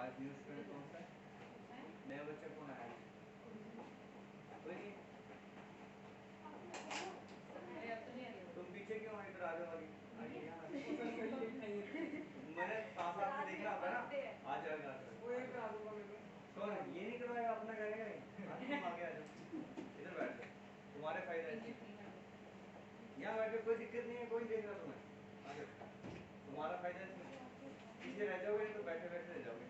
आज new student कौन सा है? नया बच्चा कौन आया? कोई नहीं। तुम पीछे क्यों इधर आ जाओ आगे। मैंने साफ साफ से देखना होता है ना। आ जाएगा कौन है? ये नहीं करवाएगा, अपना करेगा ही। तुम आगे आ जाओ, इधर बैठ जाओ, तुम्हारे फायदा है। यहाँ बैठो, कोई दिक्कत नहीं है, कोई देख रहा तुम्हें। आ जाओ, तुम्हारा फायदा है इसमें। पीछे रह जाओगे तो बैठे बैठे रह जाओगे।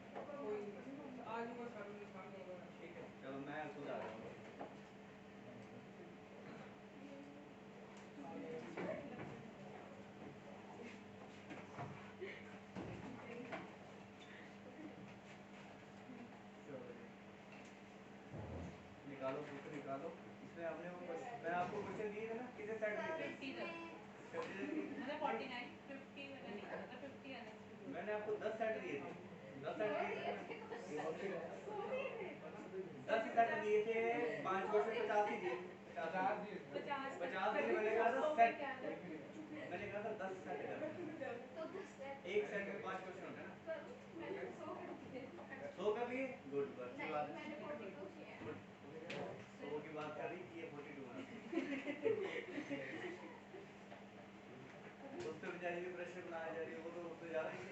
ठीक है, चलो मैं खुद आ जाऊंगा। निकालो, बुक निकालो। इसमें आपने वो मैं आपको क्वेश्चन दिए थे ना, कितने सेट दिए थे? मतलब 49 50 वाला नहीं, मतलब 50 अलग। मैंने आपको 10 सेट दिए थे। 10 सेट दिए थे। 10 सेट दिए थे, 5 क्वेश्चन 50 ही दिए। 50 दिए। मैंने कहा था सेट, मैंने कहा था 10 सेट कर। एक सेट में 5 क्वेश्चन होते हैं ना। 100 का भी गुड, बस मैंने 42 किया है। 100 की बात कर रही थी, ये 42 है। उस पे बेचारी भी प्रेशर बनाया जा रही है, वो तो उस पे जा रही है।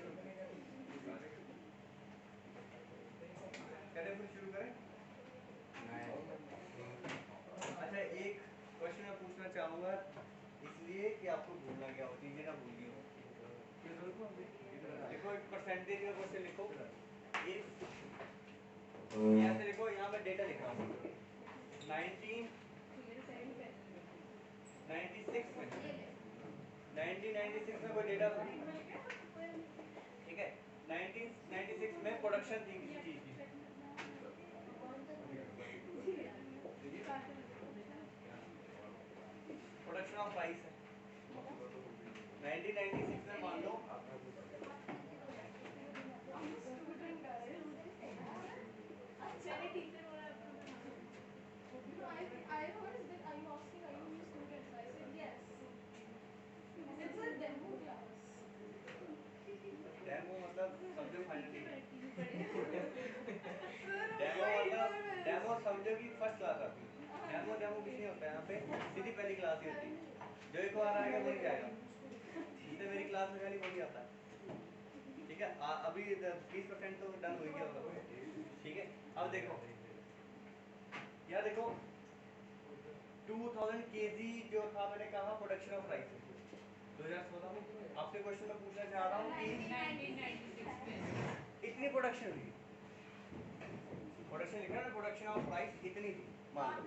करें फिर शुरू करें। अच्छा, एक क्वेश्चन मैं पूछना चाहूंगा, इसलिए कि आपको भूलना क्या हो, चीजें ना भूलिए हो। देखो, एक परसेंटेज का क्वेश्चन लिखो। यहाँ से लिखो, यहाँ मैं डेटा लिख रहा हूँ। 1996 में कोई डेटा था, ठीक है। 1996 में प्रोडक्शन थी किसी चीज की। प्रोडक्शन ऑफ प्राइस है। 1996 में मान लो I heard that, are you asking, are you new student? So I said yes. It's a demo class. Demo मतलब समझो फाइनली। डेमो समझो कि फर्स्ट क्लास आती है। डेमो कुछ नहीं होता है, यहाँ पे सीधी पहली क्लास ही होती है। जो एक बार आएगा वही जाएगा। जिसने मेरी क्लास में खाली वही आता है, ठीक है। अभी 20% तो डन हो गया होगा, ठीक है। अब देखो, यहाँ देखो 2000 kg जो था, मैंने कहा प्रोडक्शन ऑफ राइस 2016 में। आपसे क्वेश्चन मैं पूछना चाह रहा हूँ कि 1996 में इतनी प्रोडक्शन हुई, प्रोडक्शन लिखा ना, प्रोडक्शन ऑफ राइस इतनी थी, मान लो।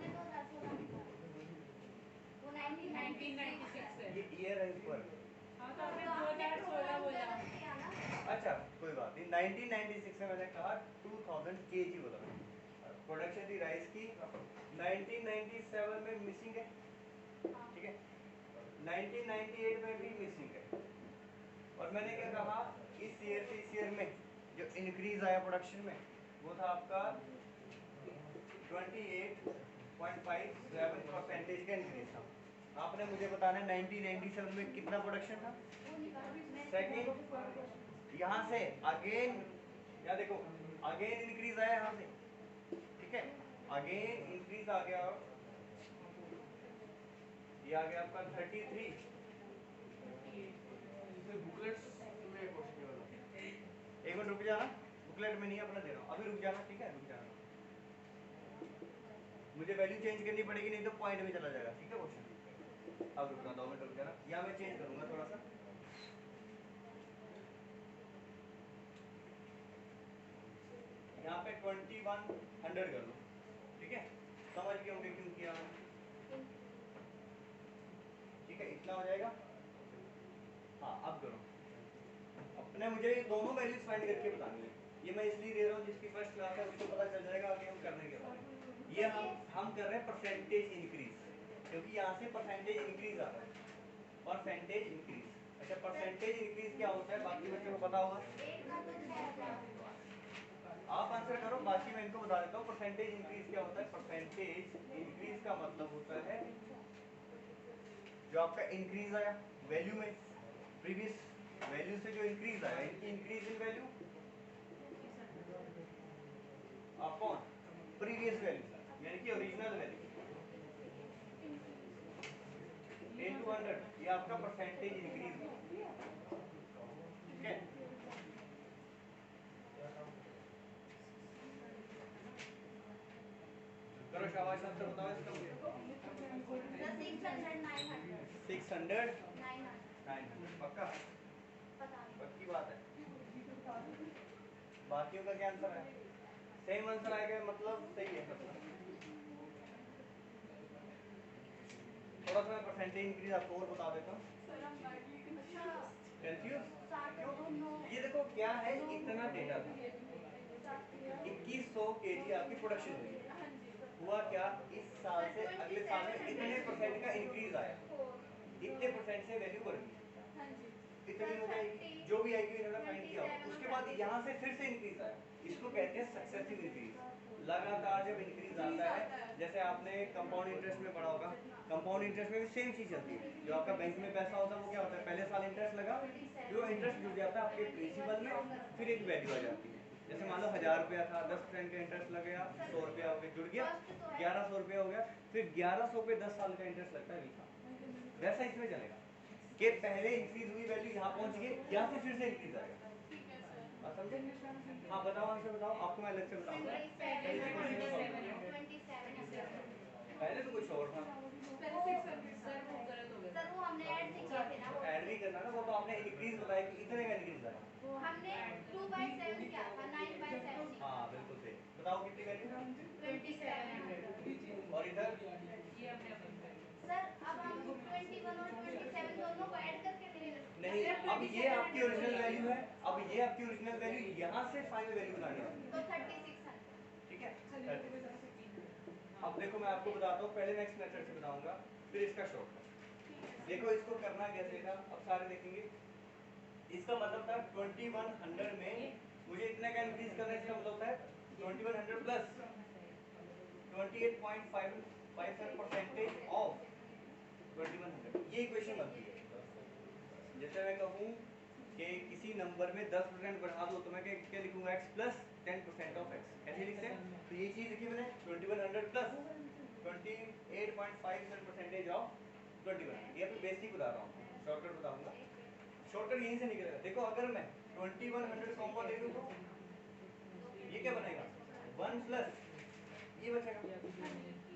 वो 1996 है, ये ईयर है ऊपर। हाँ तो आपने 2016 बोला। अच्छा कोई बात नहीं, 1996 में मैंने कहा 2000 kg बोला, प्रोडक्शन थी राइस की। 1997 में मिसिंग है, ठीक है। 1998 में भी मिसिंग है। और मैंने क्या कहा, इस ईयर से इस ईयर में जो इंक्रीज आया प्रोडक्शन में, वो था आपका 28.57% का इंक्रीज था। आपने मुझे बताना 1997 में कितना प्रोडक्शन था। सेकंड, यहाँ से अगेन, या देखो अगेन इंक्रीज आया यहाँ से, ठीक है। अगेन इंक्रीज आ गया, ये आ गया आपका 33। एक मिनट रुक जाना, बुकलेट में नहीं अपना दे रहा हूँ, अभी रुक जाना, ठीक है, रुक जाना। मुझे वैल्यू चेंज करनी पड़ेगी, नहीं तो पॉइंट में चला जाएगा, ठीक है क्वेश्चन। अब रुकना, 2 मिनट रुक जाना, या मैं चेंज करूंगा थोड़ा सा। यहाँ पे 2100 कर लो, ठीक है। समझ गए होंगे क्यों किया, ठीक है, इतना हो जाएगा। हाँ अब करो, अपने मुझे ये दोनों वैल्यूज फाइंड करके बतानी है। ये मैं इसलिए दे रहा हूँ जिसकी फर्स्ट क्लास है उसको पता चल जाएगा आगे हम करने के बाद। ये हम कर रहे हैं परसेंटेज इंक्रीज, क्योंकि यहाँ से परसेंटेज इंक्रीज आ रहा है, परसेंटेज इंक्रीज। अच्छा, परसेंटेज इंक्रीज क्या होता है बाकी बच्चों को पता होगा, आप आंसर करो, बाकी मैं इनको बता देता हूँ। परसेंटेज इंक्रीज क्या होता है, परसेंटेज इंक्रीज का मतलब होता है जो आपका इंक्रीज आया वैल्यू में, प्रीवियस वैल्यू से जो इंक्रीज आया, इनकी increase in value, upon previous value यानी कि ओरिजिनल वैल्यू इनटू 100, ये आपका परसेंटेज इंक्रीज हुआ। ठीक है, करो शाबाश, आंसर बताओ इसका मुझे। 600 900 पक्का? पक्की बात है। बाकियों का क्या आंसर है? सेम आंसर आएगा, मतलब सही है। थोड़ा सा मैं परसेंटेज इंक्रीज आपको और बता देता हूँ। कंफ्यूज क्यों? ये देखो क्या है, इतना डेटा था, 2100 केजी आपकी प्रोडक्शन हुई। हुआ क्या, इस साल से अगले साल में इतने परसेंट का इंक्रीज आया, इतने परसेंट से वैल्यू बढ़ गई, इतनी हो जाएगी, जो भी आएगी इन्होंने फाइंड किया। उसके बाद यहाँ से फिर से इंक्रीज आया, इसको कहते हैं सक्सेसिव इंक्रीज। लगातार जब इंक्रीज आता है, जैसे आपने कंपाउंड इंटरेस्ट में पढ़ा होगा, कंपाउंड इंटरेस्ट में भी सेम चीज चलती है। जो आपका बैंक में पैसा होता है वो क्या होता है, पहले साल इंटरेस्ट लगा, जो इंटरेस्ट जुड़ जाता है आपके प्रिंसिपल में, फिर एक वैल्यू आ जाती है। जैसे मान लो 1000 रुपया था, 10% का इंटरेस्ट लग गया, 100 रुपया हो गया, जुड़ गया 1100 रुपया हो गया, फिर 1100 पे 10 साल का इंटरेस्ट लगता है। वैसा इसमें चलेगा कि पहले इंक्रीज हुई वैल्यू यहाँ पहुंच गई, यहाँ से फिर से इंक्रीज आएगा। बात समझे? हाँ बताओ, आंसर बताओ, आपको मैं अलग से बताऊंगा। पहले तो कुछ और था, सर वो हमने ऐड से किए थे ना, ऐड भी करना ना, वो तो आपने इंक्रीज बताया कि इतने का इंक्रीज आया, हमने 2/7 किया था, 9/7। हाँ बिल्कुल सही। बताओ कितनी वैल्यू? 27। और इधर सर अब हम 21 और 27 दोनों को ऐड करके देंगे। नहीं, अब ये आपकी ओरिजिनल वैल्यू है, अब ये आपकी ओरिजिनल वैल्यू, यहाँ से फाइनल वैल्यू बनानी है, तो 3600। ठीक है। अब देखो मैं आपको बताता हूँ, पहले नेक्स्ट मेथड से बताऊंगा, फिर इसका शॉर्टकट। देखो इसको करना कैसे था, अब सारे देखेंगे। इसका मतलब था 2100 में मुझे इतने का इंक्रीज करना है, इसका मतलब था 2100 प्लस 28.5% ऑफ 2100। ये इक्वेशन बनती है। जैसे मैं कहूँ कि किसी नंबर में 10% बढ़ा दो तो मैं क्या लिखूंगा, x प्लस 10% ऑफ x, ऐसे लिखते हैं। तो ये चीज लिखी मैंने 2100 प्लस 28.5% ऑफ 2100। ये तो बेसिक बता रहा हूँ, शॉर्टकट बताऊंगा। शॉर्टकट यहीं से निकलेगा। देखो अगर मैं 2100 कॉम्पा ले लूँ तो ये क्या बनेगा, 1 प्लस ये बचेगा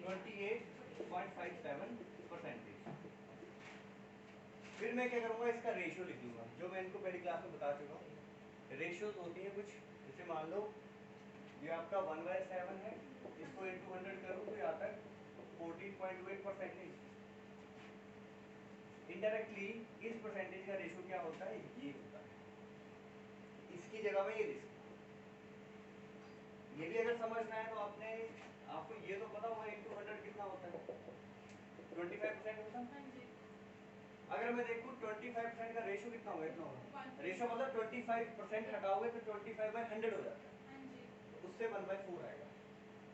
28.57%। फिर मैं क्या करूंगा, इसका रेशियो लिख लूंगा, जो मैं इनको पहली क्लास में बता चुका हूँ। रेशियोज होती है कुछ, जैसे मान लो ये आपका 1/7 है, इसको इंटू 100 करूँ तो यहाँ तक 14.28%। इनडायरेक्टली इस परसेंटेज का रेशियो क्या होता है, ये होता है। इसकी जगह में ये लिख, ये भी अगर समझना है तो आपको ये तो पता होगा इंटू 100 कितना होता है, 25% होता है। अगर मैं देखूं 25% का रेशियो कितना होगा, इतना होगा। रेशियो मतलब 25% हटाओगे तो 25/100 हो जाता है, तो उससे 1/4 आएगा।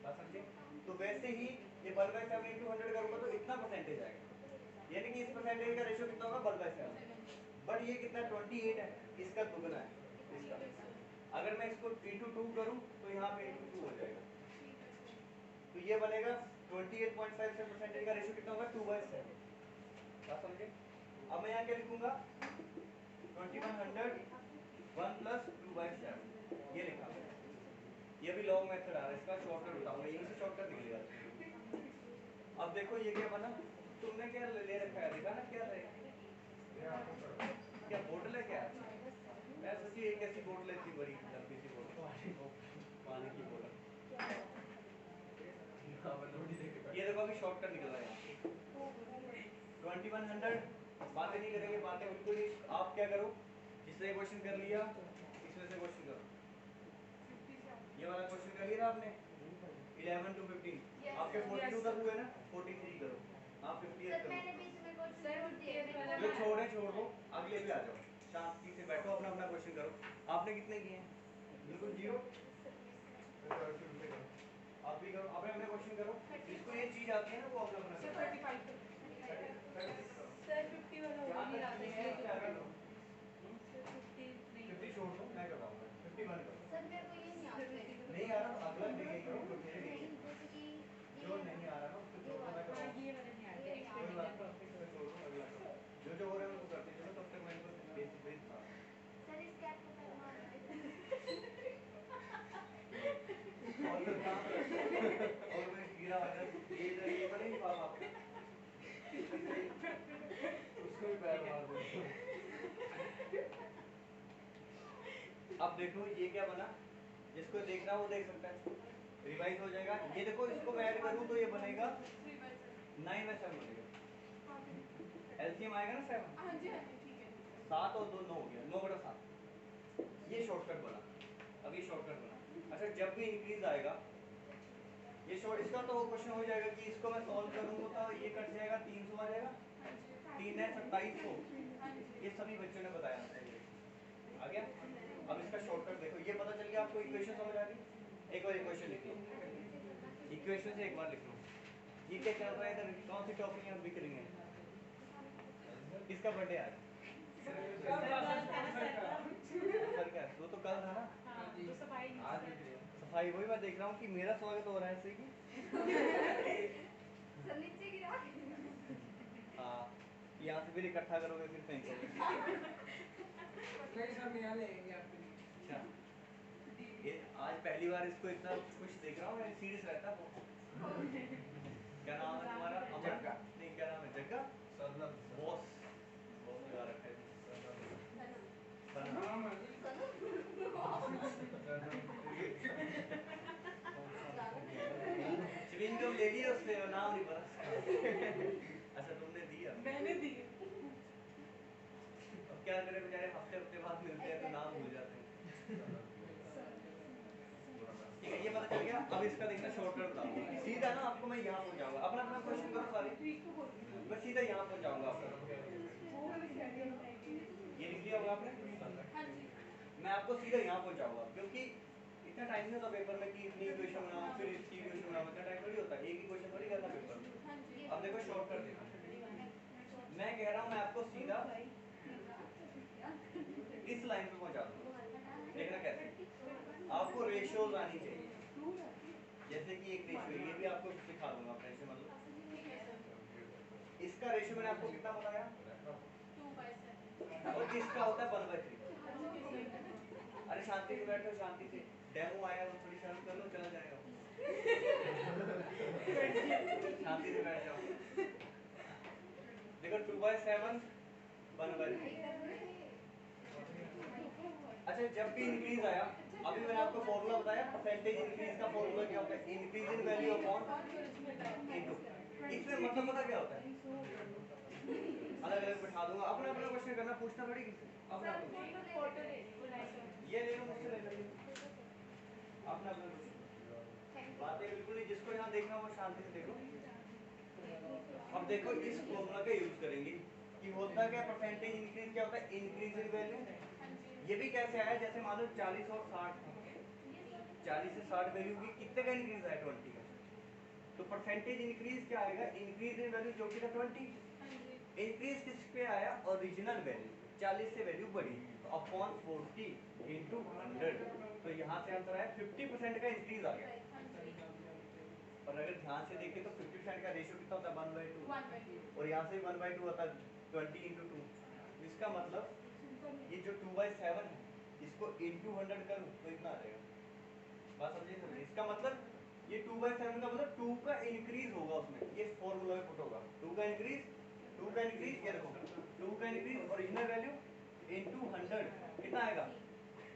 बात समझे? तो वैसे ही ये 1/7 इंटू 100 करूंगा तो इतना परसेंटेज आएगा, यानी कि इस परसेंटेज का रेशियो कितना होगा, 1/7। बट ये कितना 28 है, इसका दुगना है इसका। अगर मैं इसको इंटू 2 करूं तो यहाँ पे इंटू 2 हो जाएगा, तो ये बनेगा 28.57% का रेशियो कितना होगा, 2/7। बात समझे? अब मैं यहाँ क्या लिखूंगा, 2100 1 प्लस 2/7, ये लिखा। ये भी लॉन्ग मेथड आ रहा है, इसका शॉर्टकट बताऊंगा, यहीं से शॉर्टकट निकलेगा। अब देखो ये क्या बना, तुमने क्या ले रखा है, देखा ना क्या है, क्या बोतल है क्या? मैं सोची एक ऐसी बोतल थी, बड़ी लंबी सी बोतल, पानी की बोतल। ये देखो अभी शॉर्टकट निकल रहा है, 2100। बातें नहीं करेंगे, बातें बिल्कुल ही। आप क्या करो, जिसने क्वेश्चन कर लिया इसमें से क्वेश्चन करो। ये वाला क्वेश्चन कर लिया आपने 11 to 15, आपके 42 तक हुए ना, 43 करो, आप 58 करो। जो छोड़ दो, अगले पे आ जाओ, शांति से बैठो, अपना अपना क्वेश्चन करो। आपने कितने किए हैं, बिल्कुल 0। आप भी करो, अपने अपने क्वेश्चन करो, जिसको ये चीज आती है ना वो अपना अपना करो। 50 छोड़ दो, मैं करवाऊंगा। 51 करो। सर मेरे को ये नहीं आता। नहीं आ रहा तो अगला देखेंगे। अब देखो ये क्या बना, जिसको देखना वो देख सकता है, रिवाइज हो जाएगा। ये देखो इसको मैं ऐड करूं तो ये बनेगा 9/7 बनेगा, एलसीएम आएगा ना 7। हाँ जी ठीक है। 7 और 2 9 हो गया, 9/7। ये शॉर्टकट बना। अब ये शॉर्टकट बना। अच्छा जब भी इंक्रीज आएगा ये शॉर्ट, इसका तो क्वेश्चन हो जाएगा कि इसको मैं सॉल्व करूंगा तो ये कट जाएगा, 300 आ जाएगा, 3 है 2700। ये सभी बच्चों ने बताया आ गया। अब इसका शॉर्टकट देखो, ये पता चल गया आपको, इक्वेशन समझ आ गई। एक बार इक्वेशन लिख लो, इक्वेशन से एक बार लिख लो। ये क्या चल रहा है इधर, कौन सी टॉपिक यहाँ बिक रही है? किसका बर्थडे आज? सर का, वो तो कल था ना। तो सफाई सफाई वही मैं देख रहा हूँ कि मेरा स्वागत हो रहा है ऐसे कि नीचे गिरा। हाँ, यहाँ से फिर इकट्ठा करोगे फिर फेंकोगे। अच्छा, ये आज पहली बार इसको इतना खुश देख रहा हूँ मैं, सीरियस रहता है। क्या नाम है तुम्हारा? अमर का नहीं, क्या नाम है? जग्गा बॉस लगा रखा है। च्युइंगम ले लिया उसने, नाम नहीं पता। अच्छा तुमने दिया? मैंने दी। अब क्या करें बेचारे, हफ्ते हफ्ते बाद मिलते हैं तो नाम भूल जाते हैं। ठीक है, ये पता चल गया। अब इसका देखना शॉर्टकट बताऊंगा सीधा ना आपको, मैं यहाँ पहुँच जाऊंगा। अपना अपना क्वेश्चन करो सारे, मैं सीधा यहाँ पहुँच जाऊंगा आपका। ये लिख लिया होगा आपने? मैं आपको सीधा यहाँ पहुँचाऊंगा, क्योंकि इतना टाइम नहीं होता पेपर में कि इतनी इक्वेशन बनाओ फिर इसकी इक्वेशन बनाओ, इतना टाइम थोड़ी होता है, एक ही क्वेश्चन थोड़ी करना पेपर में। अब देखो शॉर्टकट देखो, मैं कह रहा हूँ मैं आपको सीधा इस लाइन पे पहुँचा दूंगा। देखना कैसे, आपको रेशियोज आनी चाहिए। जैसे कि एक रेशियो, ये भी आपको सिखा दूंगा अपने से, मतलब इसका रेशियो मैंने आपको कितना बताया, 2/7 और इसका होता है 1/3। अरे शांति से बैठो, शांति से। डेमो आया तो थोड़ी शर्म कर लो, चला जाएगा। शांति से बैठ जाओ। देखो 2/7 1/3। अच्छा जब भी इंक्रीज आया, अभी मैंने आपको फॉर्मूला बताया, परसेंटेज इंक्रीज का फॉर्मूला क्या होता है, increase in value upon into. इसमें मतलब पता क्या होता है, अलग अलग बैठा दूंगा, अपना अपना क्वेश्चन करना, पूछना थोड़ी किसी अपना अपना। ये ले लो मुझसे, ले लो अपना अपना बातें बिल्कुल नहीं, जिसको यहाँ देखना वो शांति से देखो। अब देखो इस फॉर्मूला का यूज करेंगे कि होता क्या, परसेंटेज इंक्रीज क्या होता है, इंक्रीज इन वैल्यू। ये भी कैसे आया, जैसे मान लो 40 और 60, 40 से 60 वैल्यू की कितने का इंक्रीज आया, 20 का। तो परसेंटेज इंक्रीज क्या आएगा, इंक्रीज इन वैल्यू जो कि था 20, इंक्रीज किस पे आया, ओरिजिनल वैल्यू 40 से वैल्यू बढ़ी तो अपॉन 40 इंटू 100। तो यहाँ से आंसर आया 50% का इंक्रीज आ गया। और अगर ध्यान से देखें तो 50% का रेशियो कितना होता है, 1/2, और यहाँ से 1/2 होता है 20 इंटू 2। इसका मतलब ये जो 2/7 है इसको इंटू 100 करूँ तो इतना आ जाएगा। बात समझिए समझिए, इसका मतलब ये 2/7 का मतलब 2 का इंक्रीज होगा उसमें, ये फॉर्मूला में पुट होगा। 2 का इंक्रीज, ये देखो 2 का इंक्रीज ओरिजिनल वैल्यू इंटू 100 कितना आएगा,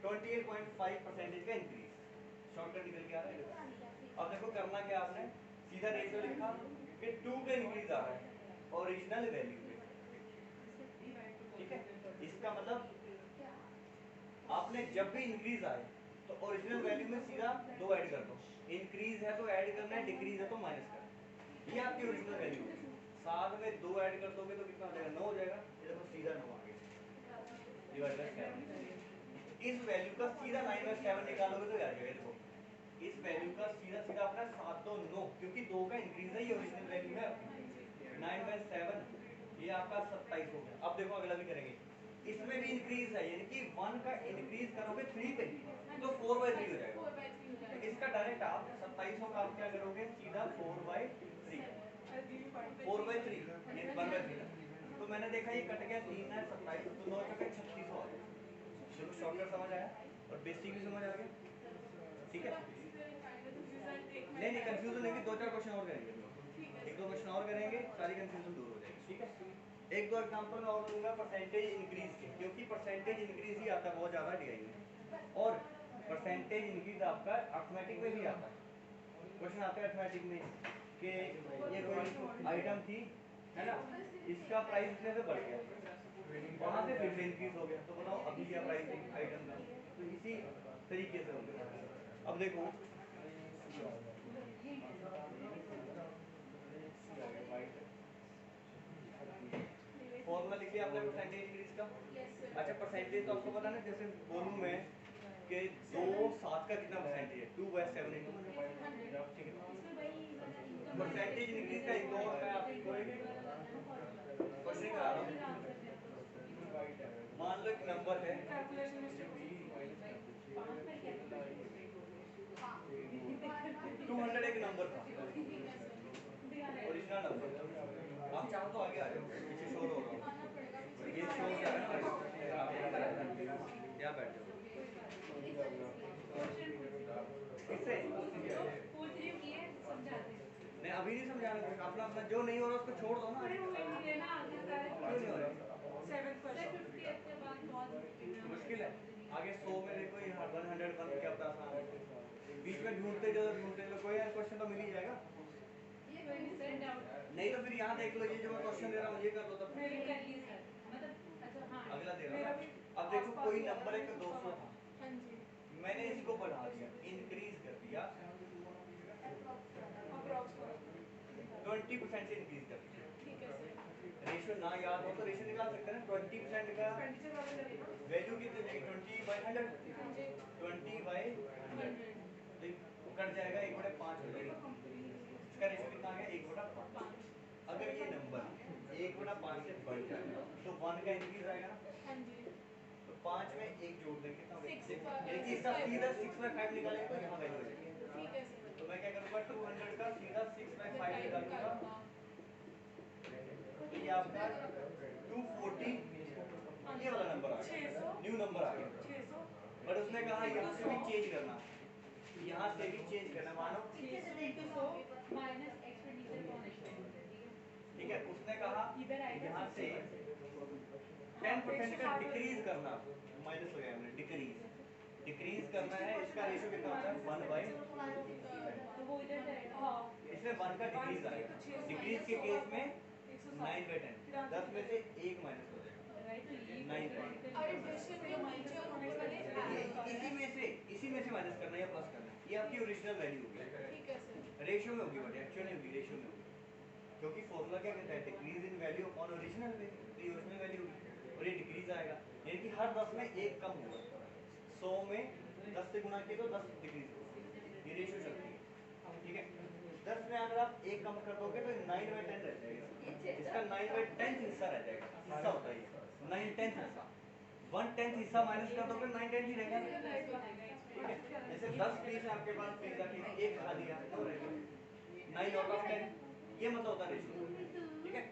28.5% का इंक्रीज। शॉर्टकट निकल के आ रहा है। अब देखो करना क्या, आपने सीधा रेशियो लिखा कि 2 का इंक्रीज आ रहा है ओरिजिनल वैल्यू पे, ठीक है। इसका मतलब आपने जब भी इंक्रीज आए तो ओरिजिनल वैल्यू में सीधा 2 ऐड कर दो, इंक्रीज है तो ऐड करना है, डिक्रीज है तो माइनस करना है। ये आपकी ओरिजिनल वैल्यू है। 7 में 2 ऐड कर दोगे तो कितना हो जाएगा, 9 हो जाएगा। ये देखो सीधा 9 आ गया, डिवाइड बाय 7। इस वैल्यू का सीधा 9/7 निकालोगे तो आ जाएगा। देखो इस वैल्यू का सीधा सीधा अपना 7 2 9, क्योंकि 2 का इंक्रीज है, ये ओरिजिनल वैल्यू है आपकी। 9/7 ये आपका 27 हो गया। अब देखो अगला भी करेंगे, इसमें भी इंक्रीज है, यानी कि 1 का इंक्रीज करोगे 3 पे तो 4/3 हो जाएगा। इसका डायरेक्ट आप 27 का आप क्या करोगे, सीधा 4/3, 4/3 ये 1/3। तो मैंने देखा ये कट गया, 3 है 27, तो 9 चौके 36 हो गया। चलो शॉर्टकट समझ आया और बेसिक भी समझ आ गया, ठीक है। नहीं कंफ्यूजन नहीं, 2-4 क्वेश्चन और करेंगे, 1-2 क्वेश्चन और करेंगे, सारी कंफ्यूजन दूर हो जाएगी, ठीक है। 1-2 एग्जांपल मैं और दूंगा परसेंटेज इंक्रीज के, क्योंकि परसेंटेज इंक्रीज ही आता है बहुत ज्यादा डीआई में। और परसेंटेज इंक्रीज आपका अर्थमेटिक में भी आता है। क्वेश्चन आते हैं अर्थमेटिक में कि ये कोई आइटम थी, है ना, इसका प्राइस इतने से बढ़ गया, वहाँ से फिर से इंक्रीज हो गया, तो बताओ अभी क्या प्राइस है आइटम का। तो इसी तरीके से होंगे। अब देखो फॉर्मूला लिख लिया आपने परसेंटेज इंक्रीज का। अच्छा परसेंटेज तो आपको पता ना, जैसे बोलूँ मैं कि 2/7 का कितना परसेंटेज है, 2/7 इंटू, ठीक है। परसेंटेज इंक्रीज का एक और मैं आपको क्वेश्चन करा रहा हूँ। मान लो एक नंबर है 200, एक नंबर था ओरिजिनल नंबर। आप चाहो तो आगे आ जाओ, पीछे शोर हो रहा हो, ये शोर क्या है क्या बैठ जाओ किससे नहीं, अभी नहीं समझाना, अपना अपना जो नहीं हो रहा उसको छोड़ दो ना, क्यों नहीं हो रहा, मुश्किल है। आगे 100 में देखो ये 101 क्या पता आसान है, बीच में ढूंढते जो कोई क्वेश्चन तो मिल ही जाएगा। नहीं तो फिर यहाँ देख लो, ये जो मैं क्वेश्चन दे रहा हूँ ये कर लो, तब अगला दे रहा हूँ। अब देखो कोई नंबर एक 200 था, मैंने इसको बढ़ा दिया, इंक्रीज कर दिया 20% से इंक्रीज कर दिया। रेशियो ना याद हो तो रेशियो निकाल सकते हैं ना। 20% का वैल्यू कितनी जाएगी, 20/100, 20/100 तो कट जाएगा, 1/5 हो जाएगा। इसका रेशियो कितना आ गया, 1/5। अगर ये नंबर 1/5 से बढ़ जाए तो 1 का इंक्रीज आएगा ना, तो 5 में 1 जोड़ देंगे कितना होगा, यानी इसका सीधा 6/5 निकालेंगे तो यहाँ वैल्यू हो जाएगी। तो मैं क्या करूँगा, 200 का सीधा 6/5 निकालूंगा, तो ये आपका 240 ये वाला नंबर आ गया, न्यू नंबर आ गया। बट उसने कहा यहाँ से भी चेंज करना, यहाँ से भी चेंज करना, मानो ठीक है। उसने कहा यहाँ से 10% का डिक्रीज करना, माइनस हो गया हमने, डिक्रीज करना है। इसका रेशियो कितना होता है, 1/10। इसमें 1 का डिक्रीज आएगा, डिक्रीज के केस में 9/10, 10 में से 1 माइनस हो जाएगा, 9/10। इसी में से माइनस करना या प्लस करना, ये आपकी ओरिजिनल वैल्यू होगी, रेशियो में होगी, बट एक्चुअल नहीं होगी, रेशियो में होगी, क्योंकि फॉर्मूला क्या कहता है, decrease in value upon original value, तो ये ओरिजिनल वैल्यू होगी और ये डिक्रीज आएगा, यानी कि हर 10 में 1 कम होगा। 100 में 10 से गुणा किया तो 10 डिक्रीज होगा, ये रेशियो चलती है, ठीक है। 10 में अगर आप 1 कम कर दोगे तो 9/10 रह जाएगा, इसका 9/10 हिस्सा रह जाएगा, हिस्सा होता है 9/10 हिस्सा, 1/10 हिस्सा माइनस कर दोगे 9/10 ही रहेगा, ठीक है। जैसे 10 पीस आपके पास पिज्जा के, 1 खा लिया तो रह गया 9/10, ये मतलब होता है रेशियो, ठीक है।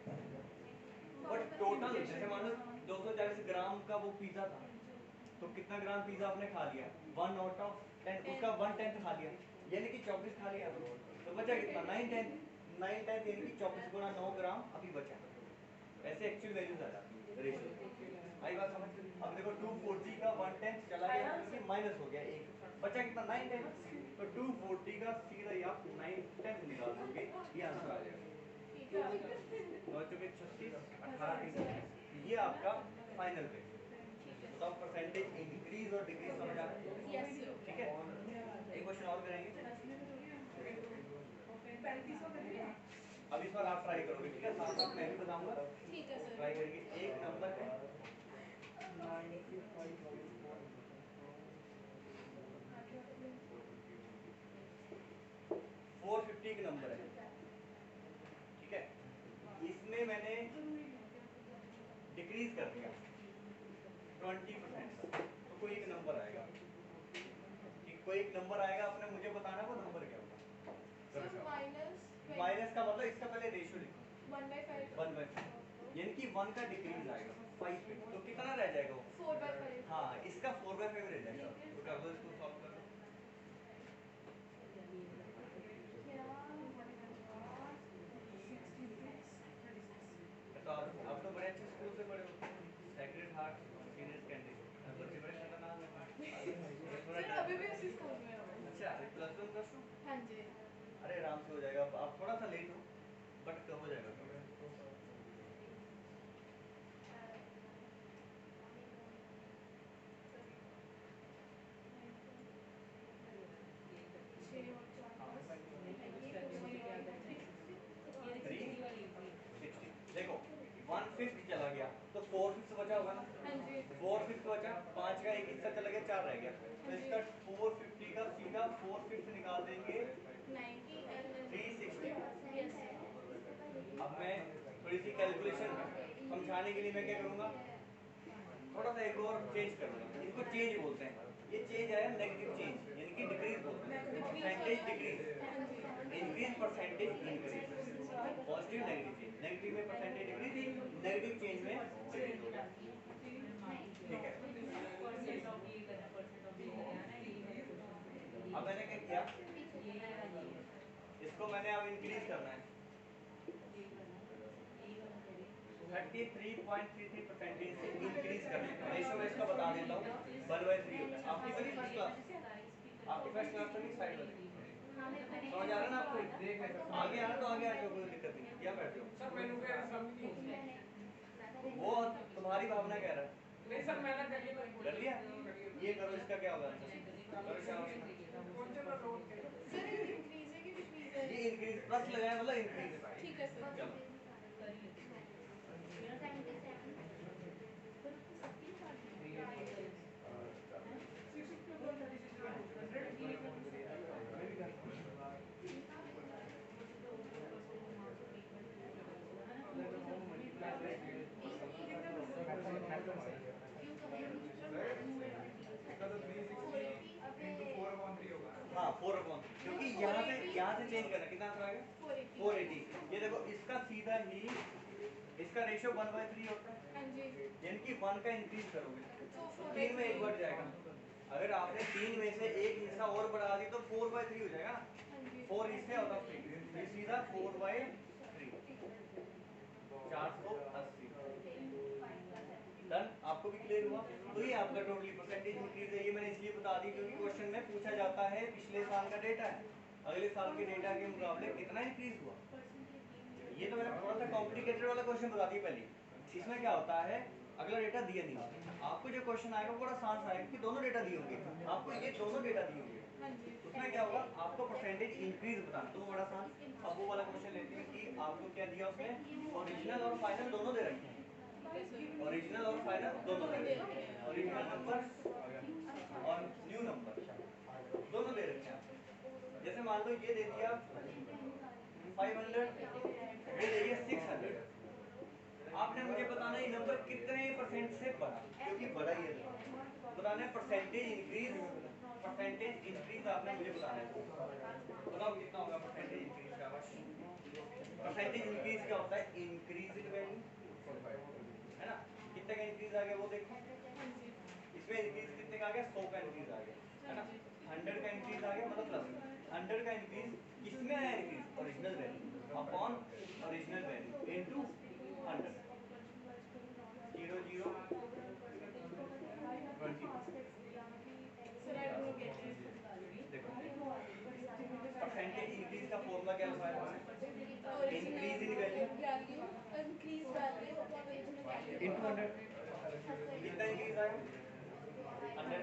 बट टोटल जैसे मान लो 240 ग्राम का वो पिज्जा था, तो कितना ग्राम पिज्जा आपने खा लिया, 1/10, उसका 1/10 खा लिया, यानी कि 24 खा लिया, तो बचा कितना, 9/10, 9/10 यानी कि 24 गुना 9 ग्राम अभी बचा। ऐसे एक्चुअल वैल्यूज आ जाती है रेशियो, आई बात समझ। अब देखो 240 का 1/10 चला गया, क्योंकि माइनस हो गया 1, बचा कितना, 9/10, तो 240 का सीधा आप 9/10 निकाल दोगे, ये आंसर आ जाएगा। 9 चौके 36, 18, ये आपका फाइनल पे। तो आप परसेंटेज इंक्रीज और डिक्रीज समझ आ रहे हैं, ठीक है। एक क्वेश्चन और करेंगे, अब इस बार आप ट्राई करोगे, ठीक है, साथ साथ मैं भी बताऊंगा, ट्राई करेंगे। एक नंबर है 450 का नंबर है, ठीक है। इसमें मैंने डिक्रीज कर दिया 20% का, तो कोई एक नंबर आएगा, ठीक, कोई एक नंबर आएगा, आपने मुझे बताना वो नंबर क्या होगा। माइनस का मतलब इसका पहले रेशियो लिखो, 1/5, यानी कि 1 का डिक्रीज आएगा 5 पे, तो कितना रह जाएगा वो, 4/5। हाँ, इसका 4/5 रह जाएगा, तो कर दो इसको, सॉल्व कर दो। तो आप तो बड़े अच्छे स्कूल से पढ़े हो, सैक्रेड हार्ट सीनियर सेकेंडरी, बच्चे बड़े खतरनाक हैं। हाँ जी। अरे आराम से हो जाएगा, आप थोड़ा सा लेट हो बट हो जाएगा। 360 देखो 1/5 चला गया तो 4/5 बचा होगा ना। हाँ जी। 4/5 बचा, 5 का एक हिस्सा चला गया, 4 रह गया, तो इसका 450 का सीधा 4/5 निकाल देंगे 360। अब मैं थोड़ी सी कैलकुलेशन समझाने के लिए मैं क्या करूँगा, थोड़ा सा एक और चेंज करूँगा, इसको चेंज बोलते हैं। ये चेंज आया नेगेटिव चेंज, यानी कि डिक्रीज बोलते हैं, percentage decrease, increase percentage increase, positive negative change, negative में परसेंटेज डिक्रीज, नेगेटिव चेंज में डिक्रीज हो गया। ठीक है, अब मैंने क्या किया, इसको मैंने अब इंक्रीज करना है, 33.33 परसेंटेज से इंक्रीज करने का रेशो में इसका बता देता हूँ 1/3 होता है। आपकी बड़ी फर्स्ट क्लास, आपकी फर्स्ट क्लास तो नहीं साइड वाली समझ आ रहा है ना आपको, आगे आना तो आगे आके कोई दिक्कत नहीं, क्या बैठे हो वो तुम्हारी भावना कह रहा है। नहीं सर मैंने कर लिया, ये करो, इसका क्या होगा, करो शाबाश। ये इंक्रीज प्लस लगाया मतलब इंक्रीज, ठीक है सर। चलो हाँ 4/3, क्योंकि यहाँ से चेंज करना, कितना आंसर आ गया 480। ये देखो इसका सीधा ही इसका रेशियो 1/3 होता है, हाँ जी। यानी कि 1 का इंक्रीज करोगे तो 3 में 1 बढ़ जाएगा। अगर आपने 3 में से एक हिस्सा और बढ़ा दी तो 4/3 हो जाएगा ना, 4 हिस्से आउट ऑफ 3, ये सीधा 4/3 480। डन, आपको भी क्लियर हुआ। तो ये आपका टोटली परसेंटेज इंक्रीज है, ये मैंने इसलिए बता दी क्योंकि क्वेश्चन में पूछा जाता है पिछले साल का डेटा है, अगले साल के डेटा के मुकाबले कितना इंक्रीज हुआ। ये तो मैंने थोड़ा सा कॉम्प्लिकेटेड वाला क्वेश्चन बता दिया पहले। इसमें क्या होता है, अगला डेटा दिया नहीं, आपको जो क्वेश्चन आएगा बड़ा आसान आएगा कि दोनों डेटा दिए होंगे, आपको ये दोनों डेटा दिए होंगे, उसमें क्या होगा आपको परसेंटेज इंक्रीज बताना, तो बड़ा आसान। अब वो वाला क्वेश्चन लेते हैं कि आपको क्या दिया उसमें, ओरिजिनल और फाइनल दोनों दे रखे हैं, ओरिजिनल और फाइनल दोनों दे रखे हैं, ओरिजिनल नंबर और न्यू नंबर दोनों दे रखे हैं। जैसे मान लो ये दे दिया 500, ये दे दिया 600, आपने मुझे बताना ये नंबर कितने परसेंट से बढ़ा, क्योंकि बढ़ा ही है बताना है, परसेंटेज इंक्रीज आपने मुझे बताना है। बताओ कितना होगा परसेंटेज इंक्रीज का। परसेंटेज इंक्रीज क्या होता है, इंक्रीज इन वैल्यू है ना, कितने का इंक्रीज आ गया वो देखो, इसमें इंक्रीज कितने का आ गया, 100 का इंक्रीज आ गया है ना, 100 का इंक्रीज आ गया मतलब प्लस 100 का इंक्रीज किसमें आया, increase original value upon original value into 100, 0 0 20। देखो परसेंटेज इंक्रीज का फॉर्मूला क्या लिखा है, इंक्रीज इन वैल्यू इनटू 100, कितना इंक्रीज आया 100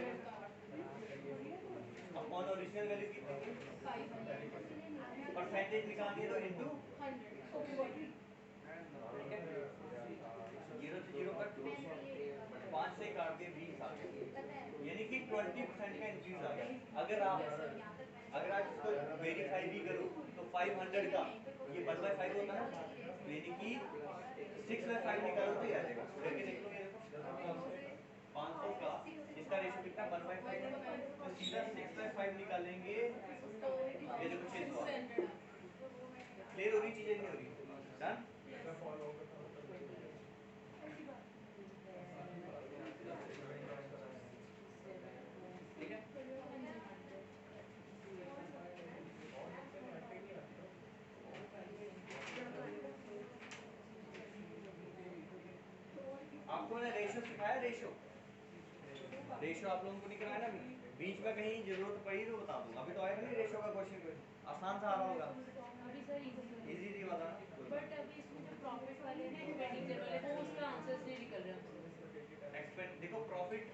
अपॉन ओरिजिनल वैल्यू कितनी थी, परसेंटेज निकालनी है तो इनटू 0 से 0 कट, 5 से काट के 20 आ गया, यानी कि 20% का इंक्रीज आ गया। अगर आप इसको वेरीफाई भी करो तो 500 का ये 1/5 होता है, यानी कि 6/5 निकालो तो ये आ जाएगा, करके देख लो, ये देखो 500 का इसका रेशियो कितना 1/5 है, तो सीधा 6/5 निकालेंगे, ये देखो 600। क्लियर हो रही चीजें, नहीं हो रही, डन। ठीक है, आपको मैंने रेशियो सिखाया, रेशियो आप लोगों को नहीं कराया ना अभी। बीच में कहीं जरूरत पड़ी तो बता दूंगा, अभी तो आएगा नहीं रेशो का क्वेश्चन, कोई आसान सा आ रहा होगा। अभी सर इजी वाला बट अभी इसमें जो प्रॉफिट वाले ना एक्सपेंडिचर वाले वो उसका आंसर्स नहीं निकल रहे हमसे। एक्सपेंड देखो प्रॉफिट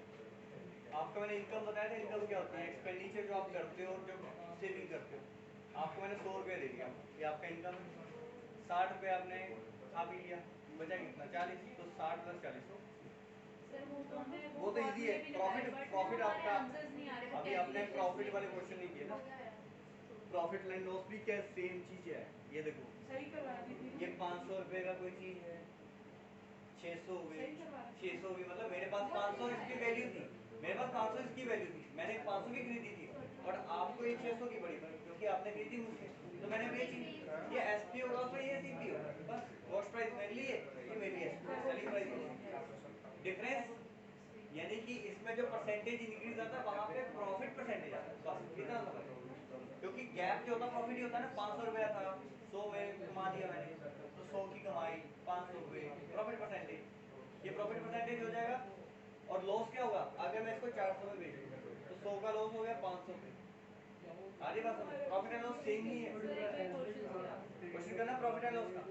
आपका मैंने इनकम बताया था, इनकम क्या होती है, एक्सपेंडिचर जो आप करते हो और जो सेविंग करते हो। आपको मैंने 100 रुपये दे दिया, ये आपका इनकम है। 60 रुपये आपने खा पी लिया, बचा कितना 40, तो 60 + 40 तो सर वो तो हमें वो तो इजी है। प्रॉफिट आपका आंसर्स नहीं आ रहे। अभी आपने प्रॉफिट वाले क्वेश्चन नहीं किए ना, प्रॉफिट एंड लॉस भी क्या सेम चीज है। ये देखो सही करवा दी ये 500 रुपये का कोई चीज है, 600 हुए, 600 हुई, मतलब मेरे पास 500 इसकी वैल्यू थी, मेरे पास 500 इसकी वैल्यू थी, मैंने 500 की खरीदी थी और आपको ये 600 की पड़ी क्योंकि आपने खरीदी मुझसे तो मैंने बेची। ये एसपी होगा उसमें, ये सीपी होगा, बस कॉस्ट प्राइस मेरे लिए, ये मेरी एसपी सेलिंग प्राइस। डिफरेंस यानी कि इसमें जो परसेंटेज इंक्रीज आता है वहां पे प्रॉफिट परसेंटेज आता है, बस इतना समझ। क्योंकि गैप जो होता है प्रॉफिट ही होता है ना, 500 रुपया था 100 में कमा लिया मैंने, तो 100 की कमाई 500 रुपये प्रॉफिट परसेंटेज, ये प्रॉफिट परसेंटेज हो जाएगा। और लॉस क्या होगा, अगर मैं इसको 400 में बेचूं तो 100 का लॉस हो गया 500 पे। आधी बात समझ, प्रॉफिट एंड लॉस सेम ही है। क्वेश्चन करना प्रॉफिट एंड लॉस का।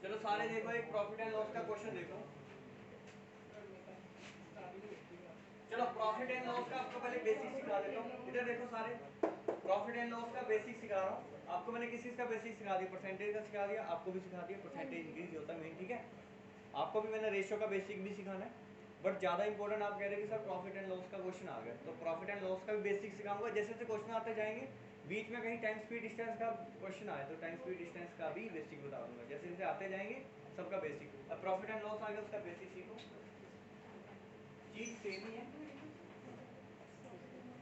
चलो सारे देखो, एक प्रॉफिट एंड लॉस का क्वेश्चन देखो। चलो प्रॉफिट एंड लॉस का आपको पहले बेसिक सिखा देता हूँ। इधर देखो सारे, प्रॉफिट एंड लॉस का बेसिक सिखा रहा हूँ आपको। मैंने किस चीज का बेसिक सिखा दिया, परसेंटेज का सिखा दिया, आपको भी सिखा दिया परसेंटेज इंक्रीज होता है मेन, ठीक है। आपको भी मैंने रेशियो का बेसिक भी सिखाना है, बट ज़्यादा इंपॉर्टेंट आप कह रहे हैं कि सर प्रॉफिट एंड लॉस का क्वेश्चन आ गया, तो प्रॉफिट एंड लॉस का भी बेसिक सिखाऊंगा। जैसे जैसे क्वेश्चन आते जाएंगे, बीच में कहीं टाइम स्पीड डिस्टेंस का क्वेश्चन आए तो टाइम स्पीड डिस्टेंस का भी बेसिक बता दूंगा, जैसे जैसे आते जाएंगे सबका बेसिक। अब प्रॉफिट एंड लॉस आ गया, उसका बेसिक सीखो, चीज सेम ही है।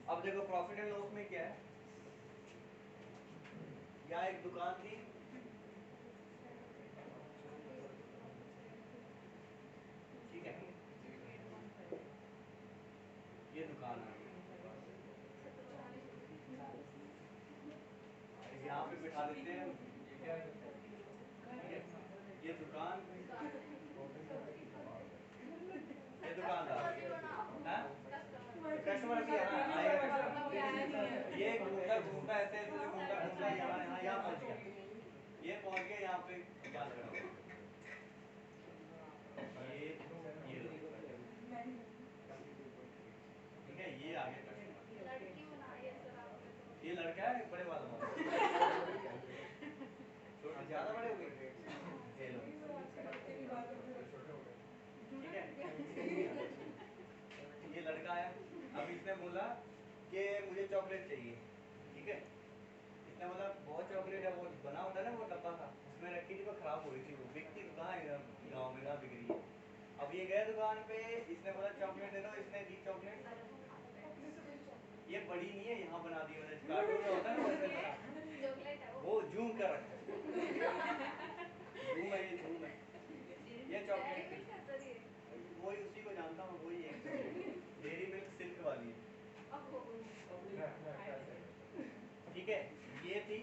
अब देखो प्रॉफिट एंड लॉस में क्या है, यहाँ एक दुकान थी, ठीक है, ये दुकान है, यहाँ पे बिठा देते हैं, ये दुकान, ये दुकानदार, कस्टमर भी यहाँ आएगा, ये घूमता घूमता ऐसे घूमता घूमता यहाँ पहुँच गया, ये पहुँच गया यहाँ पे क्या लग रहा है, ये ठीक है, ये आ गया कस्टमर, ये लड़का है बड़े वाला, छोटे ज्यादा बड़े हो गए, ठीक है, ये लड़का आया, अब इसने बोला कि मुझे चॉकलेट चाहिए, ठीक है, इसने बोला बहुत चॉकलेट है, वो बना होता है ना वो डब्बा था, उसमें रखी थी, वो खराब हो रही थी, वो बिकती कहाँ है गाँव में, कहाँ बिक रही है। अब ये गया दुकान पे, इसने बोला चॉकलेट दे दो, इसने दी चॉकलेट, ये बड़ी नहीं है, यहाँ बना दी मैंने, कार्टून में होता है ना वैसे बना, वो जूम कर रखा है, जूम है, ये जूम है, ये चॉकलेट वही उसी को जानता हूँ, वही है, डेयरी मिल्क सिल्क वाली है, ठीक है, ये थी।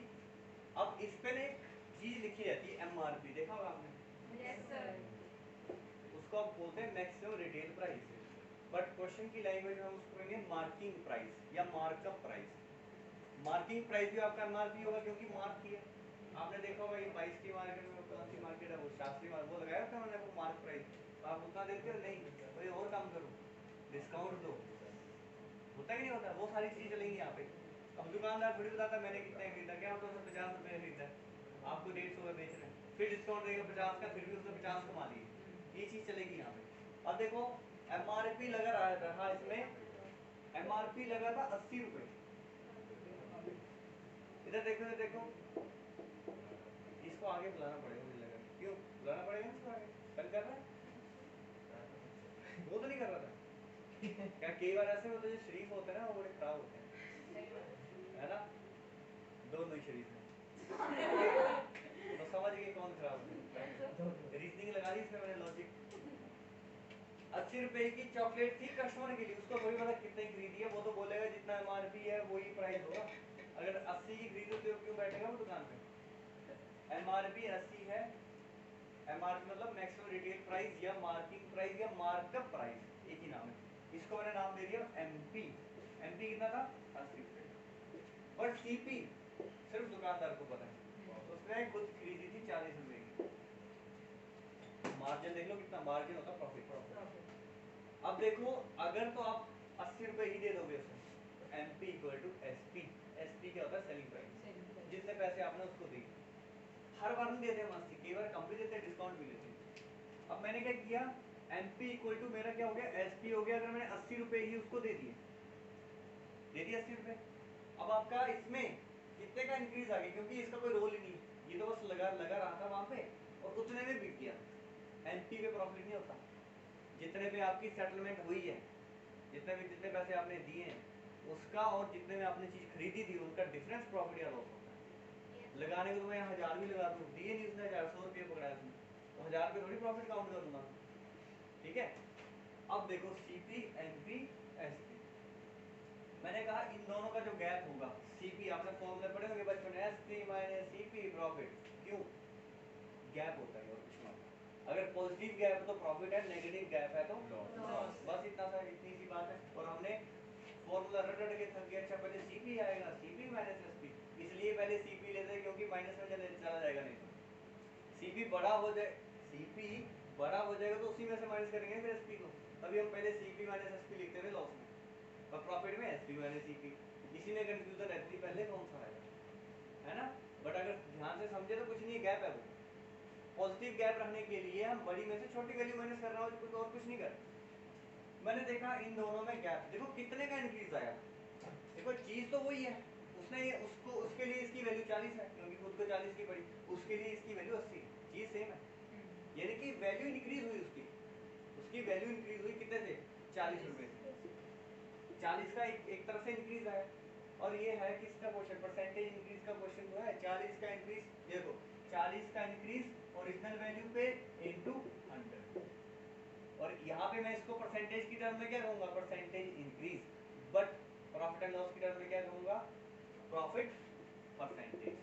अब इस पे एक चीज लिखी रहती है MRP, देखा होगा आपने? Yes sir. उसको आप बोलते हैं maximum retail price, but question की लैंग्वेज में हम उसको कहेंगे मार्किंग प्राइस या मार्कअप प्राइस। मार्किंग प्राइस भी आपका MRP होगा क्योंकि मार्क किया। आपने देखा होगा ये 22 की मार्केट में कौन सी मार्केट है, वो शास्त्री मार्केट, वो लगाया था मैंने वो मार्क प्राइस, तो आप उतना देते हो नहीं, कोई और काम करो, डिस्काउंट दो, होता है कि नहीं होता, वो सारी चीज़ चलेंगी यहाँ पे। अब दुकानदार थोड़ी बताता मैंने कितने खरीदा, क्या होता है उसने 50 रुपये खरीदा, आपको 150 में बेच रहे हैं, फिर डिस्काउंट देगा 50 का, फिर भी उसने 50 कमा लिए, ये चीज़ चलेगी यहाँ पे। अब देखो MRP लगा रहा इसमें, MRP लगा था 80 रुपये, इधर देखो, इधर देखो, इसको आगे बुलाना पड़ेगा मुझे लगा, क्यों बुलाना पड़ेगा इसको आगे, कल कर रहा है, वो तो नहीं कर रहा था क्या, कई बार ऐसे होते जो शरीफ होते हैं ना वो बड़े खराब होते हैं, है ना, दोनों ही शरीफ हैं, तो समझ गए कौन खराब है, रीजनिंग लगा दी इसमें मैंने, लॉजिक। 80 रुपए की चॉकलेट थी कस्टमर के लिए, उसको थोड़ी पता कितने खरीदी है, वो तो बोलेगा जितना MRP है वही प्राइस होगा, अगर 80 की खरीदो तो क्यों बैठेगा वो दुकान पे, MRP 80 है, MRP मतलब मैक्सिमम रिटेल प्राइस या मार्किंग प्राइस या मार्कअप प्राइस, एक ही नाम है, इसको मैंने नाम दे दिया MP, एमपी कितना था 80 रुपये, बट सीपी सिर्फ दुकानदार को पता है, उसने खुद खरीदी थी 40 रुपए की। मार्जिन देख लो कितना मार्जिन होता प्रॉफिट। अब देखो अगर तो आप 80 रुपए ही दे दोगे उसे, तो MP equal to SP, SP क्या होता है सेलिंग प्राइस, जितने पैसे आपने उसको दिए। हर बार नहीं देते हम 80, कई बार कम भी देते हैं, डिस्काउंट भी लेते हैं। अब मैंने क्या किया, एमपी इक्वल टू मेरा क्या हो गया एसपी हो गया, अगर मैंने 80 रुपए ही उसको दे दिए 80 रुपए। अब आपका इसमें कितने का इंक्रीज आ गया, क्योंकि इसका कोई रोल ही नहीं, ये तो बस लगा रहा था वहां पे और उतने में बिक गया। एमपी पे प्रॉफिट नहीं होता, जितने पे आपकी सेटलमेंट हुई है, जितने पैसे आपने दिए हैं उसका और जितने में आपने चीज खरीदी थी उनका डिफरेंस प्रॉफिट या लॉस होता है। लगाने को तो मैं 1000 भी लगा दूं, दिए नहीं उसने 400 रुपये पकड़ाया उसने, तो 1000 पे थोड़ी प्रॉफिट काउंट करूंगा, ठीक है। अब देखो सीपी एमपी एसपी, मैंने कहा इन दोनों का जो गैप होगा, सीपी आपने फॉर्मूला पढ़े होंगे बचपन में, एसपी माइनस सीपी प्रॉफिट, क्यों गैप होता है और कुछ नहीं। अगर पॉजिटिव गैप है तो प्रॉफिट है, नेगेटिव गैप है तो लॉस, बस इतना सा, इतनी सी बात है। और हमने फॉर्मूला रट रट के थक गया, अच्छा पहले सीपी आएगा, सीपी माइनस एसपी, इसलिए पहले सीपी लेते हैं क्योंकि माइनस में चला जाएगा, नहीं तो सीपी बड़ा हो जाए, सीपी बड़ा हो जाएगा तो उसी में से माइनस करेंगे फिर एसपी को। अभी हम पहले सीपी माइनस एसपी लिखते थे लॉस में, और प्रॉफिट में एसपी माइनस सीपी, इसी में कंफ्यूजन रहती, पहले कौन सा आएगा, है ना। बट अगर ध्यान से समझे तो कुछ नहीं, गैप है वो। पॉजिटिव गैप रखने के लिए हम बड़ी में से छोटी वैल्यू माइनस कर रहा हूँ, कुछ और कुछ नहीं कर। मैंने देखा इन दोनों में गैप, देखो कितने का इंक्रीज आया, देखो चीज तो वही है, उसने उसको उसके लिए इसकी वैल्यू 40 है क्योंकि खुद को 40 की पड़ी, उसके लिए इसकी वैल्यू 80, चीज सेम है, यानी कि वैल्यू इंक्रीज हुई उसकी वैल्यू इंक्रीज हुई कितने से 40 रुपए से, 40 का एक तरफ से इंक्रीज आया। और ये है किसका क्वेश्चन, परसेंटेज इंक्रीज का क्वेश्चन जो है, 40 का इंक्रीज, देखो 40 का इंक्रीज ओरिजिनल वैल्यू पे इनटू 100, और यहाँ पे मैं इसको परसेंटेज की टर्म में क्या कहूँगा, percentage increase, but profit and loss की टर्म में क्या कहूँगा, प्रॉफिट परसेंटेज,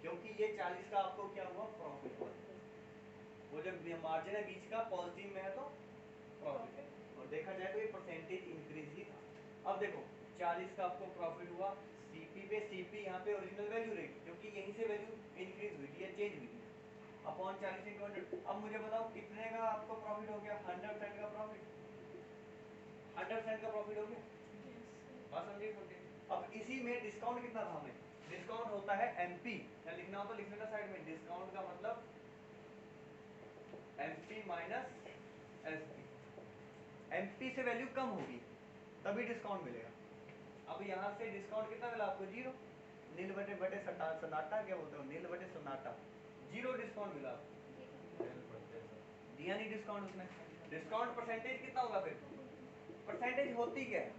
क्योंकि ये 40 का आपको क्या हुआ प्रॉफिट हुआ, वो जब मार्जिन है बीच का पॉजिटिव में है तो प्रॉफिट है, और देखा जाए तो ये परसेंटेज इंक्रीज ही था। अब देखो 40 का आपको प्रॉफिट हुआ, सीपी पे, सीपी यहाँ पे ओरिजिनल वैल्यू रहेगी क्योंकि यहीं से वैल्यू इंक्रीज हुई थी या चेंज हुई थी, अपॉन 40 इंटू 100। अब मुझे बताओ कितने का आपको प्रॉफिट हो गया, 100% का प्रॉफिट, 100% का प्रॉफिट हो गया, बात समझिए समझिए। अब इसी में डिस्काउंट कितना था हमें, डिस्काउंट होता है एमपी, या लिखना हो तो लिख लेना साइड में, डिस्काउंट का मतलब एमपी माइनस एसपी, एमपी से वैल्यू कम होगी तभी डिस्काउंट मिलेगा। अब यहाँ से डिस्काउंट कितना मिला आपको, 0, नील बटे बटे सन्नाटा, क्या बोलते हो, नील बटे सन्नाटा, 0 डिस्काउंट मिला आपको, दिया नहीं डिस्काउंट उसने। डिस्काउंट परसेंटेज कितना होगा फिर, परसेंटेज होती क्या है,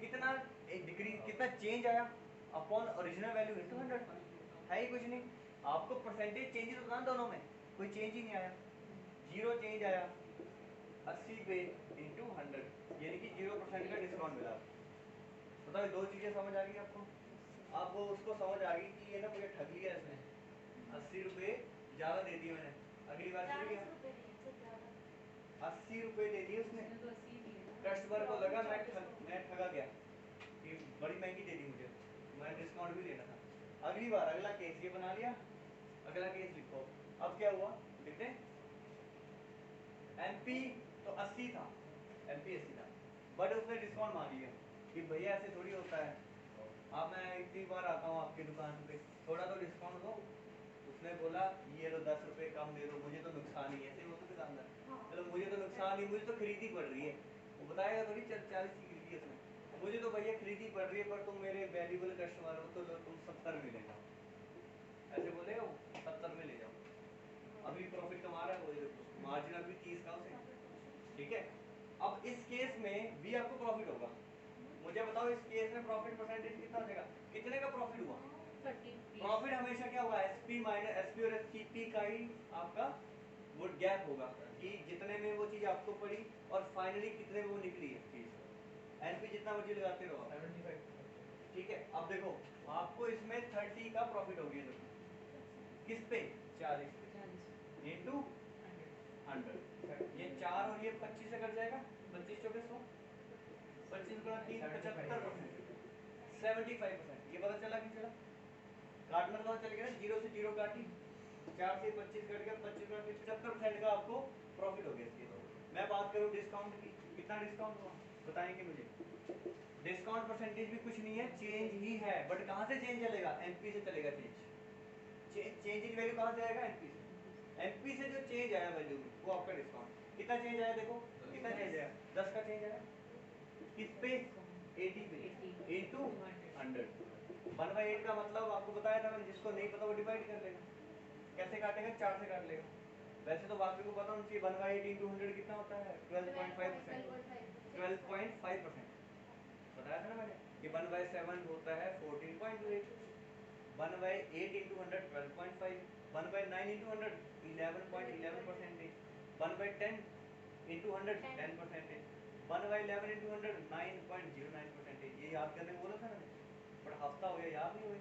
कितना एक डिग्री, कितना चेंज आया अपॉन ओरिजिनल वैल्यू इनटू 100, है ही कुछ नहीं। आपको परसेंटेज चेंजेस होता है दोनों में, कोई चेंज ही नहीं आया, 0 चेंज आया 80 पे इंटू 100, यानी कि 0% का डिस्काउंट मिला। बताओ दो चीजें समझ आ गई आपको, आप वो उसको समझ आ गई कि ये ना मुझे ठग लिया इसने, 80 रुपये ज्यादा दे दिए मैंने, अगली बार शुरू किया 80 रुपये दे दिए उसने, कस्टमर को लगा मैं ठगा गया कि बड़ी महंगी दे दी मुझे, मैं डिस्काउंट भी लेना था। अगली बार अगला केस ये बना लिया, अगला केस लिखो। अब क्या हुआ लिखते, एमपी तो 80 था, एमपी 80 था, बट उसने डिस्काउंट मांग लिया कि भैया ऐसे थोड़ी होता है, आप मैं इतनी बार आता हूँ आपकी दुकान पे, थोड़ा तो डिस्काउंट दो। उसने बोला ये लो 10 रुपये कम दे दो, मुझे तो नुकसान ही है, ऐसे बोलते दुकानदार, चलो मुझे तो नुकसान ही, मुझे तो खरीदी पड़ रही है, वो बताएगा थोड़ी 40 की खरीदी उसने, मुझे तो भैया खरीदी पड़ रही है पर तुम मेरे वैल्यूबल कस्टमर हो तो लो तुम 70 में ले जाओ, ऐसे बोलेगा वो, 70 में ले जाओ, अभी प्रॉफिट कमा रहा है वो, मार्जिनल भी 30 का उसे, ठीक है। अब इस केस में भी आपको प्रॉफिट होगा, मुझे बताओ इस केस में प्रॉफिट परसेंटेज कितना हो जाएगा, कितने का प्रॉफिट हुआ, प्रॉफिट हमेशा क्या होगा, एसपी माइनस एसपी और सीपी का ही आपका वो गैप होगा कि जितने में वो चीज आपको पड़ी और फाइनली कितने में वो निकली है चीज, एनपी जितना मर्जी लगाते रहो 75, ठीक है। अब देखो आपको इसमें 30 का प्रॉफिट हो गया, किस पे 40 पे इंटू 100, ये 4 और ये 25 से कट जाएगा, 25 24 100, 25 गुना 3 75%, 75%। ये पता चला कि चला? काटना तो चल गया ना, 0 से 0 काटी, 4 से 25 कट गया, 25 गुना 75% का आपको प्रॉफिट हो गया इसके। मैं बात करूं डिस्काउंट की, कितना डिस्काउंट हुआ बताएंगे मुझे? डिस्काउंट परसेंटेज भी कुछ नहीं है, चेंज ही है, बट कहां से चेंज चलेगा? एनपी से चलेगा चेंज। चेंज इन वैल्यू कहां से आएगा? एनपी से। एनपी से जो चेंज आया वैल्यू में वो आपका डिस्काउंट। कितना चेंज आया देखो, कितना चेंज आया? 10 का चेंज आया किस पे? 80 पे इनटू 100। 1/8 का मतलब आपको बताया था मैंने, जिसको नहीं पता वो डिवाइड कर लेगा। कैसे काटेगा? 4 से काट लेगा। वैसे तो बाकी को पता होना चाहिए 1/8 इनटू 100 कितना होता है? 12.5%। 12.5% बताया था ना मैंने कि 1/7 होता है 14.28, 1/8 इंटू 100 12.5, 1/9 इंटू 100 11.11%, 1/10 इंटू 100 10%, 1/11 इंटू 100 9.09%। ये याद करने को बोला था मैंने, बट हफ्ता हो गया याद नहीं हुए।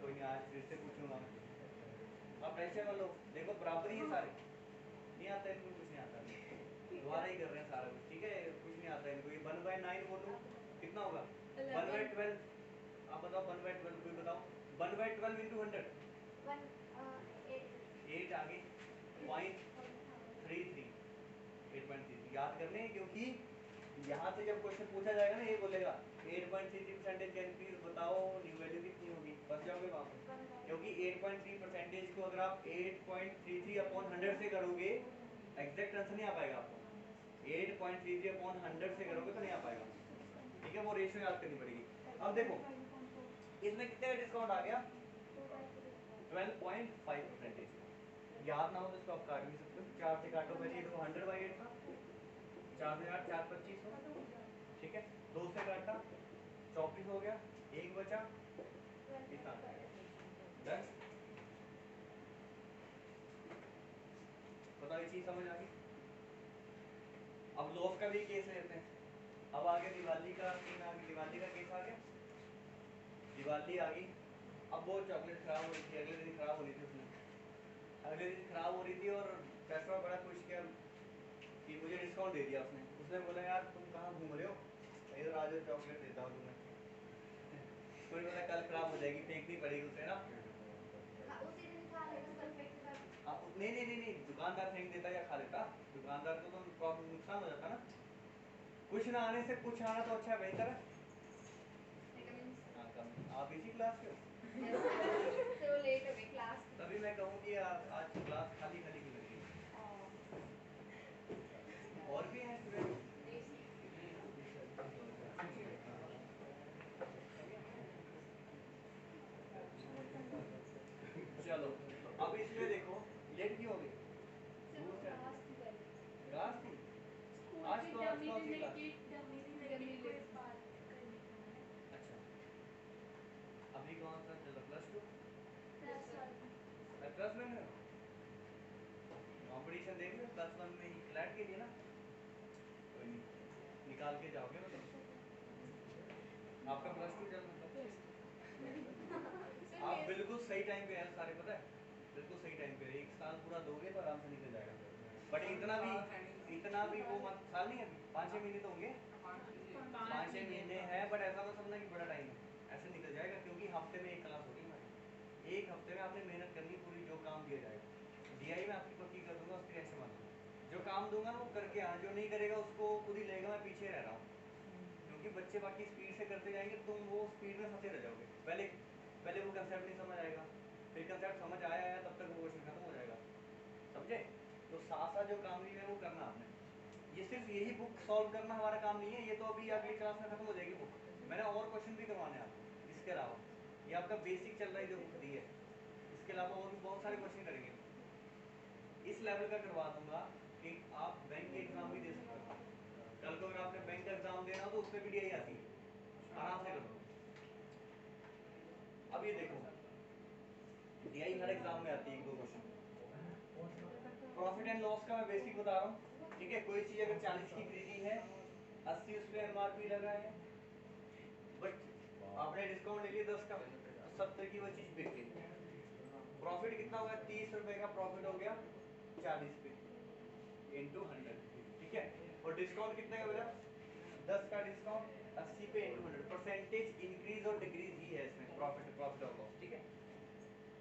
कोई नहीं, आज फिर से पूछूंगा मैं, आप टेंशन मत लो। देखो बराबर ही है सारे, नहीं आता इनको, कुछ नहीं आता, दोबारा ही कर रहे हैं सारा कुछ, ठीक है? कुछ नहीं आता इनको। ये 1/9 बोलो कितना होगा? 1/12। आप बताओ 1/12, कोई बताओ? 1/12 इंटू 100 8 आगे 0.33, 8.33 याद करने हैं, क्योंकि यहाँ से जब क्वेश्चन पूछा जाएगा ना, ये बोलेगा 8.33% का इंक्रीज बताओ, न्यू वैल्यू कितनी होगी, फंस जाओगे वहाँ पे। क्योंकि 8.3% को अगर आप 8.33 अपॉन 100 से करोगे, एग्जैक्ट आंसर नहीं आ पाएगा आपको। 8.33 अपॉन 100 से करोगे तो नहीं आ पाएगा, ठीक है? वो रेशियो याद करनी पड़ेगी। अब देखो इसमें कितने का डिस्काउंट आ गया? 12.5%। याद ना हो तो इसको आप काट भी सकते हो, 4 से काटो, पहले ये देखो 100/8 था, 4 से 8 4 25 हो, ठीक है? 2 से काटा 34 हो गया, 1 बचा कितना? 10। बताओ ये चीज समझ आ गई? अब लॉस का भी केस लेते हैं। अब आगे दिवाली का सीन आ गया, दिवाली का केस आ गया, दिवाली आ गई। अब वो चॉकलेट खराब हो रही थी, अगले दिन खराब हो रही थी उसमें, अगले दिन खराब हो रही थी, और पैसा बड़ा खुश किया कि मुझे डिस्काउंट दे दिया उसने। उसने बोला यार तुम कहाँ घूम रहे हो, इधर आ जाओ चॉकलेट देता हूँ तुम्हें। कोई बोला कल खराब हो जाएगी, फेंकनी पड़ेगी उसे ना। उसी दिन खा लेगा, कल फेंक देगा। नहीं, दुकानदार फेंक देता या खा लेता, दुकानदार को तो प्रॉफिट नुकसान हो जाता ना। कुछ ना आने से कुछ आना तो अच्छा बेहतर है। आप इसी क्लास के हो? तो लेट हो गई क्लास। तभी मैं कहूँ कि आज क्लास खाली खाली क्यों लगी? और भी हैं स्टूडेंट? चलो अब इसमें देखो लेट क्यों हो गई? क्लास थी आज तो, आज कौन सी क्लास? अच्छा अभी कौन सा चल रहा? +2 +1 में हो? कंपटीशन देख रहे हो +1 में ही फ्लैट के लिए ना? कोई नहीं, निकाल के जाओगे मतलब आपका +2 चल मतलब। आप बिल्कुल सही टाइम पे हैं सारे, पता है? बिल्कुल सही टाइम पे, 1 साल पूरा दोगे तो आराम से निकल जाएगा। बट इतना भी वो मत, साल नहीं अभी 5-6 महीने तो होंगे, 5-6 महीने हैं, बट ऐसा मत समझना कि बड़ा टाइम है, ऐसे निकल जाएगा। क्योंकि हफ्ते में 1 क्लास होगी हमारी, 1 हफ्ते में आपने मेहनत करनी पूरी, जो काम दिया जाएगा डीआई में आपकी पक्की कर दूंगा, उसकी टेंशन मत लो। जो काम दूंगा वो करके आना, जो नहीं करेगा उसको खुद ही लेगा, मैं पीछे रह रहा हूँ। क्योंकि बच्चे बाकी स्पीड से करते जाएंगे, तुम वो स्पीड में फंसे रह जाओगे। पहले वो कंसेप्ट नहीं समझ आएगा, फिर कंसेप्ट समझ आया तब तक वो क्वेश्चन खत्म हो जाएगा, समझे? तो साथ साथ जो काम नहीं है वो करना आपने। ये सिर्फ यही बुक सॉल्व करना हमारा काम नहीं है, ये तो अभी अगली क्लास में खत्म हो जाएगी बुक। मैंने और क्वेश्चन भी करवाने हैं आपको इसके अलावा। ये आपका बेसिक चल रहा है जो बुक दी है, इसके अलावा और भी बहुत सारे क्वेश्चन करेंगे। इस लेवल का करवा दूंगा कि आप बैंक के एग्जाम भी दे सकते हो। कल को अगर आपने बैंक का एग्जाम देना हो तो उसमें भी डीआई आती है, आराम से करो। अब ये देखो डीआई हर एग्जाम में आती है 1-2 क्वेश्चन। प्रॉफिट एंड लॉस का मैं बेसिक बता रहा हूँ, ठीक है? कोई चीज अगर 40 की खरीदी है, 80 उस पर एमआरपी लगा है, बट आपने डिस्काउंट ले लिया 10 का, तो 70 की वो चीज बिक गई। प्रॉफिट कितना होगा? 30 रुपए का प्रॉफिट हो गया 40 पे इंटू 100, ठीक है? और डिस्काउंट कितने का मिला? 10 का डिस्काउंट 80 पे इंटू 100, परसेंटेज इंक्रीज और डिक्रीज ही है इसमें प्रॉफिट प्रॉफिट और लॉस, ठीक है।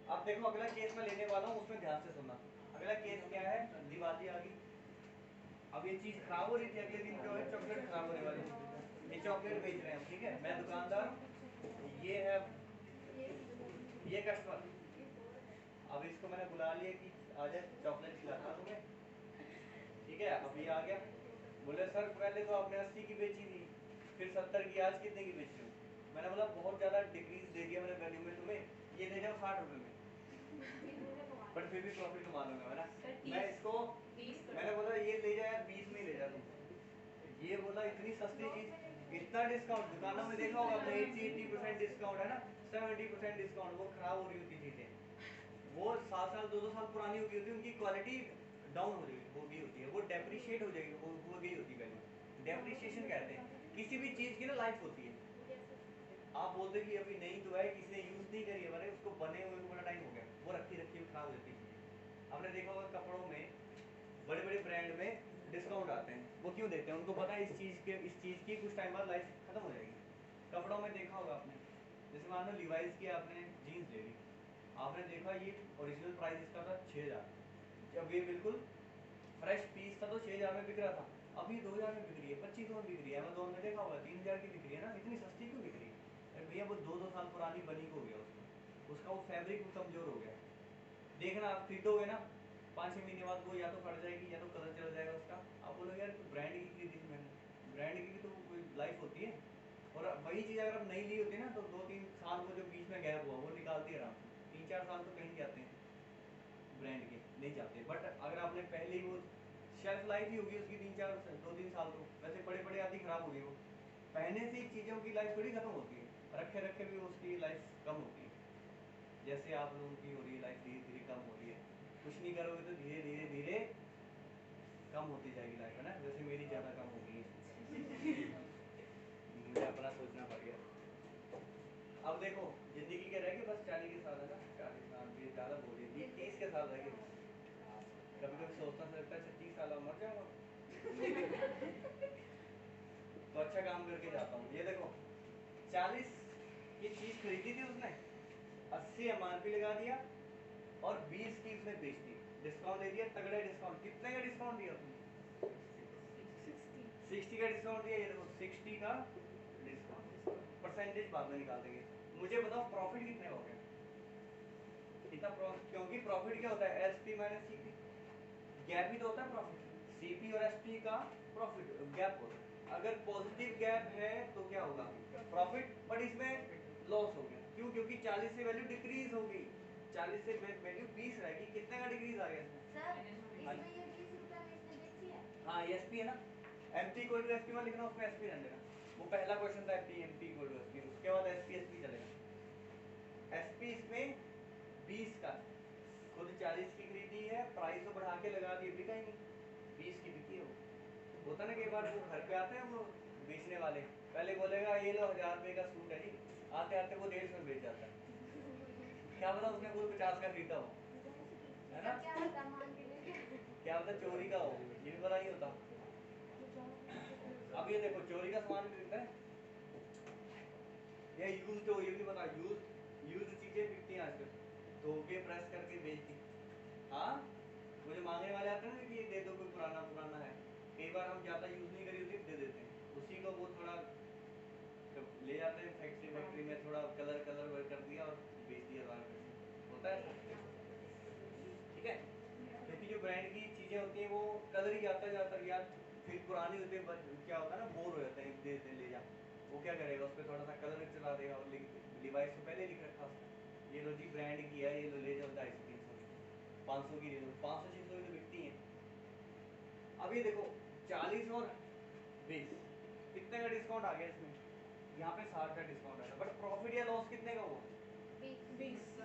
अब देखो अगला केस मैं लेने वाला हूँ, उसमें ध्यान से सुनना। अगला केस क्या है, दिवाली आ गई, अब ये चीज खराब हो रही थी, अगले दिन क्या है, चॉकलेट खराब होने वाली है। ये चॉकलेट बेच रहे हैं हम, ठीक है, मैं दुकानदार, ये है ये कस्टमर। अब इसको मैंने बुला लिया कि आ जाए चॉकलेट खिलाता तुम्हें, ठीक है। अब ये आ गया, बोले सर पहले तो आपने 80 की बेची थी, फिर 70 की, आज कितने की बेच रहे हो। मैंने बोला बहुत ज़्यादा डिक्रीज दे दिया मैंने वैल्यू में तुम्हें, ये ले जाओ 60 रुपये में, बट फिर भी प्रॉफिट कमा लूंगा मैं ना। मैं इसको मैंने बोला ये ले जा यार 20 में ले जा तुम, ये बोला इतनी सस्ती चीज, इतना डिस्काउंट। दुकानों में देखा होगा आपने 80% डिस्काउंट है ना, 70% डिस्काउंट, वो खराब हो रही होती चीजें, वो 7 साल 2-2 साल पुरानी हो गई होती है, उनकी क्वालिटी डाउन हो गई होती है, वो डेप्रिशिएट हो जाएगी, हो गई होती है वैल्यू, डेप्रिशिएशन कहते हैं। किसी भी चीज की ना लाइफ होती है, आप बोलते कि अभी नहीं तो है, किसी ने यूज नहीं करी है, मैंने उसको बने हुए बड़ा टाइम हो गया, वो रखी रखी हुई खराब हो जाती है। आपने देखा होगा कपड़ों में, बड़े बड़े ब्रांड में डिस्काउंट आते हैं, वो क्यों देते हैं, उनको पता है इस चीज की कुछ टाइम बाद लाइफ खत्म हो जाएगी। कपड़ों में देखा होगा आपने, जैसे मान लो लिवाइस की आपने जीन्स ले ली, आपने देखा ये ओरिजिनल प्राइस इसका था 6000, जब ये बिल्कुल फ्रेश पीस था तो 6000 में बिक रहा था, अभी 2000 में बिक रही है, 2500 में बिक रही है, अमेज़न में देखा होगा 3000 की बिक रही है ना, इतनी सस्ती क्यों बिक रही है। अरे भैया वो 2-2 साल पुरानी बनी हो गया, उसका वो फैब्रिक कमजोर हो गया, देखना आप खरीदोगे ना 5-6 महीने बाद वो या तो फट जाएगी या तो कलर चला जाएगा उसका, आप बोलोगे यार ब्रांड की खरीदी थी मैंने, ब्रांड की भी तो कोई लाइफ होती है। और वही चीज़ अगर आप नहीं ली होती ना तो 2-3 साल वो जो बीच में गैप हुआ वो निकालती है आराम से, 3-4 साल तो कहीं जाते हैं ब्रांड के, नहीं जाते। बट अगर आपने पहले ही वो शेल्फ लाइफ ही होगी उसकी 2-3 साल, तो वैसे पड़े पड़े आधी खराब होगी, वो पहने से ही चीज़ों की लाइफ थोड़ी खत्म होती है, रखे रखे भी उसकी लाइफ कम होती है। जैसे आप लोगों की हो रही है लाइफ, धीरे धीरे कम हो रही है, कुछ नहीं करोगे तो धीरे धीरे धीरे कम होती जाएगी लाइफ, है ना, जैसे मेरी ज़्यादा कम हो गई है। मुझे अपना सोचना पड़ गया। अब देखो जिंदगी के रह गए बस 40 के साल, है ना, 40 साल भी ज़्यादा बोल रही, 30 के साल रह गए। कभी कभी सोचता से लगता है 30 साल और मर जाऊंगा। तो अच्छा काम करके जाता हूँ। ये देखो 40 की चीज़ खरीदी थी उसने, 80 MRP लगा दिया और 20 की उसने बेच दी, डिस्काउंट दे दिया, तगड़ा डिस्काउंट। कितने का डिस्काउंट दिया उसने, 60 का डिस्काउंट दिया। ये देखो 60 का डिस्काउंट, परसेंटेज बाद में निकाल देंगे। मुझे बताओ प्रॉफिट कितने हो गया, इतना प्रॉफिट, क्योंकि प्रॉफिट क्या होता है, एसपी माइनस सीपी, गैप ही तो होता है प्रॉफिट, सीपी और एसपी का प्रॉफिट गैप होता है। अगर पॉजिटिव गैप है तो क्या होगा, प्रॉफिट, बट इसमें लॉस हो गया, क्यों, क्योंकि 40 से वैल्यू डिक्रीज हो गई, 40 से वैल्यू 20 रहेगी, कितने का डिक्रीज आ गया इसमें। सर इसमें ये 20 रुपए में इसने बेची है। हाँ ये एसपी है ना, एमपी इक्वल टू एसपी में लिखना, उसमें एसपी रहने देना। वो पहला क्वेश्चन था एमपी इक्वल टू एसपी, उसके बाद एसपी एसपी चलेगा। एसपी इसमें 20 का, खुद 40 की खरीदी है, प्राइस तो बढ़ा के लगा दी, बिका ही नहीं, 20 की बिकी है वो। होता ना, कई बार वो घर पे आते हैं वो बेचने वाले, पहले बोलेगा ये लो 1000 रुपये का सूट है जी, आते आते वो 150 में बेच जाता है। क्या पता उसने खुद 50 का खरीदा हो, है ना, क्या सामान के लिए क्या पता चोरी का हो, ये भी पता नहीं होता। अब ये देखो चोरी का सामान खरीदता है या यूज, तो ये भी पता, यूज चीजें बिकती हैं आजकल, धो के प्रेस करके बेच दी। हाँ वो जो मांगने वाले आते हैं ना कि ये दे दो, कोई पुराना पुराना है, कई बार हम ज़्यादा यूज़ नहीं करी होती दे देते हैं, उसी को वो थोड़ा ले जाते हैं फैक्ट्री में, थोड़ा कलर वर्क कर दिया और बेच दिया बाहर में, होता है ऐसा, ठीक है। क्योंकि जो ब्रांड की चीज़ें होती हैं वो कलर ही जाता या फिर पुरानी होती है, क्या होता है ना, बोर हो जाते हैं, दे देते ले जा, वो क्या करेगा, उस पर थोड़ा सा कलर चला देगा, और लिवाइस तो पहले लिख रखा उसका, ये लो जी ब्रांड की है, ये लो ले जाओ 250-300 की, 500 की ले लो, 500-600 की तो बिकती है। अब ये देखो 40 और 20 कितने का डिस्काउंट आ गया इसमें, यहाँ पे 60 का डिस्काउंट आया, बट प्रॉफिट या लॉस कितने का हुआ,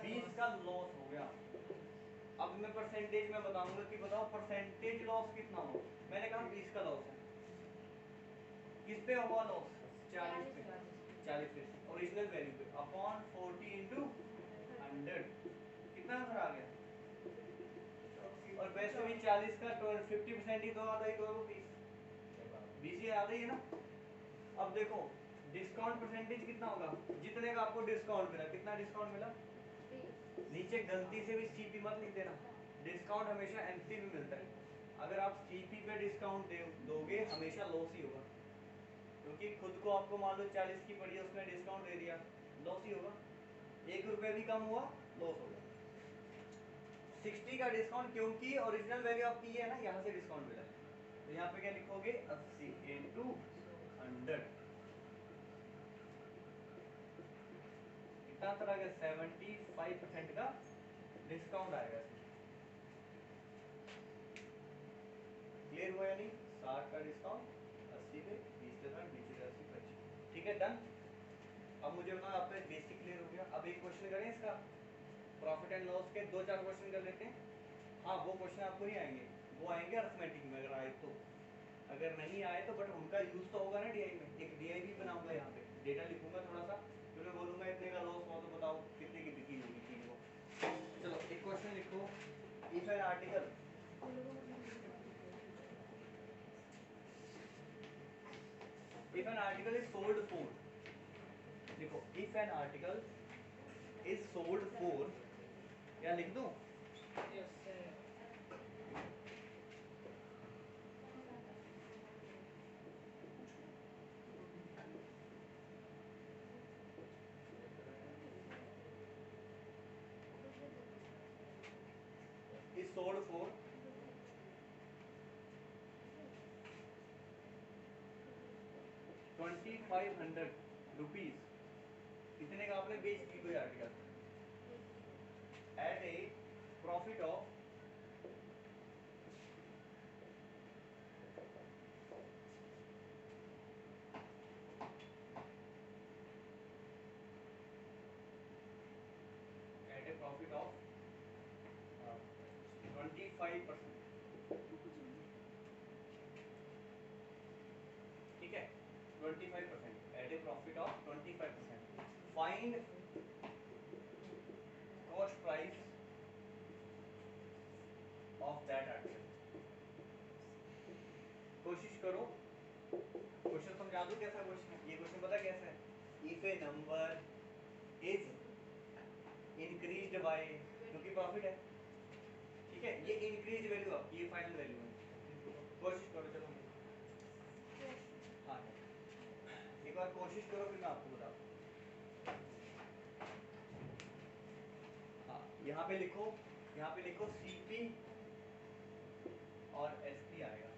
20 का लॉस हो गया। अब मैं परसेंटेज में बताऊंगा कि बताओ परसेंटेज लॉस कितना हो, मैंने कहा 20 का लॉस है, किस पे हुआ लॉस, 40 पे, 40 पे ओरिजिनल वैल्यू पे अपॉन 40 इंटू 100, कितना आंसर आ गया। और वैसे भी 40 का 50% ही तो आता ही तो 20 ही आ रही है ना, अब देखो डिस्काउंट परसेंटेज कितना होगा, जितने का आपको डिस्काउंट मिला, कितना डिस्काउंट मिला, नीचे गलती से भी सीपी मत लिख देना, डिस्काउंट हमेशा एमपी में मिलता है। अगर आप सीपी पे डिस्काउंट दोगे हमेशा लॉस ही होगा, क्योंकि खुद को आपको मान लो 40 की पड़ी है, उसमें डिस्काउंट दे दिया, लॉस ही होगा, 1 रुपये भी कम हुआ लॉस होगा। 60 का डिस्काउंट, क्योंकि ओरिजिनल वैल्यू आपकी ये है ना, यहाँ से डिस्काउंट मिला है, तो यहाँ पे क्या लिखोगे 80 इंटू 100, कितना तरह का 75% का डिस्काउंट आएगा। क्लियर हुआ या नहीं? 60 का डिस्काउंट 80 पे 20%, 20 80 25, ठीक है डन। अब मुझे बताओ आपका बेसिक क्लियर हो गया। अब एक क्वेश्चन करें इसका, प्रॉफिट एंड लॉस के 2-4 क्वेश्चन कर लेते हैं। हाँ वो क्वेश्चन आपको नहीं आएंगे, वो आएंगे अरिथमेटिक में अगर आए तो, अगर नहीं आए तो बट उनका यूज तो होगा ना डीआई में। एक डीआई भी बनाऊंगा, यहाँ पे डेटा लिखूंगा थोड़ा सा, फिर मैं बोलूंगा इतने का लॉस हुआ तो बताओ कितने की बिक्री होगी चीज को। चलो एक क्वेश्चन लिखो, if an article if an article is sold for, देखो if an article is sold for, या लिख दूं Yes, sir. is sold for 2500 rupees, इतने का आपने बेच दी कोई article at a profit of at a profit of 25%, ठीक है 25% at a profit of 25%, find cost price of that article. कोशिश करो, क्वेश्चन समझा दो कैसा क्वेश्चन है ये। क्वेश्चन पता कैसा है, if A number is increased by, क्योंकि प्रॉफिट है, ठीक है, ये इंक्रीज वैल्यू आपकी, ये फाइनल वैल्यू है। कोशिश करो, चलो हाँ एक बार कोशिश करो फिर मैं आपको बताऊँ। हाँ यहाँ पे लिखो, यहाँ पे लिखो सीपी और एसपी आएगा,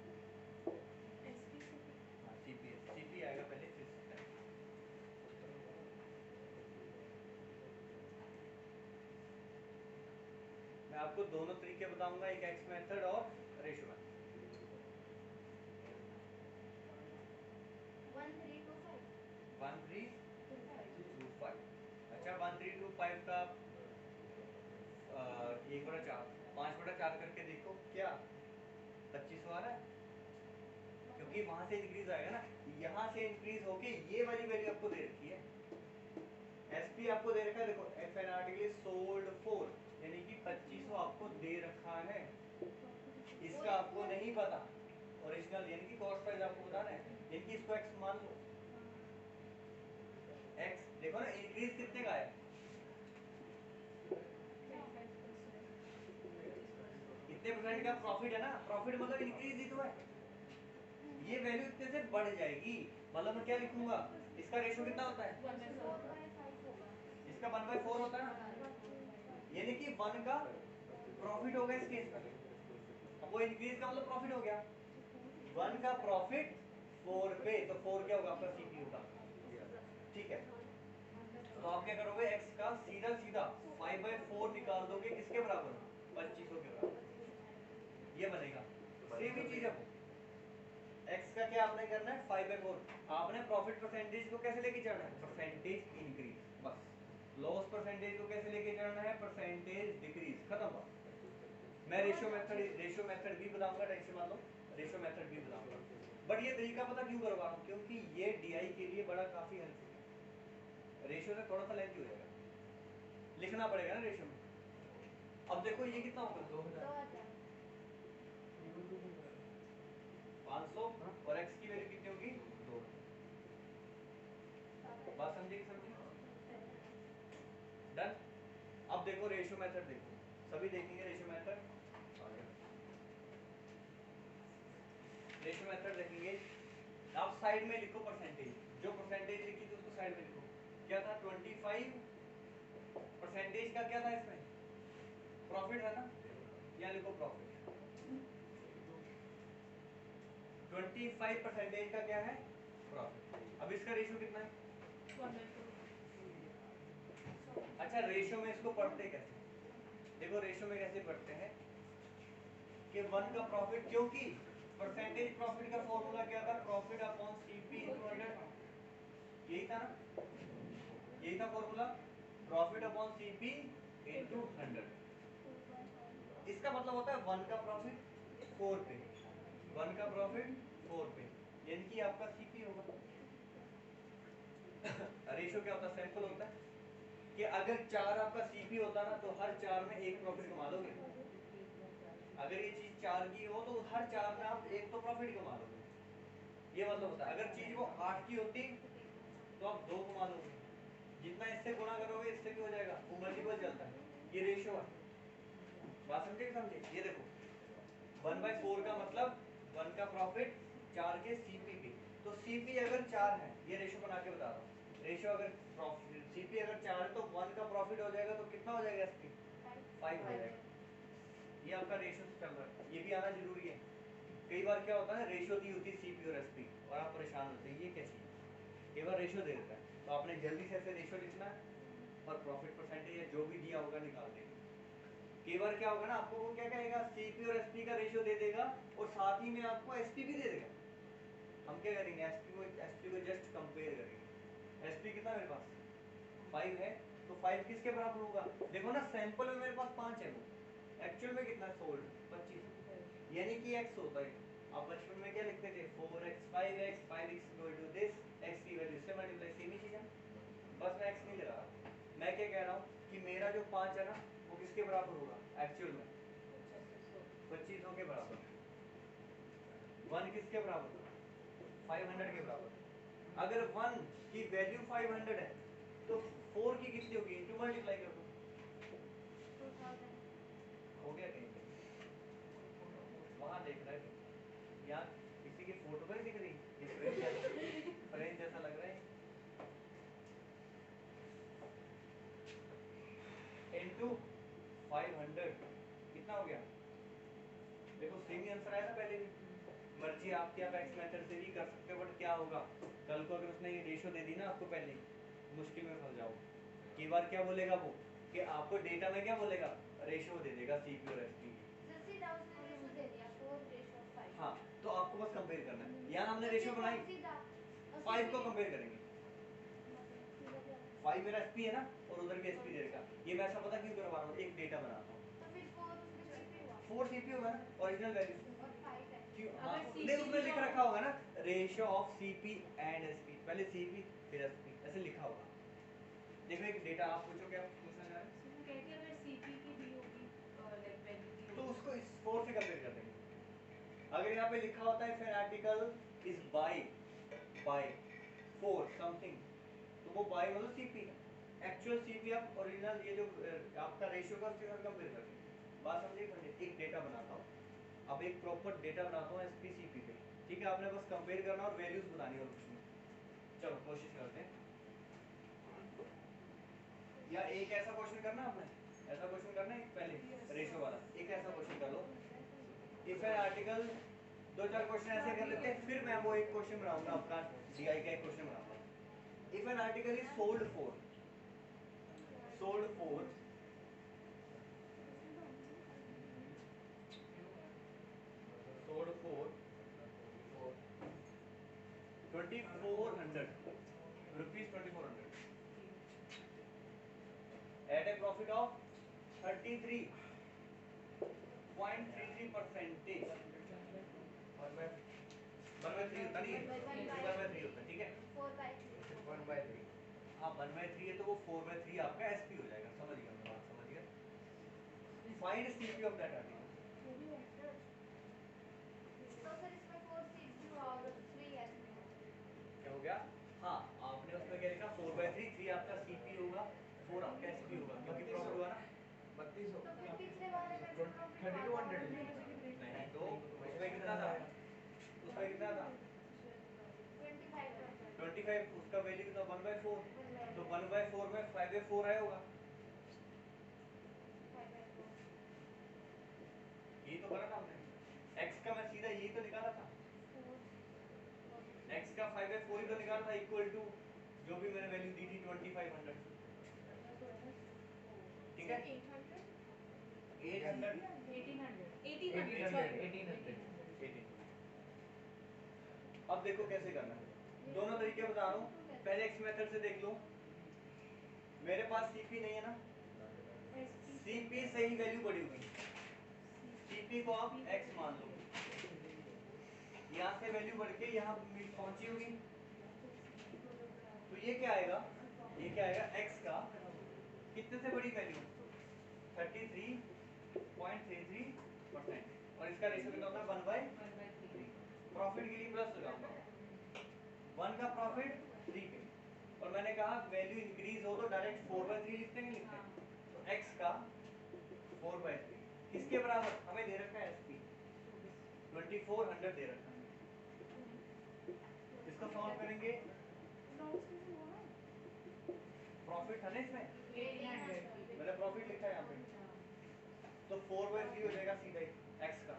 हाँ सीपी आएगा पहले, फिर मैं आपको दोनों तरीके बताऊंगा, एक एक्स मेथड और रेशो मेथड। 1325, अच्छा 1325 का 1/4 5/4 करके देखो क्या 2500 आ रहा है, क्योंकि वहां से इंक्रीज आएगा ना, यहाँ से इंक्रीज होके ये वाली वैल्यू आपको दे रखी है, एसपी आपको दे रखा है, देखो if an article is sold for, यानी कि 2500 आपको दे रखा है, इसका आपको नहीं पता ओरिजिनल, यानी कि कॉस्ट प्राइस आपको बताना है, यानी कि इसको एक्स मान लो, एक्स देखो ना इंक्रीज कितने का है, इतने परसेंट का प्रॉफिट है ना, प्रॉफिट मतलब इंक्रीज ही तो है, ये वैल्यू इतने से बढ़ जाएगी, मतलब मैं क्या लिखूंगा, इसका रेशो कितना होता है, इसका 1/4 होता है ना, यानी कि 1 का प्रॉफिट हो गया इस केस में, अब वो इंक्रीज का मतलब प्रॉफिट हो गया, 1 का प्रॉफिट 4 पे, तो 4 क्या होगा आपका सीपी होगा, ठीक है। तो आप क्या करोगे, x का सीधा सीधा 5/4 निकाल दोगे, किसके बराबर, 2500 के बराबर, ये बनेगा। सेम ही चीज है, x का क्या आपने करना है 5/4, आपने प्रॉफिट परसेंटेज को कैसे लेके चलना है, परसेंटेज इंक्रीज, बस। लॉस परसेंटेज को कैसे लेके चलना है, परसेंटेज डिक्रीज, खत्म बात। मैं रेशियो मेथड भी बताऊंगा, टेंशन मान लो, रेशियो मेथड भी बताऊंगा, बट ये तरीका पता क्यों करवा रहा हूँ, क्योंकि ये डीआई के लिए बड़ा काफी हेल्पफुल है, रेशियो से थोड़ा सा लेंथी हो जाएगा, लिखना पड़ेगा ना रेशियो में। अब देखो ये कितना होगा, 500 और x की वैल्यू कितनी होगी, 2, तभी देखेंगे रेशियो मेथड। रेशियो मेथड देखेंगे, आप साइड में लिखो परसेंटेज, जो परसेंटेज लिखी थी उसको साइड में लिखो। क्या था 25 परसेंटेज का, क्या था इसमें प्रॉफिट है ना, यहाँ लिखो प्रॉफिट। 25 परसेंटेज का क्या है प्रॉफिट। अब इसका रेशियो कितना है? अच्छा रेशियो में इसको पढ़ते कैसे, देखो रेशियो में कैसे पढ़ते हैं कि 1 का प्रॉफिट, क्योंकि परसेंटेज प्रॉफिट का फॉर्मूला क्या था, प्रॉफिट अपॉन सीपी इनटू 100, यही था ना, यही था formula, profit upon CP into 100। इसका मतलब होता है 1 का प्रॉफिट 4 पे, 1 का प्रॉफिट 4 पे, यानी कि आपका सीपी होगा। रेशियो क्या होता है, सैंपल होता है कि अगर 4 आपका सीपी होता ना तो हर 4 में एक प्रॉफिट कमा लोगे। अगर ये चीज 4 की हो तो हर 4 में आप एक तो प्रॉफिट कमा लोगे, ये मतलब होता है। अगर चीज वो 8 की होती तो आप 2 कमा लोगे, जितना इससे गुणा करोगे इससे भी हो जाएगा, वो मल्टीपल चलता है, ये रेशियो है। बात समझे समझे, ये देखो 1/4 का मतलब 1 का प्रॉफिट 4 के सीपी पे, तो सीपी अगर 4 है, ये रेशियो बना के बता रहा हूँ, रेशियो अगर प्रॉफिट सीपी अगर 4 है तो 1 का प्रॉफिट हो जाएगा तो कितना हो जाएगा एसपी 5 हो जाएगा। ये आपका रेशियो से चल रहा है, ये भी आना जरूरी है। कई बार क्या होता है रेशियो दी होती है सीपी और एसपी और आप परेशान होते हैं ये क्या चीज, कई बार रेशियो दे देता है तो आपने जल्दी से ऐसे रेशियो लिखना है और प्रॉफिट परसेंटेज या जो भी दिया होगा निकाल देंगे। कई बार क्या होगा ना, आपको वो क्या कहेगा सीपी और एसपी का रेशियो दे देगा और साथ ही में आपको एसपी भी दे देगा। हम क्या करेंगे, एसपी को जस्ट कंपेयर करेंगे। एसपी कितना मेरे पास 5 है, तो 5 किसके बराबर होगा, देखो ना सैंपल में मेरे पास 5 है, वो एक्चुअल में कितना सोल्ड 25, यानी कि x होता है। आप बचपन में क्या लिखते थे 4x 5x 5x equal to this, x की वैल्यू से मल्टीप्लाई, सेम ही चीज है, बस मैं x नहीं लगा रहा। मैं क्या कह रहा हूँ कि मेरा जो 5 है ना वो किसके बराबर होगा एक्चुअल में 2500 के बराबर, 1 किसके बराबर होगा 500 के बराबर। अगर 1 की वैल्यू 500 है तो 4 की कितनी होगी, इनटू मल्टीप्लाई कर दो, 2000 हो गया कहीं पे वहां देख रहा है, यहाँ किसी की फोटो तो नहीं दिख रही, ये फ्रेम जैसा लग रहा है। इनटू 500 कितना हो गया, देखो सेम ही आंसर आया ना पहले भी। मर्जी आपकी, आप एक्स मेथड से भी कर सकते हो, बट क्या होगा कल को अगर उसने ये रेशियो दे दी ना आपको पहले, मुश्किल में फंस जाओ। कई बार क्या बोलेगा वो कि आपको डेटा में क्या बोलेगा रेशियो दे देगा सीपी और एसपी की। जैसे डाउट ने रेशियो दे दिया 4:5। हाँ तो आपको बस कंपेयर करना है, यहाँ हमने रेशियो बनाई 5 को कंपेयर करेंगे, 5 मेरा एसपी है ना और उधर भी एसपी दे रखा, ये मैं ऐसा पता क्यों करवा रहा हूँ, एक डेटा बनाता हूँ। तो फिर 4 उसमें सीपी हुआ 4 सीपी होगा ना ओरिजिनल वैल्यू, और 5 है। क्यों अगर हाँ CP नहीं उसमें लिख का रखा होगा ना ratio of CP and SP, पहले सीपी फिर एसपी ऐसे लिखा होगा। देखो एक डेटा आप पूछो क्या पूछना चाह रहे हैं, वो कहती है अगर सीपी की दी होगी लाइक वैल्यू दी तो होगी उसको इस 4 से कंपेयर कर देंगे। अगर यहाँ पे लिखा होता है फिर आर्टिकल इज बाय 4 समथिंग, तो वो बाय मतलब सीपी, एक्चुअल सीपी आप ओरिजिनल ये जो आपका रेशियो का उसके साथ कंपेयर कर देंगे। बात समझिए, एक डेटा बनाता हूँ, अब एक प्रॉपर डेटा बनाता हूँ एसपी सीपी पे, ठीक है, आपने बस कंपेयर करना और वैल्यूज बनानी और कुछ नहीं। चलो कोशिश करते हैं, या एक ऐसा क्वेश्चन करना आपने, ऐसा क्वेश्चन करना है पहले रेशियो वाला, एक ऐसा क्वेश्चन कर लो इफ एन आर्टिकल, 2-4 क्वेश्चन ऐसे कर लेते हैं, फिर मैं वो एक क्वेश्चन बनाऊंगा आपका डीआई का एक क्वेश्चन बनाऊंगा। If an article is sold for sold for 2400 rupees 2400 at a profit of 33.33 percentage, 1/3 होता नहीं है, 1/3 होता है, ठीक है 4/3 1/3, हाँ 1/3 है तो वो 4/3 आपका एसपी हो जाएगा, समझ गया मैं बात, समझ गया। Find CP of that article, तो फिर इसमें 4 सीपी हुआ और 3 एसपी हुआ। क्या हो गया, हाँ आपने उसमें क्या लिखा 4/3, 3 आपका सीपी होगा 4 आपका एसपी होगा, क्योंकि प्रॉफिट हुआ ना 3200। तो फिर पिछले 3200 नहीं तो उसमें कितना था, उसमें कितना था 25, उसका वैल्यू कितना 1/4, तो 1/4 में 5/4 आया होगा, ये तो करा था हमने। x का मैं सीधा यही तो निकाला था, x का 5/4 ही तो निकाला था, इक्वल टू जो भी मैंने वैल्यू दी थी 2500, ठीक है 800 800 18। अब देखो कैसे करना है, दोनों तरीके बता रहा हूँ। पहले x मेथड से देख लो, मेरे पास CP नहीं है ना, CP से ही वैल्यू बड़ी हुई, CP को आप x मान लो, यहाँ से वैल्यू बढ़ के यहाँ पहुंची होगी, तो ये क्या आएगा, ये क्या आएगा, x का कितने से बड़ी वैल्यू 33.33%, और इसका रेशियो कितना होता है 1/3। प्रॉफिट के लिए प्लस लगाऊंगा, 1 का प्रॉफिट 3 पे, और मैंने कहा वैल्यू इंक्रीज हो तो डायरेक्ट 4/3 लिखते हैं, लिखते हैं, तो x का 4/3 किसके बराबर हमें दे रखा है, SP 2400 दे रखा है। इसको सॉल्व करेंगे, प्रॉफिट है ना इसमें, मैंने प्रॉफिट लिखा है यहाँ पे, तो 4/3 हो जाएगा सीधा ही x का,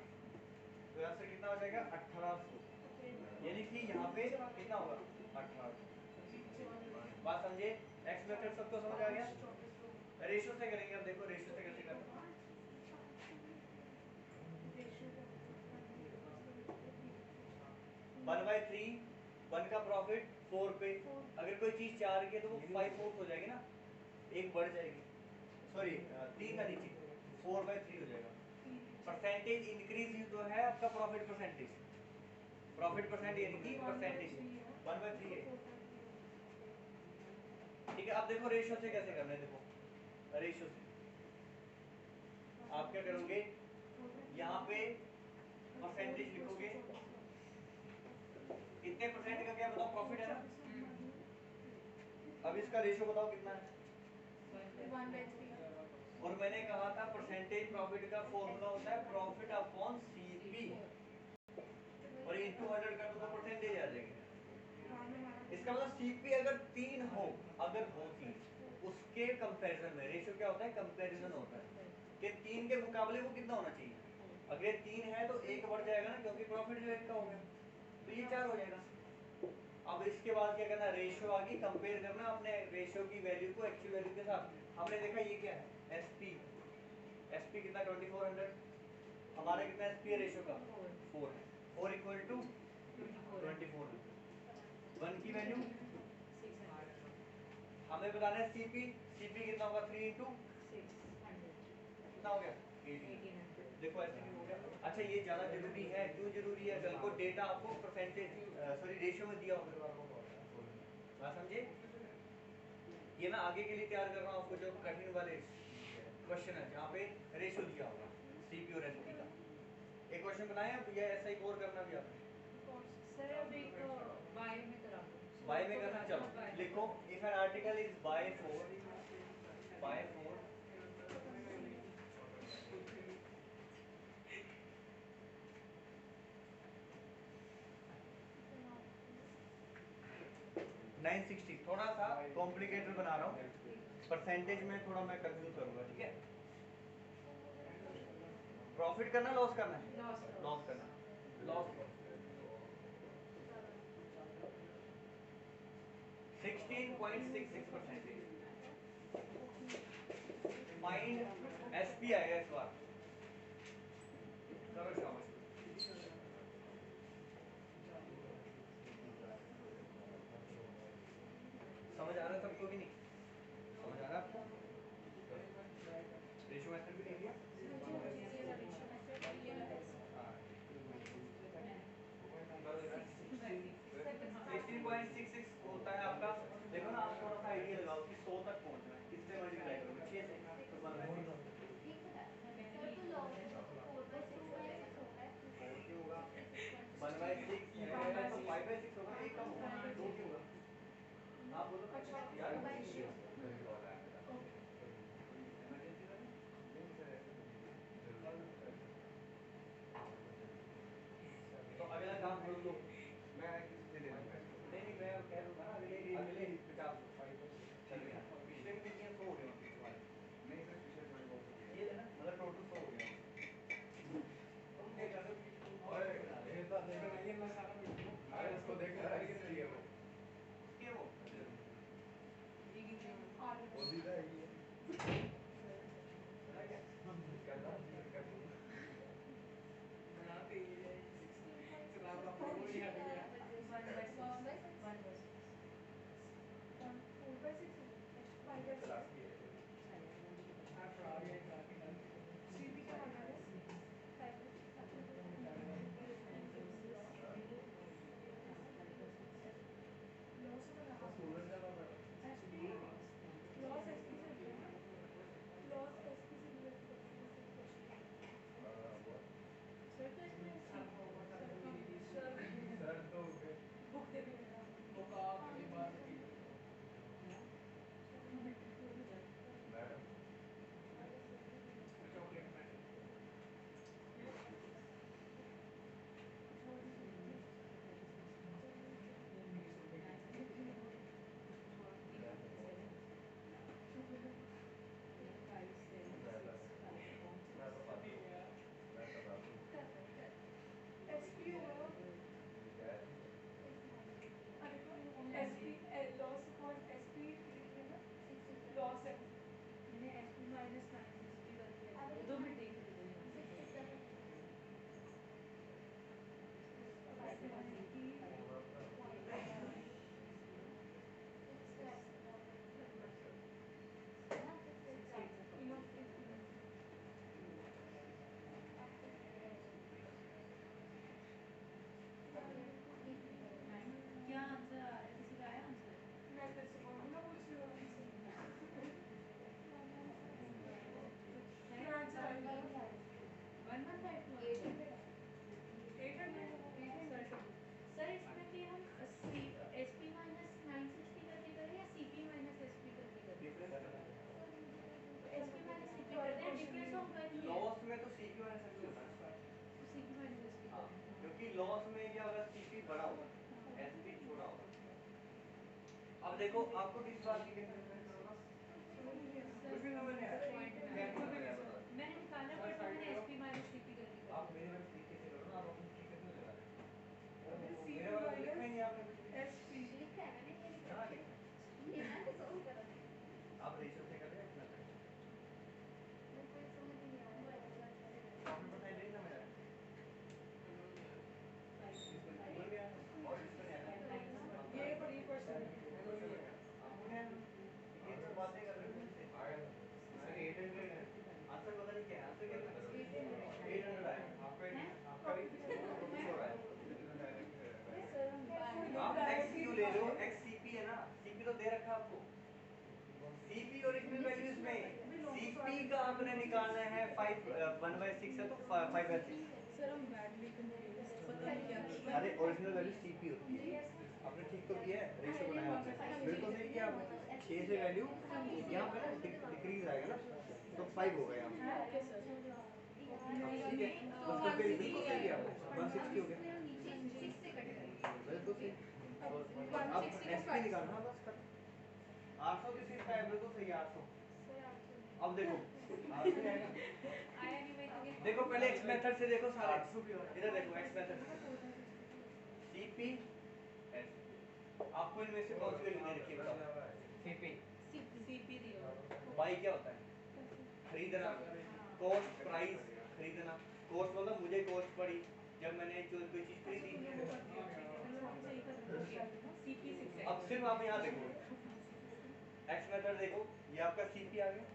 तो यहाँ से कितना हो जाएगा 1800, यानी कि यहाँ पे कितना होगा 1800। बात समझे, x मेथड सबको समझ आ गया। रेशियो से करेंगे, अब देखो रेशियो से कैसे करना, 1/3, 1 का प्रॉफिट 4 पे, अगर कोई चीज 4 की है तो वो 5/4 हो जाएगी ना, एक बढ़ जाएगी, सॉरी 3 का नीचे 4/3 हो जाएगा। परसेंटेज इंक्रीज ही तो है आपका प्रॉफिट परसेंटेज, प्रॉफिट परसेंट यानी कि परसेंटेज 1/3 है, ठीक है। अब देखो रेशियो से कैसे करना है, देखो रेशियो से आप क्या करोगे, यहाँ पे परसेंटेज लिखोगे, कितने परसेंट का क्या बताओ प्रॉफिट है ना, अब इसका रेशियो बताओ कितना है, 1/3, और मैंने कहा था परसेंटेज प्रॉफिट का फॉर्मूला होता है प्रॉफिट अपॉन CP, और इनटू 100 कर दो तो परसेंटेज आ जाएगी। इसका मतलब CP अगर 3 हो, अगर हो 3, उसके कंपैरिजन में रेशियो क्या होता है, कंपैरिजन होता है कि 3 के मुकाबले वो कितना होना चाहिए, अगर 3 है तो 1 बढ़ जाएगा ना, क्योंकि प्रॉफिट जो 1 का हो गया, तो ये 4 हो जाएगा। अब इसके बाद क्या करना, रेशियो आगे कंपेयर करना अपने रेशियो की वैल्यू को एक्चुअल वैल्यू के साथ। हमने देखा ये क्या है, SP, SP कितना 2400, हमारा कितना SP है रेशियो का 4 है, 4 इक्वल टू 2400, 1 की वैल्यू हमें बताना है CP, CP कितना होगा 3 इंटू कितना हो गया 1800, देखो ऐसे भी हो गया। अच्छा ये ज्यादा जरूरी है, क्यों जरूरी है, कल को डेटा आपको परसेंटेज सॉरी रेशियो में दिया होगा, बात समझे, ये मैं आगे के लिए तैयार कर रहा हूँ आपको, जो कठिन वाले क्वेश्चन है जहाँ पे रेशियो दिया होगा CP और SP का। एक क्वेश्चन बनाया अब, या ऐसा ही और करना भी आपने, सर अब एक बाय में करा दो, बाय में करना, चलो लिखो, if an article is bye 4 960, थोड़ा सा कॉम्प्लिकेटेड बना रहा हूँ, परसेंटेज में थोड़ा मैं कंफ्यूज करूंगा, ठीक है। प्रॉफिट करना लॉस करना है, लॉस करना, लॉस 16.66%, माइंड SP आएगा इस बार, करो शाबाश, समझ आ रहा है सबको कि नहीं, समझ आ रहा है आपको, रेशियो मेथड भी ले लिया, हाँ 16.66 होता है आपका, देखो ना आप थोड़ा सा आइडिया लगाओ कि 100 तक पहुंचना है, किससे मल्टीप्लाई करोगे 6 से, तो 1/6 होगा, 1/6 है तो 5/6 होगा, एक कम होगा, 2 क्यों होगा, हाँ बोलो यार, इमरजेंसी बोल दो, मैं किसी से ले लूँगा। नहीं मैं कह दूँगा ना अगले 50 चल गया। पिछले में कितनी 100 हो गए मतलब तुम्हारे। नहीं सर पिछले थोड़े बहुत हो गए। ये लेना मतलब टोटल 100 हो गया। तुम क्या कर रहे हो कि तुम और ये तो देखो ये मैं सारा वीडियो अरे उसको देख रहा है किस लिए वो क्या वो ये कितने वो सीधा ही है चला गया कर रहा कर दूंगा बनाते ही है 16 चला तो आपको ही हट गया 1/6 चला के आप पढ़ा गए काफी सीपी क्या मांगा है 5 लॉस का स्टूडेंट का बात एसपी लॉस एसपी से होता है ना लॉस एसपी से रिलेट करते हैं बहुत सर तो इसमें सर सर तो बुक दे देगा वो का कभी बात की मैडम चॉकलेट मैडम एसपी होगा अरे एसपी लॉस कौन एसपी लिख लेना लॉस है मैंने एसपी माइनस 960 करके 2 मिनट देख लीजिए क्या आंसर आ रहा है किसी का आया आंसर मैं तेरे से कौन ना पूछ रही हूँ क्या आंसर आएगा 1152 800 सर इसमें कि हम एसपी माइनस 960 करके करें या सीपी माइनस एसपी करके करें एसपी माइनस सीपी करते हैं डिफरेंस ऑफ वैल्यू लॉस में तो सीपी वाला सब होता है तो सीपी माइनस एसपी हाँ क्योंकि लॉस में क्या होगा सीपी बड़ा होगा एसपी छोटा होगा अब देखो आपको किस बात की टेंशन है कुछ भी समझ नहीं आया क्या समझ नहीं आया बता मैंने निकाला पर तो मैंने एसपी माइनस सीपी करके कर आप मेरे वाले तरीके से करो ना आप अपने तरीके से लगा रहे अबे हो सी मेरे वाला तो लिखा ही नहीं आपने कुछ भी एसपी लिखा है मैंने ये लिखा कहाँ है लिखा ये मैंने सोल्व करा आप रेशो से कर रहे हैं अपना मेरे को ये समझ नहीं आ रहा आपने बताया नहीं समझ आया इसको भूल गया और इसको नहीं आया ये बड़ी क्वेश्चन है आपको नहीं आया ये तो बातें कर रहे हो मुझसे सर 800 है आंसर पता नहीं क्या है आंसर क्या है 800 आया आपका भी हो रहा है आप एक्स क्यों ले रहे हो एक्स सीपी है ना सीपी तो दे रखा है आपको सीपी ओरिजिनल वैल्यूज में सीपी का आपने निकालना है 1/6 है तो 5/6 सर हम बैडली कंफ्यूज पता नहीं क्या अरे ओरिजिनल वैल्यू सीपी होती है आपने ठीक तो किया है रेशियो बनाया आपने बिल्कुल सही किया आपने 6 से वैल्यू यहाँ पे ना डिक्रीज आएगा ना तो 5 होगा यहाँ ओके सर ठीक है मतलब बिल्कुल सही किया आपने 160 हो गया नीचे 6 से कट करेंगे बिल्कुल सही अब एसपी निकालना है बस 800 की सिर्फ है बिल्कुल सही 800 अब देखो 800 आएगा आया नहीं मैं तो देखो पहले एक्स मेथड से देखो सारे इधर देखो एक्स मेथड से सीपी एस आपको इनमें से कौन सी वैल्यू दे रखी है बताओ सीपी सीपी दिया बाई क्या होता है खरीदना कॉस्ट प्राइस खरीदना कॉस्ट मतलब मुझे कॉस्ट पड़ी जब मैंने जो कोई चीज खरीदी सीपी 6 अब सिर्फ आप यहाँ देखो एक्स मेथड देखो ये आपका सीपी आ गया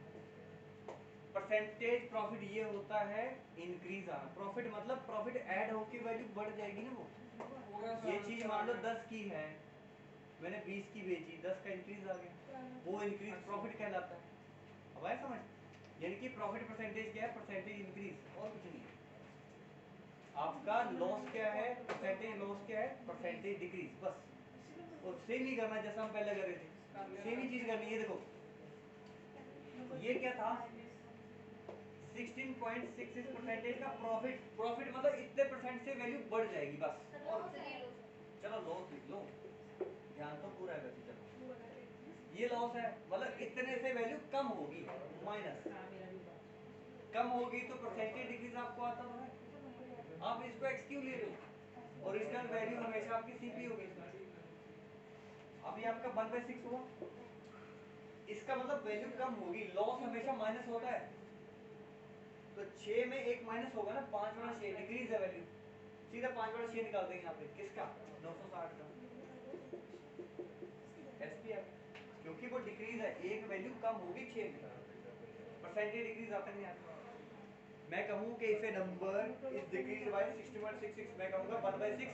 परसेंटेज प्रॉफिट ये होता है इंक्रीज आना प्रॉफिट मतलब प्रॉफिट ऐड होके वैल्यू बढ़ जाएगी ना वो ये चीज मान लो 10 की है मैंने 20 की बेची 10 का इंक्रीज आ गया वो इंक्रीज प्रॉफिट कहलाता है अब आया समझ यानी कि प्रॉफिट परसेंटेज क्या है परसेंटेज इंक्रीज और कुछ नहीं है आपका लॉस क्या है परसेंटेज लॉस क्या है परसेंटेज डिक्रीज बस और सेम ही करना जैसा हम पहले कर रहे थे सेम ही चीज करनी है देखो ये क्या था 16.66% का प्रॉफिट प्रॉफिट मतलब इतने परसेंट से वैल्यू बढ़ जाएगी बस और चलो लॉस लिख लो, ध्यान तो पूरा है वैसे। चलो ये लॉस है, मतलब इतने से वैल्यू कम होगी, माइनस कम होगी तो परसेंटेज डिक्रीज आपको आता है। आप इसको एक्स क्यों ले रहे हो? ओरिजिनल वैल्यू हमेशा आपकी सीपी होगी। अब ये आपका 1/6 हुआ, इसका मतलब वैल्यू कम होगी, लॉस हमेशा माइनस होता है। तो 6 में एक माइनस होगा ना, 5/6 डिक्रीज है वैल्यू, सीधा 5/6 निकाल देंगे यहाँ पे। किसका? 960 का एसपी है, क्योंकि वो डिक्रीज है, एक वैल्यू कम होगी 6 में, परसेंटेज डिक्रीज आता नहीं आता। मैं कहूँ कि if A number is decrease by 60.66, मैं कहूँगा 1/6,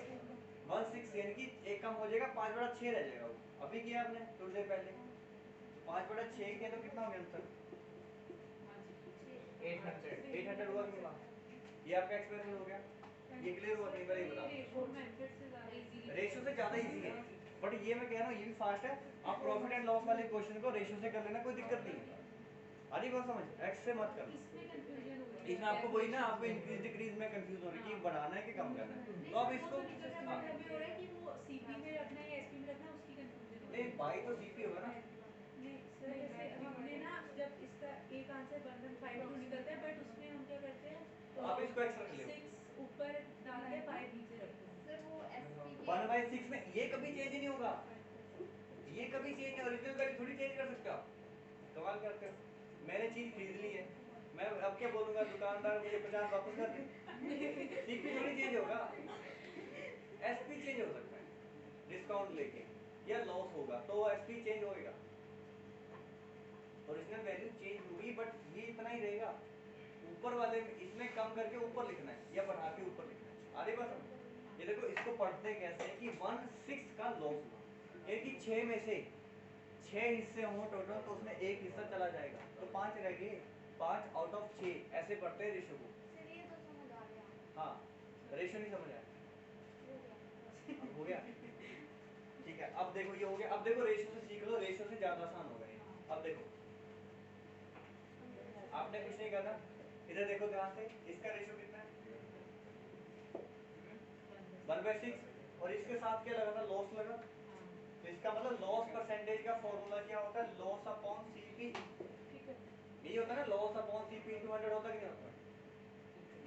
1/6 यानी कि एक कम हो जाएगा, 5/6 रह जाएगा। वो अभी किया आपने थोड़ी देर पहले, 5/6 किया तो कितना हो गया आंसर? 800 हुआ कि नहीं हुआ? ये आपका एक्सप्रेशन हो गया, ये क्लियर हुआ नहीं? पहले बता, रेशियो से ज्यादा इजी है, बट ये मैं कह रहा हूँ ये भी फास्ट है। आप प्रॉफिट एंड लॉस वाले क्वेश्चन को रेशियो से कर लेना, कोई दिक्कत नहीं है। आधी बात समझ, एक्स से मत करना। इसमें आपको वही ना, आपको इंक्रीज डिक्रीज में कंफ्यूज होने की, बढ़ाना है कि कम करना है, तो आप इसको नहीं, बाई तो सीपी होगा ना। हमने ना जब इसका एक आंसर 115 निकलता है, बट उसमें हम क्या करते हैं, आप इसको एक्स रख लो, 6 ऊपर डालते हैं, 5 नीचे रखते हैं। सर वो एसपी 1/6 में ये कभी चेंज नहीं होगा, ये कभी चेंज नहीं, ओरिजिनल वैल्यू थोड़ी चेंज कर सकते हो आप। कमाल करते हो, मैंने चीज खरीद ली है, मैं अब क्या बोलूंगा दुकानदार मुझे 50 वापस कर दे, सीपी थोड़ी चेंज होगा, एसपी चेंज हो सकता है डिस्काउंट लेके, या लॉस होगा तो एसपी चेंज होएगा, ओरिजिनल वैल्यू चेंज होगी, बट ये इतना ही रहेगा। ऊपर वाले इसमें कम करके ऊपर लिखना है या बढ़ा के ऊपर लिखना है। आगे बात समझ, ये देखो इसको पढ़ते कैसे हैं कि 1/6 का लॉस हुआ, यानी कि 6 में से 6 हिस्से हों टोटल, तो उसमें एक हिस्सा चला जाएगा, तो 5 रह गए, 5 आउट ऑफ 6, ऐसे पढ़ते हैं रेशो को। सर ये तो समझ आ गया। हाँ, रेशो नहीं समझ आया? हो गया, ठीक है। अब देखो ये हो गया, अब देखो रेशो से सीख लो, रेशो से ज्यादा आसान होगा ये। अब देखो आपने कुछ नहीं करना, इधर देखो ध्यान से, इसका रेशो कितना है? 1/6, और इसके साथ क्या लगा था? लॉस लगा, तो इसका मतलब लॉस परसेंटेज का फॉर्मूला क्या होता है? लॉस अपॉन सीपी, यही होता है ना, लॉस अपॉन सीपी इनटू 100 होता कि नहीं होता?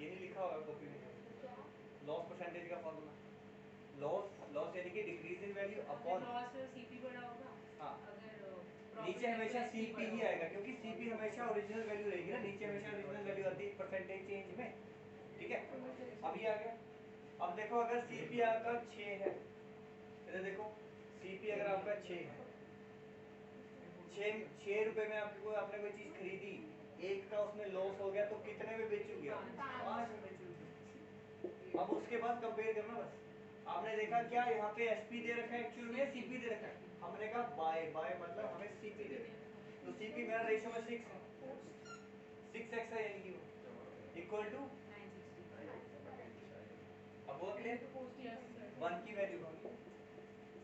ये नहीं लिखा होगा कॉपी में, लॉस परसेंटेज का फॉर्मूला, लॉस यानी कि decrease in value upon loss CP बड़ा होगा। हाँ, अगर नीचे हमेशा सीपी ही आएगा, क्योंकि सीपी हमेशा ओरिजिनल वैल्यू रहेगी ना, नीचे हमेशा ओरिजिनल वैल्यू आती है परसेंटेज चेंज में, ठीक है। अब ये आ गया, अब देखो अगर सीपी आपका 6 है, इधर देखो सीपी अगर आपका 6 है, 6 रुपए में आपने कोई चीज खरीदी, एक का उसमें लॉस हो गया, तो कितने में बेचोगे आप? 5 में बेचोगे। अब उसके बाद कंपेयर करना बस, आपने देखा क्या यहाँ पे एसपी दे रखा है एक्चुअल में, सीपी दे रखा है, हमने कहा बाय, बाय मतलब हमें सीपी दे रखा है, तो सीपी मेरा रेशियो में 6 है, 6x है, यानी कि इक्वल टू, अब वो क्लियर, 1 की वैल्यू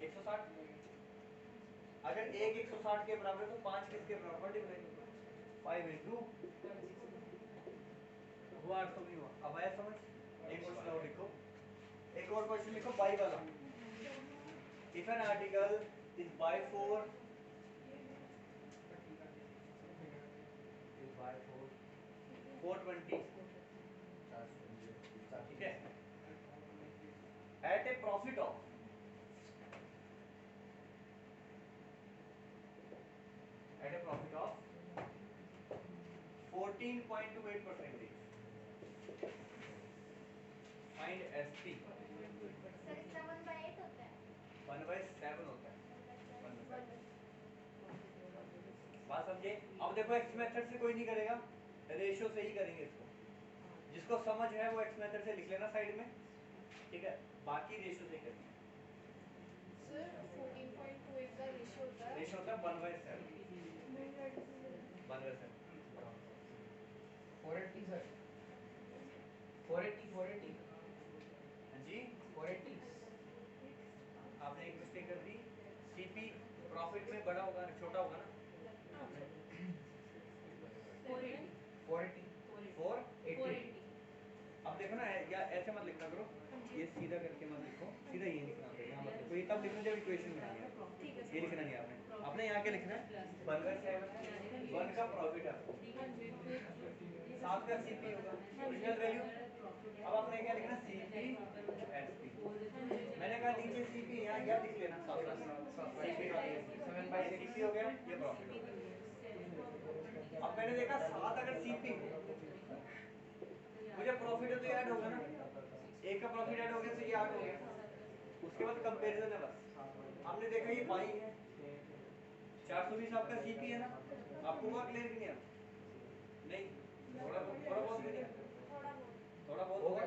160, अगर 1 160 के बराबर है तो 5 किसके बराबर? मल्टीप्लाई 5 इंटू, हुआ 800 नहीं हुआ? अब आया समझ? एक क्वेश्चन और लिखो, एक और क्वेश्चन लिखो बाई वाला। If an article is buy for 420, ठीक है, at a profit of, at a profit of 14.28%, find SP. Sir इसका 1/8 होता है, 1/7 होता है, 1/7। बात समझे? अब देखो एक्स मेथड से कोई नहीं करेगा, रेशियो से ही करेंगे इसको, जिसको समझ है वो एक्स मेथड से लिख लेना साइड में, ठीक है, बाकी रेशियो से करेंगे। सर 14.28 का रेशियो होता है, रेशियो होता है 1/7, 1/7। 480 सर, 480 हाँ जी, 480। आपने एक मिस्टेक कर दी, सीपी प्रॉफिट में बड़ा होगा छोटा होगा ना, 480 480। अब देखो ना, या ऐसे मत लिखना करो, ये सीधा करके मत लिखो, सीधा ये लिखना करो, यहाँ मत लिखो, तब लिखना जब इक्वेशन बनानी है, ये लिखना नहीं आपने। आपने यहाँ क्या लिखना है, 1/7 1 का प्रॉफिट आपको 7 का सीपी होगा ओरिजिनल वैल्यू। अब आपने क्या लिखना, सीपी एसपी। मैंने कहा नीचे सीपी, यहाँ क्या लिख लेना, 7/6 हो गया, ये प्रॉफिट हो गया। अब मैंने देखा 7 अगर सीपी मुझे प्रॉफिट है तो ऐड होगा ना, एक का प्रॉफिट ऐड हो गया तो ये 8 हो गया। उसके बाद कंपैरिजन है बस। हमने देखा ये बाई है, 420 आपका सीपी है ना, आपको हुआ क्लियर कि नहीं? नहीं, थोड़ा बहुत भी नहीं, थोड़ा बहुत होगा।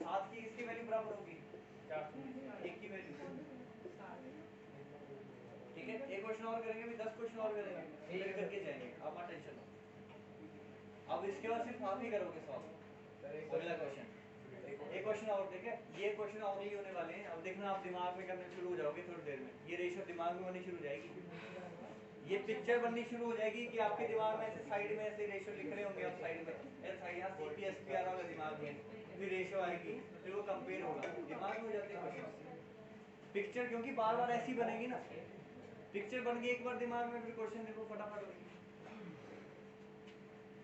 7 की इसकी वैल्यू बराबर होगी 420, 1 की वैल्यू। ठीक है, एक क्वेश्चन और करेंगे, अभी 10 क्वेश्चन और करेंगे, क्लियर करके जाएंगे, आप मत टेंशन लो। अब इसके बाद सिर्फ आप ही करोगे सॉल्व। अगला क्वेश्चन, एक क्वेश्चन और देखें, ये क्वेश्चन और ही होने वाले हैं। अब देखना आप दिमाग में करने शुरू हो जाओगे थोड़ी देर में, ये रेशो दिमाग में बननी शुरू हो जाएगी, ये पिक्चर बननी शुरू हो जाएगी कि आपके दिमाग में ऐसे साइड में ऐसे रेशो लिख रहे होंगे आप साइड में, ऐसा यहाँ सीपीएसपी आ रहा होगा दिमाग में, फिर रेशो आएगी, फिर वो कंपेयर होगा, दिमाग में हो जाते हैं क्वेश्चन पिक्चर, क्योंकि बार बार ऐसी बनेगी ना पिक्चर, बन गई एक बार दिमाग में, फिर क्वेश्चन देखो फटाफट होगी।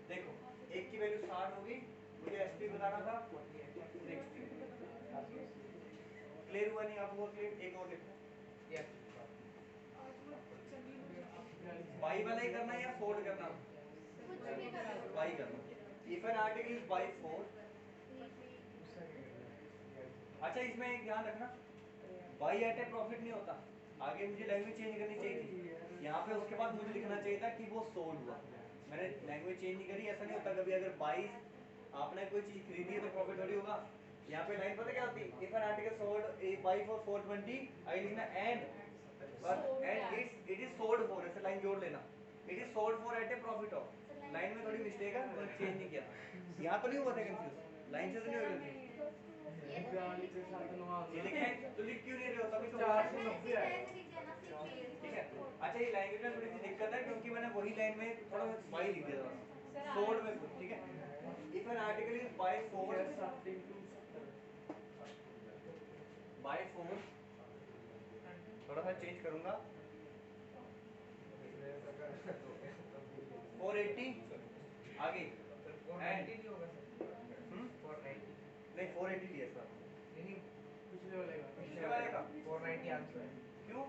देखो एक की वैल्यू 60 होगी, मुझे एसपी बताना था 60। क्लियर हुआ नहीं आपको? क्लियर? एक और लिखो, बाई वाला ही करना है या फोल्ड करना? बाई करना। If an article is by 4, अच्छा इसमें एक ध्यान रखना, बाई एट ए प्रॉफिट नहीं होता। आगे मुझे लैंग्वेज चेंज करनी चाहिए थी यहाँ पे, उसके बाद मुझे लिखना चाहिए था कि वो सोल्ड हुआ। मैंने लैंग्वेज चेंज नहीं करी। ऐसा नहीं होता कभी अगर बाई आपने कोई चीज खरीदी है तो प्रॉफिट थोड़ी होगा। यहाँ पे लाइन पता क्या होती है, if an article sold a buy for 420, I लिखना and it is sold for, ऐसे लाइन जोड़ लेना, it is sold for at a profit of. Line में थोड़ी मिस्टेक है, मैंने चेंज नहीं किया। यहाँ तो नहीं हुआ था कंफ्यूज, लाइन से तो नहीं हुआ कंफ्यूज। ये लिखे तो लिख क्यों नहीं रहे हो? तभी तो 490 आएगा। ठीक है, अच्छा ये लैंग्वेज में थोड़ी सी दिक्कत है क्योंकि मैंने वही लाइन में थोड़ा बाई लिख दिया था सोल्ड में। ठीक है, if an article is bye 4 थोड़ा सा चेंज करूंगा 480 आगे एंड नहीं 480 दिया सर, पिछले वाले का 490 आंसर क्यों?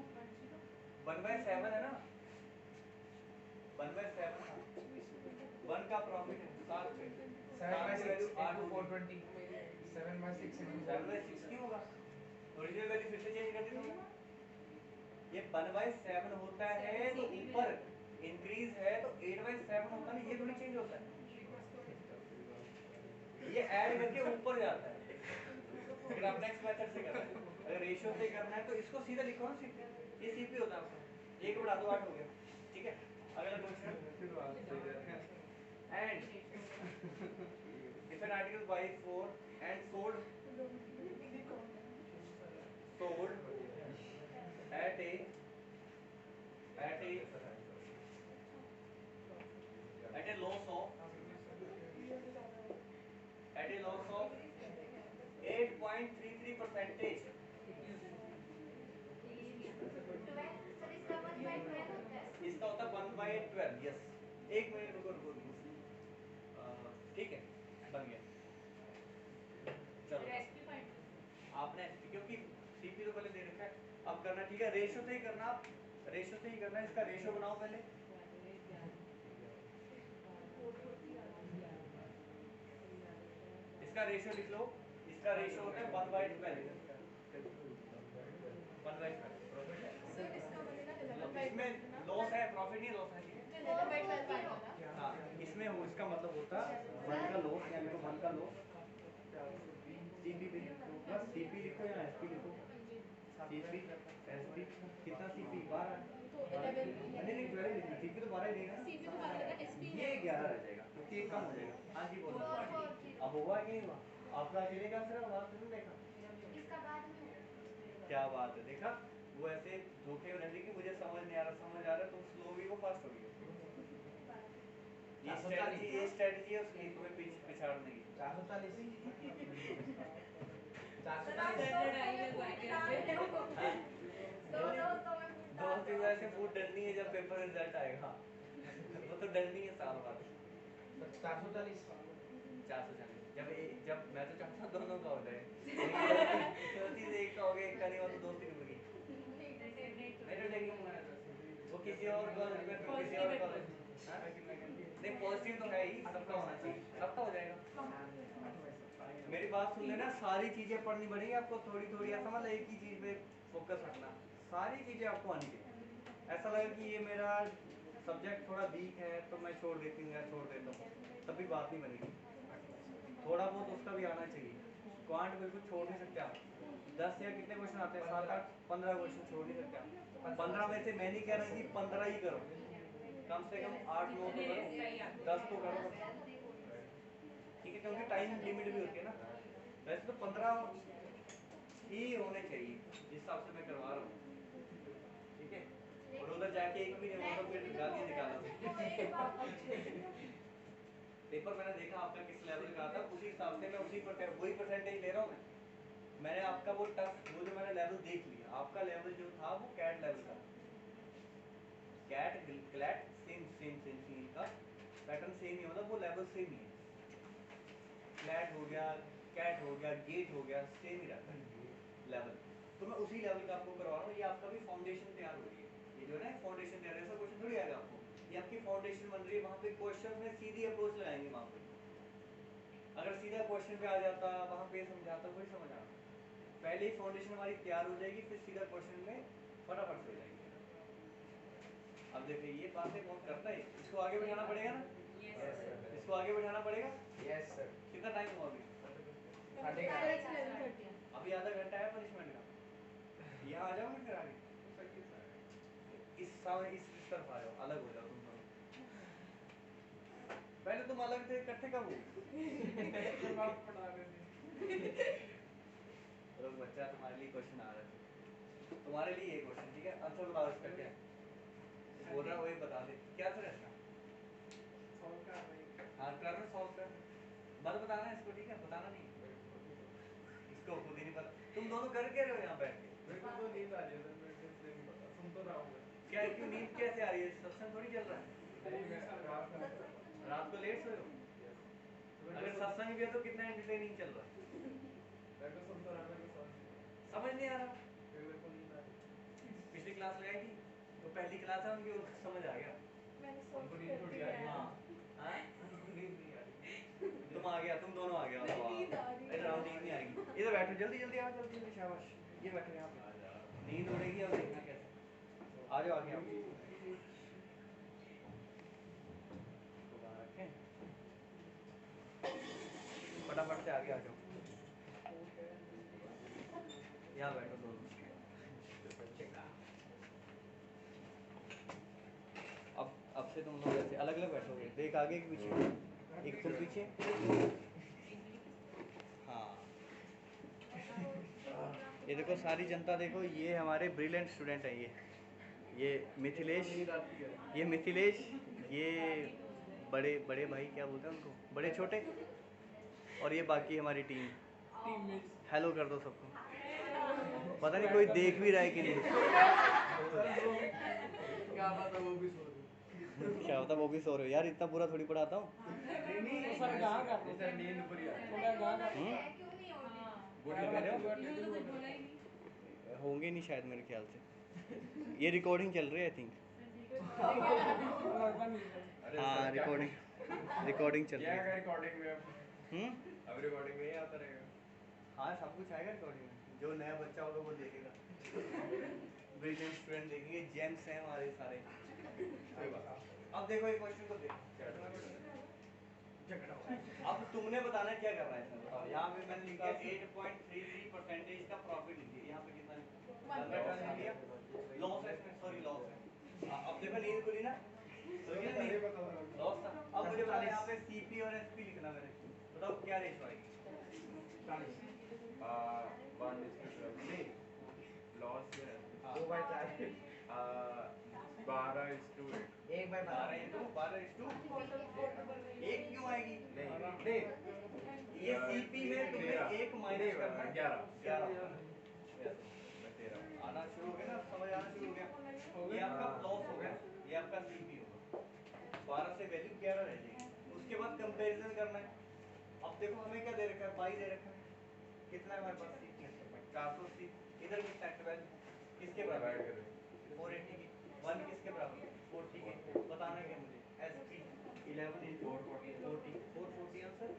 1/7 है ना, 1/7 1 का प्रॉफिट है 7 पे, 7/6 into 420, 7/6 क्यों होगा? ओरिजिनल वैल्यू फिर से चेंज कर दी तुमने। ये 1/7 होता है तो ऊपर इंक्रीज है तो 8/7 होता है, ये थोड़ी चेंज होता है, ये ऐड करके ऊपर जाता है। अगर आप नेक्स्ट मेथड से करना है, अगर रेशियो से करना है तो इसको सीधा लिखो ना, सीपी, ये सीपी होता है आपका, 1 बढ़ा दो 8 हो गया। ठीक है, अगला question, and if an article by 4 and sold at a loss of 8.33%। इसका होता है 1/12। यस, एक मिनट रुको। ठीक है, बन गया। चलो आपने क्योंकि सीपी तो पहले दे रखा है, अब करना ठीक है, रेशो से ही करना, आप रेशो से ही करना है। इसका रेशो बनाओ पहले, इसका रेशो लिख लो। इसका रेशो होता है 1/12। 1/12 इसमें लॉस है, प्रॉफिट नहीं लॉस है। हाँ, इसमें वो इसका मतलब होता है 1 का लॉस, यानी तो 1 का लॉस सीपी पे बस सीपी लिखो या एसपी लिखो, सीपी एसपी कितना सीपी 12, नहीं 12 लिखना, सीपी तो 12 ही देगा, ये 11 रह जाएगा क्योंकि ये कम हो जाएगा। हाँ जी बोलो, अब हुआ कि नहीं हुआ? आपका अकेले का सिर्फ बात नहीं देखा, इसका बाद में क्या बात है, देखा वो ऐसे धोखे में रहने की, मुझे समझ नहीं आ रहा, समझ आ रहा है, तुम स्लो भी हो फास्ट हो गई। ये स्ट्रेटजी है उसकी, तुम्हें पिछाड़ने की। 440 440 440 440। जब मैं तो चाहता हूँ दोनों का हो जाए, गलती से एक का हो गया, एक का नहीं हुआ तो दोस्ती टूट गई। नहीं टूटेगी, वो किसी और कॉलेज में फिर किसी और कॉलेज। नहीं पॉजिटिव तो है ही, सबका होना चाहिए, सबका हो जाएगा। मेरी बात सुन लेना, सारी चीजें पढ़नी पड़ेगी आपको, थोड़ी थोड़ी, ऐसा मतलब एक ही चीज पे फोकस रखना, सारी चीजें आपको आनी चाहिए। ऐसा लगे कि ये मेरा सब्जेक्ट थोड़ा वीक है तो मैं छोड़ देती हूँ या छोड़ देता हूँ, तभी बात नहीं बनेगी। थोड़ा बहुत उसका भी आना चाहिए। क्वांट बिल्कुल छोड़ नहीं सकते आप। 10 या कितने क्वेश्चन आते हैं, 7, 8, 15 क्वेश्चन छोड़ नहीं सकते आप। 15 में से मैं नहीं कह रहा कि 15 ही करो, कम से कम 8, 9 तो करो, 10 तो करो, ठीक है, क्योंकि टाइम लिमिट भी होती है ना। वैसे तो 15 ही होने चाहिए जिस हिसाब से मैं करवा रहा हूँ, ठीक है। और उधर जाके एक भी नहीं होगा तो फिर गालियाँ निकालो। पेपर मैंने देखा आपका किस लेवल का था, उसी हिसाब से मैं वही परसेंटेज ले रहा हूँ। मैंने आपका वो टफ, वो जो मैंने लेवल देख लिया, आपका लेवल जो था वो कैट लेवल का, कैट क्लैट सेम का पैटर्न सेम ही होता, वो लेवल सेम ही है। क्लैट हो गया, कैट हो गया, गेट हो गया, सेम ही रहता है लेवल। तो मैं उसी लेवल का आपको करवा रहा हूँ। ये आपका भी फाउंडेशन तैयार हो रही है, ये जो है ना फाउंडेशन तैयार है, ऐसा क्वेश्चन थोड़ी आएगा आपको, ये आपकी फाउंडेशन बन रही है। वहाँ पे क्वेश्चन में सीधी अप्रोच लगाएंगे वहाँ पे, अगर सीधा क्वेश्चन पे आ जाता, वहाँ पे समझाता, कोई समझ आता। पहले ही फाउंडेशन हमारी तैयार हो जाएगी, फिर सीधा क्वेश्चन में फटाफट से हो जाएगी। अब देखिए ये बातें बहुत करता है, इसको आगे बढ़ाना पड़ेगा ना, इसको आगे बढ़ाना पड़ेगा। Yes sir. कितना टाइम हुआ अभी? अभी आधा घंटा है पनिशमेंट का। यहाँ आ जाओगे फिर आगे इस तरफ आ जाओ, अलग हो जाओ तुम दोनों। पहले तुम अलग थे, इकट्ठे कब हुए? तो बच्चा तुम्हारे लिए क्वेश्चन आ रहा है, तुम्हारे लिए ये क्वेश्चन, ठीक है, आंसर बताओ इसका क्या है? बोल रहा वही बता दे, क्या सर इसका? हाँ कर सॉल्व कर, बस बताना है इसको, ठीक है, बताना नहीं, इसको खुद ही नहीं पता। तुम दोनों कर क्या रहे हो यहाँ बैठ के? मेरे को तो नींद आ रही है सर, मैं कैसे नहीं पता, सुन तो रहा हूँ मैं। क्या क्यों नींद कैसे आ रही है? सत्संग थोड़ी चल रहा है, नहीं मैं रात में रात को लेट सोए हो। अगर सत्संग भी है तो कितना एंटरटेनिंग चल रहा है, मैं तो सुन तो रहा, मेरे को समझ नहीं आ रहा। मेरे को नींद आ रही। पिछली क्लास लगाई थी, तो पहली क्लास है उनकी, समझ आ गया। उनको नींद थोड़ी आ रही है। हाँ उनको नींद नहीं आ रही। तुम आ गया, तुम दोनों आ गया। इधर आओ, नींद नहीं आएगी, इधर बैठो, जल्दी जल्दी आओ, जल्दी जल्दी, शाबाश, ये बैठो यहाँ पे। नींद उड़ेगी, अब देखना कैसे। आ जाओ आगे आओ, फटाफट से आगे आ जाओ, यहाँ बैठो दोनों। अब से तुम लोग ऐसे अलग अलग बैठोगे, देख आगे एक पीछे, एक तुम पीछे। हाँ ये देखो सारी जनता देखो, ये हमारे ब्रिलियंट स्टूडेंट हैं, ये मिथिलेश, ये मिथिलेश, ये बड़े बड़े भाई क्या बोलते हैं उनको, बड़े छोटे, और ये बाकी हमारी टीम। हेलो कर दो सबको, पता नहीं कोई देख भी रहा है कि नहीं। क्या बात है, वो भी सो रही। क्या होता वो भी सो रहे हो यार, इतना पूरा थोड़ी पढ़ाता हूँ। सर नींद पूरी आ रही है। क्यों नहीं हो रही? होंगे नहीं शायद मेरे ख्याल से, ये रिकॉर्डिंग चल रही है आई थिंक। हाँ रिकॉर्डिंग चल रही है। रिकॉर्डिंग में अब रिकॉर्डिंग में ही आता रहेगा। हाँ सब कुछ आएगा रिकॉर्डिंग में, जो नया बच्चा होगा वो देखेगा। ब्रिलियंट स्टूडेंट देखेंगे, जेम्स हैं हमारे सारे। अब देखो एक क्वेश्चन को देखो, अब तुमने बताना है क्या करना है इसमें, बताओ। यहाँ पे मैंने लिखा 8.33% का प्रॉफिट लिखिए, यहाँ पे कितना लिखा? लॉस है इसमें, सॉरी लॉस है। अब देखो नींद खुली ना, लॉस था। अब मुझे बताना यहाँ पे सीपी और एसपी लिखना मैंने, बताओ क्या रेशो आएगी? 1:12 लॉस है 2/4 12:8 12:12 एक क्यों आएगी? नहीं ये सीपी में तुम्हें एक माइनस करना है, 11 आना शुरू हो गया ना, समझ आना शुरू हो गया। ये आपका लॉस हो गया, ये आपका सीपी होगा। 12 से वैल्यू 11 रह जाएगी, उस उसके बाद कंपैरिजन करना है। अब देखो हमें क्या दे रखा है, 22 दे रखा है, कितना है हमारे पास, 480। इधर कितना है, 12, किसके बराबर है, 480 की। 1 किसके बराबर, 40 के। बताना क्या मुझे, SP 11 × 440, 440 आंसर।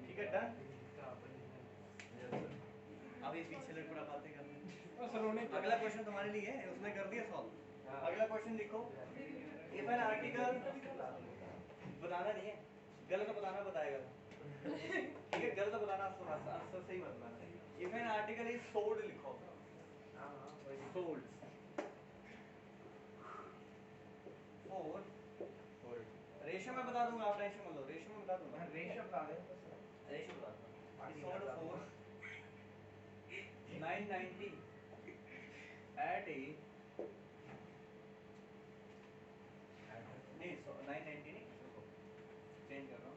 ठीक है, डन। अभी पीछे लग पड़ा बातें करने। अगला क्वेश्चन तुम्हारे लिए है, उसने कर दिया सॉल्व। अगला क्वेश्चन लिखो, इफ एन आर्टिकल, बताना नहीं है, गलत बताना बताएगा। ठीक है, गलत बताना, आंसर सही मत बताना। If an article is sold लिखो, सोल्ड फॉर, रेशियो में बता दूंगा, आप टेंशन मत लो, रेशियो में बता दूंगा, रेशियो बता दें तो रेशियो बता दूंगा। सोल्ड फॉर 990 at a, नहीं 990 नहीं, चेंज कर रहा हूँ,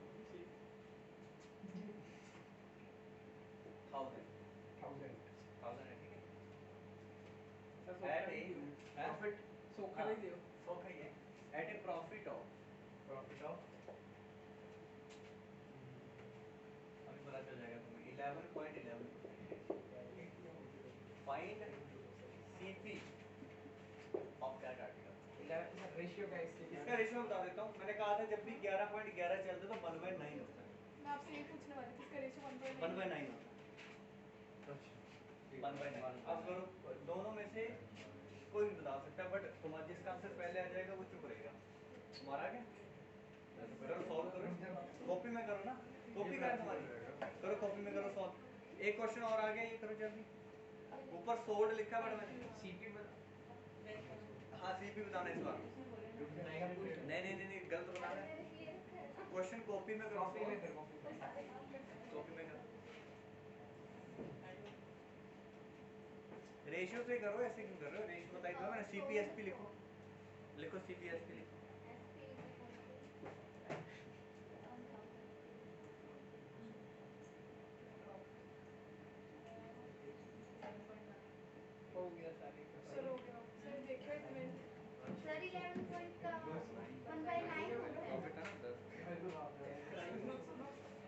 1000 है, ठीक है। At a profit, सोखा नहीं दियो। सोखा ही है, at a profit of, अभी पता चल जाएगा तुम्हें, 11.11। Find CP of that article। Ratio का इसका रेशियो बता देता हूँ। मैंने कहा था जब भी 11.11 चलते तो 1/9 होता है। मैं आपसे ये पूछने वाली थी, इसका रेशियो 1/9 1/9 होता है, 1/9। अब करो, दोनों में से कोई भी बता सकता है, बट तुम्हारा जिसका आंसर पहले आ जाएगा वो चुप रहेगा। तुम्हारा क्या, करो सॉल्व करो, कॉपी में करो ना, कॉपी करो तुम्हारी, करो कॉपी में करो सॉल्व। एक क्वेश्चन और आ गया, ये करो जल्दी। ऊपर सोल्ड लिखा बड़ा मैंने, सीपी में, हाँ CP बताना इस बार। नहीं गलत बताना है। क्वेश्चन कॉपी में करो, कॉपी में करो। रेशियो से करो, ऐसे क्यों कर रहे हो, रेशियो बताई दो मैंने। CPSP लिखो, CPSP लिखो। हो गया सारे सर हो गया। सर देखो एक मिनट, सर 11 पॉइंट का 1/9 होता है। प्रॉफिट है ना 10।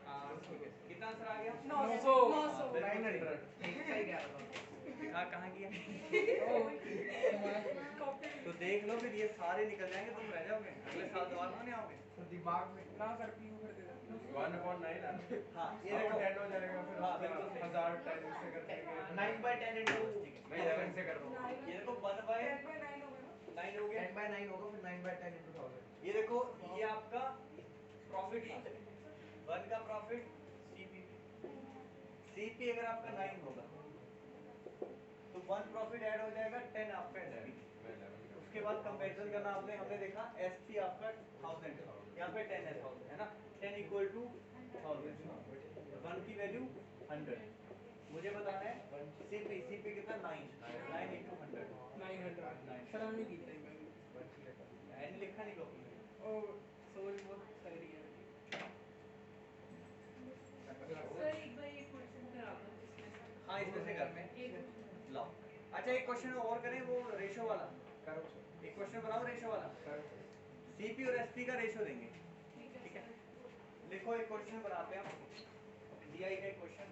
हाँ ठीक है, कितना आंसर आ गया, 900 900 सही कह रहा था। दिखा कहाँ किया। कॉपी। तो देख लो, फिर ये सारे निकल जाएंगे, तुम रह जाओगे, अगले साल दोबारा नहीं आओगे। तो दिमाग में ना सर पीयू कर देगा। 1/9 है। हाँ ये ये देखो, 10 हो जाएगा, फिर हाँ, उसका बिल्कुल सही। 1000 10 से कर देंगे। 9/10 into मैं 11 से कर रहा हूँ। ये देखो 1/9 10/9 हो गया ना। हो गया। 10/9 होगा, फिर 9/10 into 1000। ये देखो, ये आपका प्रॉफिट था, 1 का प्रॉफिट CP अगर आपका 9 होगा तो 1 प्रॉफिट ऐड हो जाएगा, 10 आपका SP। उसके बाद कंपैरिजन करना, हमने देखा SP आपका 1000 है, यहाँ पे 10 है, 1000 है ना, 10 = 1000, 1 की वैल्यू 100। मुझे बताना है CP कितना, 9 into 100, 900 सर हमने की थी एन लिखा नहीं कॉपी में। ओ सोच बहुत सही है। सर एक बार ये क्वेश्चन करा दो इसमें से। हाँ इसमें से करते हैं, एक लाओ। अच्छा एक क्वेश्चन और करें, वो रेशो वाला, करो एक क्वेश्चन बनाओ रेशो वाला। करो। CP और SP का रेशो देंगे, ठीक है। लिखो, एक क्वेश्चन बनाते हैं हम, DI का एक क्वेश्चन।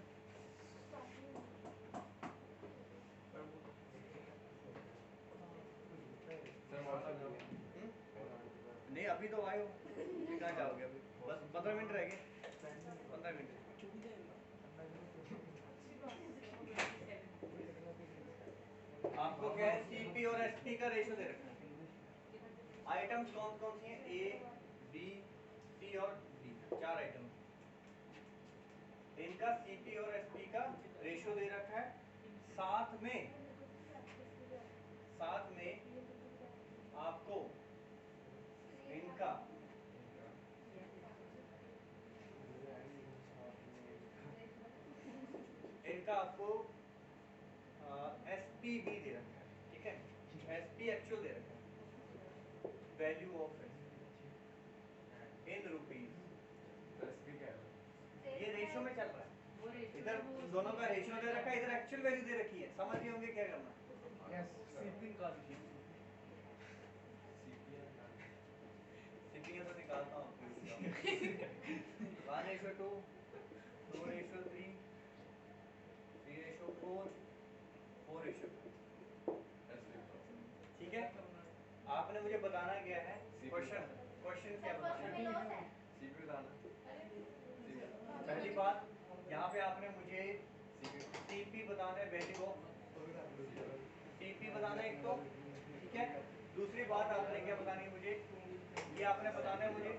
नहीं अभी तो आए हो, कहाँ जाओगे अभी, बस 15 मिनट रह गए, 15 मिनट। आपको क्या है, CP और SP का रेशो दे रखा है। आइटम्स कौन कौन सी हैं, A, B, C और D, 4 आइटम। इनका CP और SP का रेशो दे रखा है। साथ में आपको इनका आपको SP भी दे रखा है, ठीक है। SP एक्चुअल दे रखा है, वैल्यू ऑफ इन रुपीज। ये रेशो में चल रहा है, वो रेशियो इधर दोनों का रेशियो दे रखा है, इधर एक्चुअल वैल्यू दे रखी है। समझ गए होंगे क्या करना। यस सीपी का CP तो निकालता हूँ 1:2, 2:3, 3:4, 4:2। ठीक है, आपने मुझे बताना क्या है, क्वेश्चन क्वेश्चन क्या बताना है। सीपी बताना। पहली बात, यहाँ पे आपने मुझे सीपी बताना है, वैल्यू ऑफ सीपी बताना है एक तो, ठीक है। दूसरी बात आपने क्या बतानी है मुझे, ये आपने बताना है मुझे,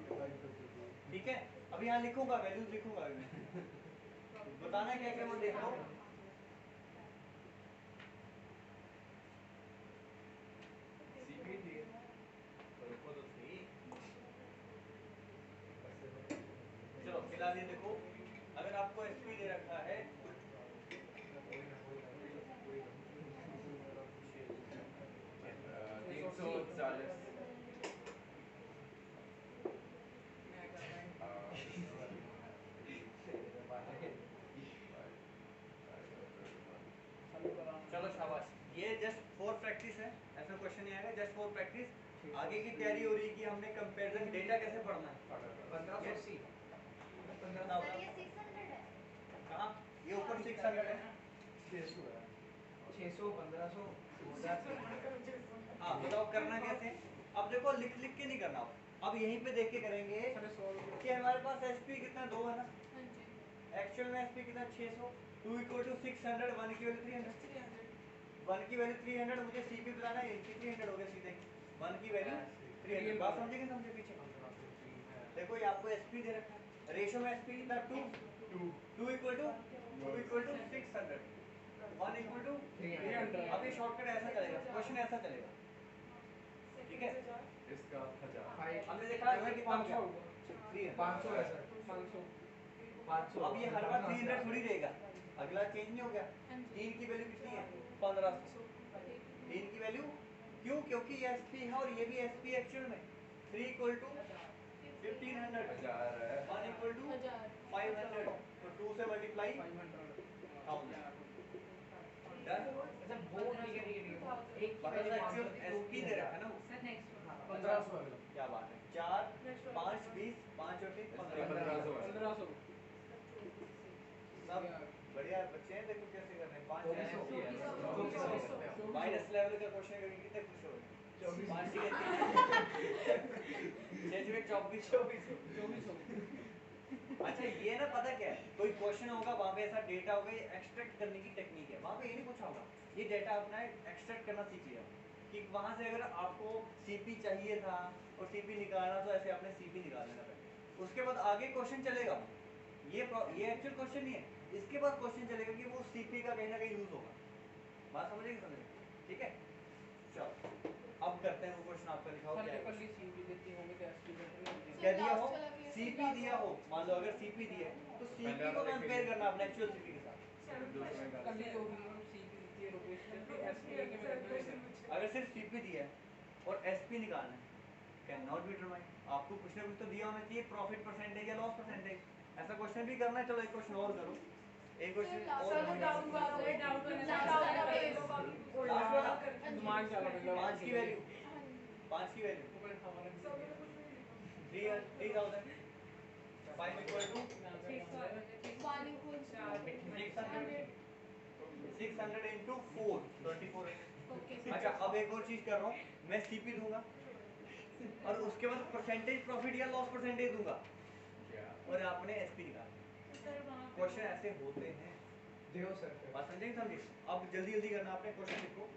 ठीक है। अभी यहाँ लिखूंगा, वैल्यूज लिखूंगा अभी मैं। बताना है क्या क्या, वो देखो। सीपी थी। रुको तो सही। चलो फिलहाल ये देखो, अगर आपको एसपी दे रखा है 340। चलो शाबाश, ये जस्ट फॉर प्रैक्टिस है, ऐसा क्वेश्चन नहीं आएगा, जस्ट फॉर प्रैक्टिस। आगे की तैयारी हो रही है कि हमने कंपैरिजन डेटा कैसे पढ़ना है। 1580। सर ये 600 है। कहाँ, ये ऊपर 600 है। 600, 1500, 2000। हाँ बताओ करना कैसे। अब देखो लिख लिख के नहीं करना, अब यहीं पे देख के करेंगे कि हमारे पास एसपी कितना 2 है ना, एक्चुअल में एसपी कितना 600, 2 = 600, 1 की वैल्यू 300, 1 की वैल्यू 300, मुझे सीपी बताना है, इनकी 300 हो गया सीधे, 1 की वैल्यू 300। बात समझेंगे समझे पीछे। देखो ये आपको एसपी दे रखा है, रेशियो में एसपी कितना 2 = 600, 1 = 300। अब ये शॉर्टकट ऐसा चलेगा, क्वेश्चन ऐसा चलेगा, ठीक है। इसका 1000। हमने देखा है कितना हो गया 300। 500 है सर। 500। अब ये हर बार 300 थोड़ी देगा, अगला चेंज नहीं हो गया। 3 की वैल्यू कितनी है 1500, 3 की वैल्यू क्यों, क्योंकि ये एसपी है और ये भी एसपी एक्चुअल में। 3 = 1500, 1000 है। 1 = 500, तो 2 से मल्टीप्लाई 1000 डन। अच्छा वो ठीक है। एक मतलब एक्चुअल एसपी दे रखा है ना वो। सर नेक्स्ट वन 1500 है। क्या बात है, 4 5 20, 5 और 3 15। 1500 सब बढ़िया बच्चे हैं, देखो कैसे कर रहे हैं। 5 2400। माइनस लेवल का क्वेश्चन करके कितने खुश हो गए। 5 के 24। अच्छा ये ना पता क्या है, कोई क्वेश्चन होगा वहाँ पे ऐसा डेटा होगा, ये एक्सट्रैक्ट करने की टेक्निक है, वहाँ पे ये नहीं पूछा होगा, ये डेटा अपना एक्सट्रैक्ट करना सीखिए कि वहाँ से अगर आपको सीपी चाहिए था और सीपी निकालना, तो ऐसे आपने सीपी निकाल लेना पहले, उसके बाद आगे क्वेश्चन चलेगा। ये एक्चुअल क्वेश्चन नहीं है, इसके बाद क्वेश्चन चलेगा कि वो सीपी का कहीं ना कहीं यूज होगा। बात समझेगी समझे, ठीक है। चलो अब करते हैं वो क्वेश्चन आपका लिखा हो क्या है। क्या दिया हो, सीपी दिया हो, मान लो अगर सीपी दिया है तो सीपी को कंपेयर करना अपने एक्चुअल सीपी के साथ। अगर सिर्फ सीपी दिया है और एसपी निकालना है, कैन नॉट बी डिटरमाइंड। आपको कुछ ना कुछ तो दिया होना चाहिए, प्रॉफिट परसेंटेज या लॉस परसेंटेज। ऐसा क्वेश्चन भी करना है। चलो एक क्वेश्चन और करो, एक क्वेश्चन और दिमाग चला 5 की वैल्यू 5 की वैल्यू 3000, 5 = 600 into 4 24 है। अच्छा अब एक और चीज कर रहा हूँ, मैं सीपी दूंगा और उसके बाद परसेंटेज प्रॉफिट या लॉस परसेंटेज दूंगा और आपने एसपी निकालना। क्वेश्चन ऐसे होते हैं, देव सर। बात समझेंगे समझे। अब जल्दी जल्दी करना, आपने क्वेश्चन लिखो।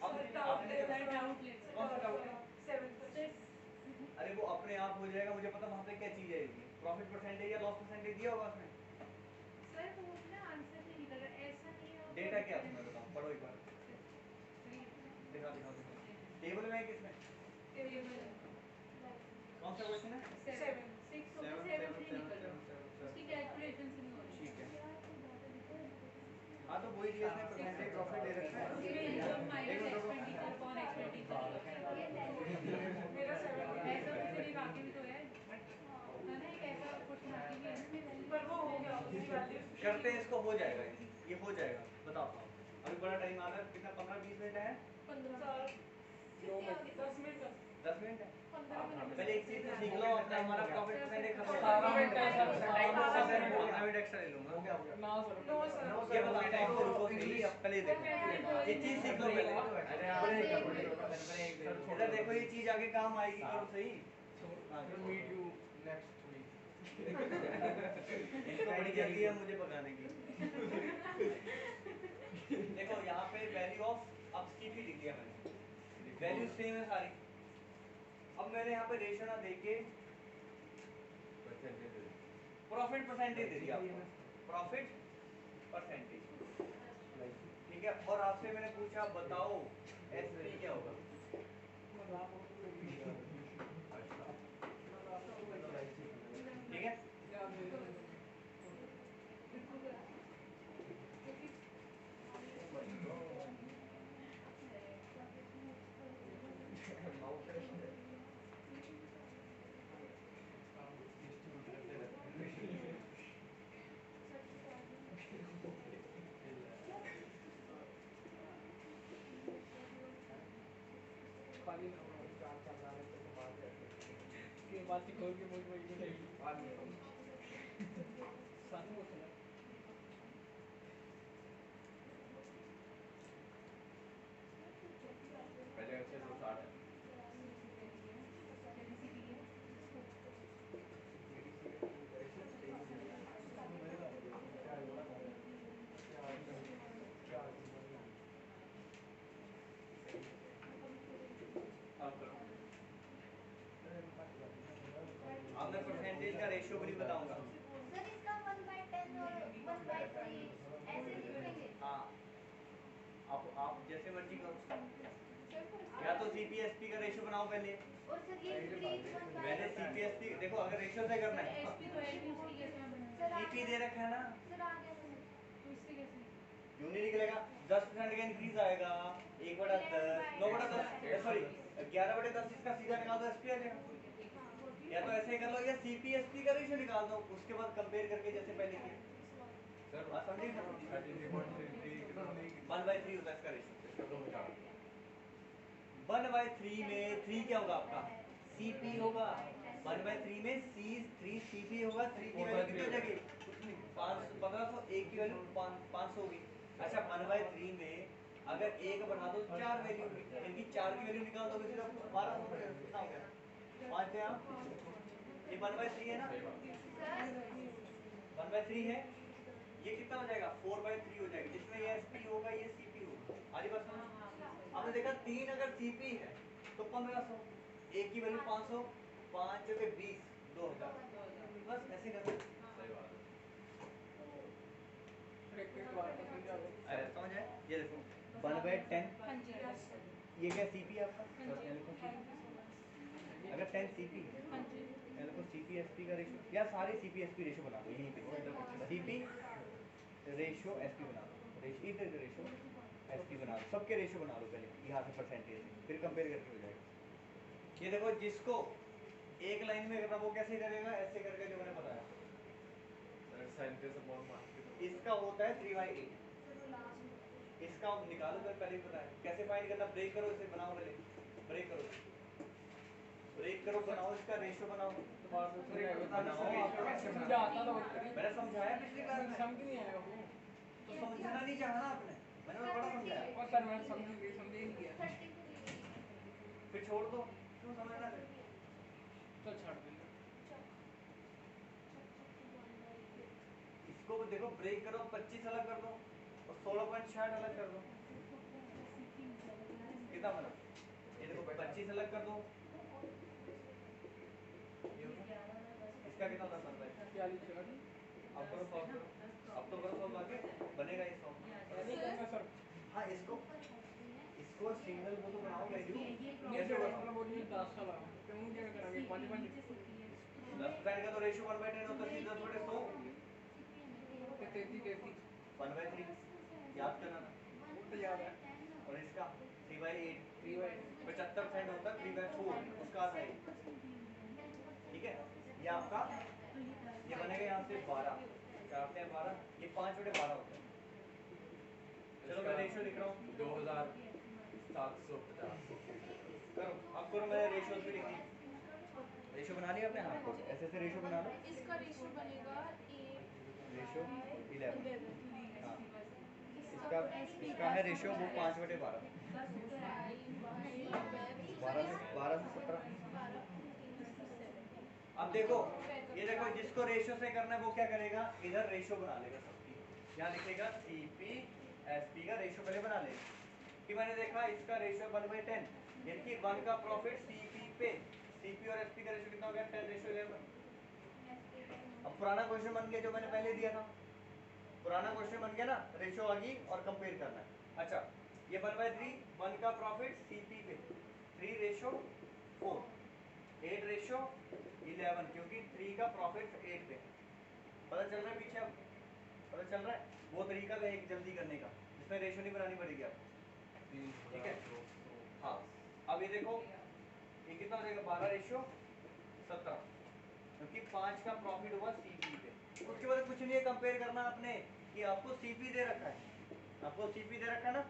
अब आपने कौन सा डाउट है, अरे वो अपने आप हो जाएगा, मुझे पता वहाँ पे क्या चीज आएगी, प्रॉफिट परसेंटेज या लॉस परसेंटेज दिया होगा उसमें। सर वो ना आंसर नहीं निकल रहा, ऐसा नहीं है। डेटा क्या है उसमें बताओ, पढ़ो एक बार, दिखाओ दिखाओ दिखाओ। टेबल में है किसमें, कौन सा क्वेश्चन है, 6 निकल रहा, उसकी कैलकुलेशन से नहीं हो रही। ठीक है। हाँ तो वही दिया इसने, परसेंटेज प्रॉफिट दे रखा है। माइनस एक्सपेंडिचर अपॉन एक्सपेंडिचर ऐसा कुछ एक आगे भी तो है ना, एक ऐसा क्वेश्चन आगे भी है ना, पर वो हो गया उसकी वैल्यू करते हैं इसको, हो जाएगा ये हो जाएगा। बताओ अभी बड़ा टाइम आ रहा है, कितना 15-20 मिनट है, 15 10 मिनट 10 मिनट है। पहले एक चीज तो सीख लो, अपना हमारा प्रॉफिट परसेंटेज खत्म हो सारा गया। मिनट है सर, सारा मिनट है सर। मैं भी एक्स्ट्रा ले लूंगा। ना सर, ये बताता हूँ, रुको सही, अब पहले देखो ये चीज सीख लो पहले। इधर देखो ये चीज आगे काम आएगी, करो सही। Meet you next week. इनकी जल्दी है मुझे पकाने की। देखो यहाँ पे वैल्यू ऑफ अब सीपी लिख दिया मैंने, वैल्यू सेम है सारी। अब मैंने यहाँ पे रेशो ना देके प्रॉफिट परसेंटेज दे दिया आपको, प्रॉफिट परसेंटेज, ठीक है। और आपसे मैंने पूछा बताओ एसपी क्या होगा, ठीक है। खाली ना हो, चार चार गाने तो बात है के बात ही खोल के बोल बोल के नहीं बात नहीं साथ में चला पहले अच्छे से 60 है। अब करो। अब मैं परसेंटेज का रेशियो भी नहीं बताऊंगा। सर इसका 1/10 और 1/3 ऐसे लिखेंगे। हाँ, आप जैसे मर्जी करो, या तो सीपीएसपी का रेशियो बनाओ पहले। और सर ये 3 मैंने सीपीएसपी देखो, अगर रेशियो से करना है एसपी तो है नहीं, उसकी कैसे हम बनाएं? सीपी दे रखा है ना, सर आ गया समझ। तो इससे कैसे? क्यों नहीं निकलेगा? 10% का इंक्रीज आएगा, 1/10, 9/10, सॉरी 11/10 इसका सीधा निकाल दो, एसपी आ जाएगा। या तो ऐसे कर लो, या सीपीएसपी का रेशियो निकाल दो, उसके बाद कंपेयर करके जैसे पहले किया। सर बात समझे ना? 33.33 कितना नहीं 1/3 होता है इसका रेशियो। इसका तो बता 1/3 में 3 क्या होगा आपका? सीपी होगा। 1/3 में C3 सीपी होगा। 3 की वैल्यू कितनी हो जाएगी? 1500, 1 की वैल्यू 500 होगी। अच्छा 1/3 में अगर 1 बढ़ा दो 4 वैल्यू होगी, इनकी 4 की वैल्यू निकाल दोगे सिर्फ 1200 कितना हो गया? 5 है आप, ये 1/3 है ना, सही बात। 1/3 है, ये कितना हो जाएगा? 4/3 हो जाएगा, जिसमें ये एसपी होगा, ये सीपी होगा। आधी बात समझ? आपने देखा 3 अगर सीपी है तो 1500, 1 की वैल्यू 500, 5 जगह 20, 2000, बस ऐसे करना। सही बात है। एक एक बार तो समझा लो अरे समझ आए? ये देखो 1/10, हाँ जी, ये क्या सीपी है आपका? अगर 10 सीपी है हाँ जी। तो सीपीएसपी का रेशियो, या सारे सीपीएसपी रेशियो बना दो यहीं पे, सीपी रेशियो एसपी बना दो, रेशियो एसपी बना दो, सबके रेशियो बना दो पहले यहाँ से परसेंटेज, फिर कंपेयर करके हो जाएगा। ये देखो जिसको एक लाइन में करना वो कैसे करेगा? ऐसे करके, जो मैंने बताया। सर 37.5 इसका होता है 3/8, इसका निकालो, तो पहले ही बताया कैसे फाइंड करना। ब्रेक करो, इसे बनाओ पहले, ब्रेक करो, बनाओ, इसका रेशियो बनाओ। दोबारा से बनाओ, समझा आता था बच्चे मैंने समझाया पिछली क्लास में, समझ नहीं आया वो तो समझना नहीं चाहा ना आपने, मैंने तो बड़ा समझाया। और सर मैं समझ ही नहीं गया 32 फिर छोड़ दो, क्यों समझना है? चल छाड़ देंगे इसको देखो ब्रेक करो, 25 अलग कर दो और 16.6 अलग कर दो, कितना बना? ये देखो 25 अलग कर दो, इसका कितना होता है? 40 चला अब करो सॉल्व करो, अब तो करो सॉल्व, आगे बनेगा ये सॉल्व। नहीं करना सर हाँ इसको सिंगल वो तो बनाओ वैल्यू, नहीं कैसे सर बनाओ? मतलब बोलिए 10 साल क्यों क्या करेंगे 5 10% का तो रेशियो 1/10 होता है, 10/100, 33 1/3 याद करना था। तो याद है और इसका 3/8, 3/8 75% होता है, 3/4 उसका आधा है, ठीक है। ये आपका ये बनेगा यहाँ से 12, काटते हैं 12, ये 5/12 होता है। चलो मैं रेशियो लिख रहा हूँ, 2750 करो अब करो, मैंने रेशियोज भी लिख दी। रेशो बना लिया आपने? हाँ, ऐसे ऐसे रेशो बना लो। इसका रेशियो बनेगा रेशो 11। हाँ, इसका इसका है रेशो वो 5/12, 12 से 17। अब देखो, ये देखो जिसको रेशो से करना है वो क्या करेगा, इधर रेशो बना लेगा सबकी। यहाँ लिखेगा सीपी एसपी का रेशो पहले बना लेगा कि मैंने देखा इसका रेशो 1/10, यानी कि 1 का प्रॉफिट सीपी पे। सीपी और एसपी का रेशो कितना हो गया? 10:11। अब पुराना क्वेश्चन बन गया जो मैंने पहले दिया था, पुराना क्वेश्चन बन गया ना, रेशो आ गई और कंपेयर करना है। अच्छा, ये 1/3, 1 का प्रॉफिट सीपी पे, 3:4, 8:11, क्योंकि 3 का प्रॉफिट 8 पे। पता चल रहा है पीछे? अब पता चल रहा है? वो तरीका है एक जल्दी करने का जिसमें रेशो नहीं बनानी पड़ेगी आपको, ठीक है? हाँ, अब ये देखो ये कितना हो जाएगा? 12:17, क्योंकि 5 का प्रॉफिट हुआ सीपी पे। उसके बाद कुछ नहीं है कंपेयर करना आपने कि आपको सीपी दे रखा है, आपको सीपी दे रखा है ना,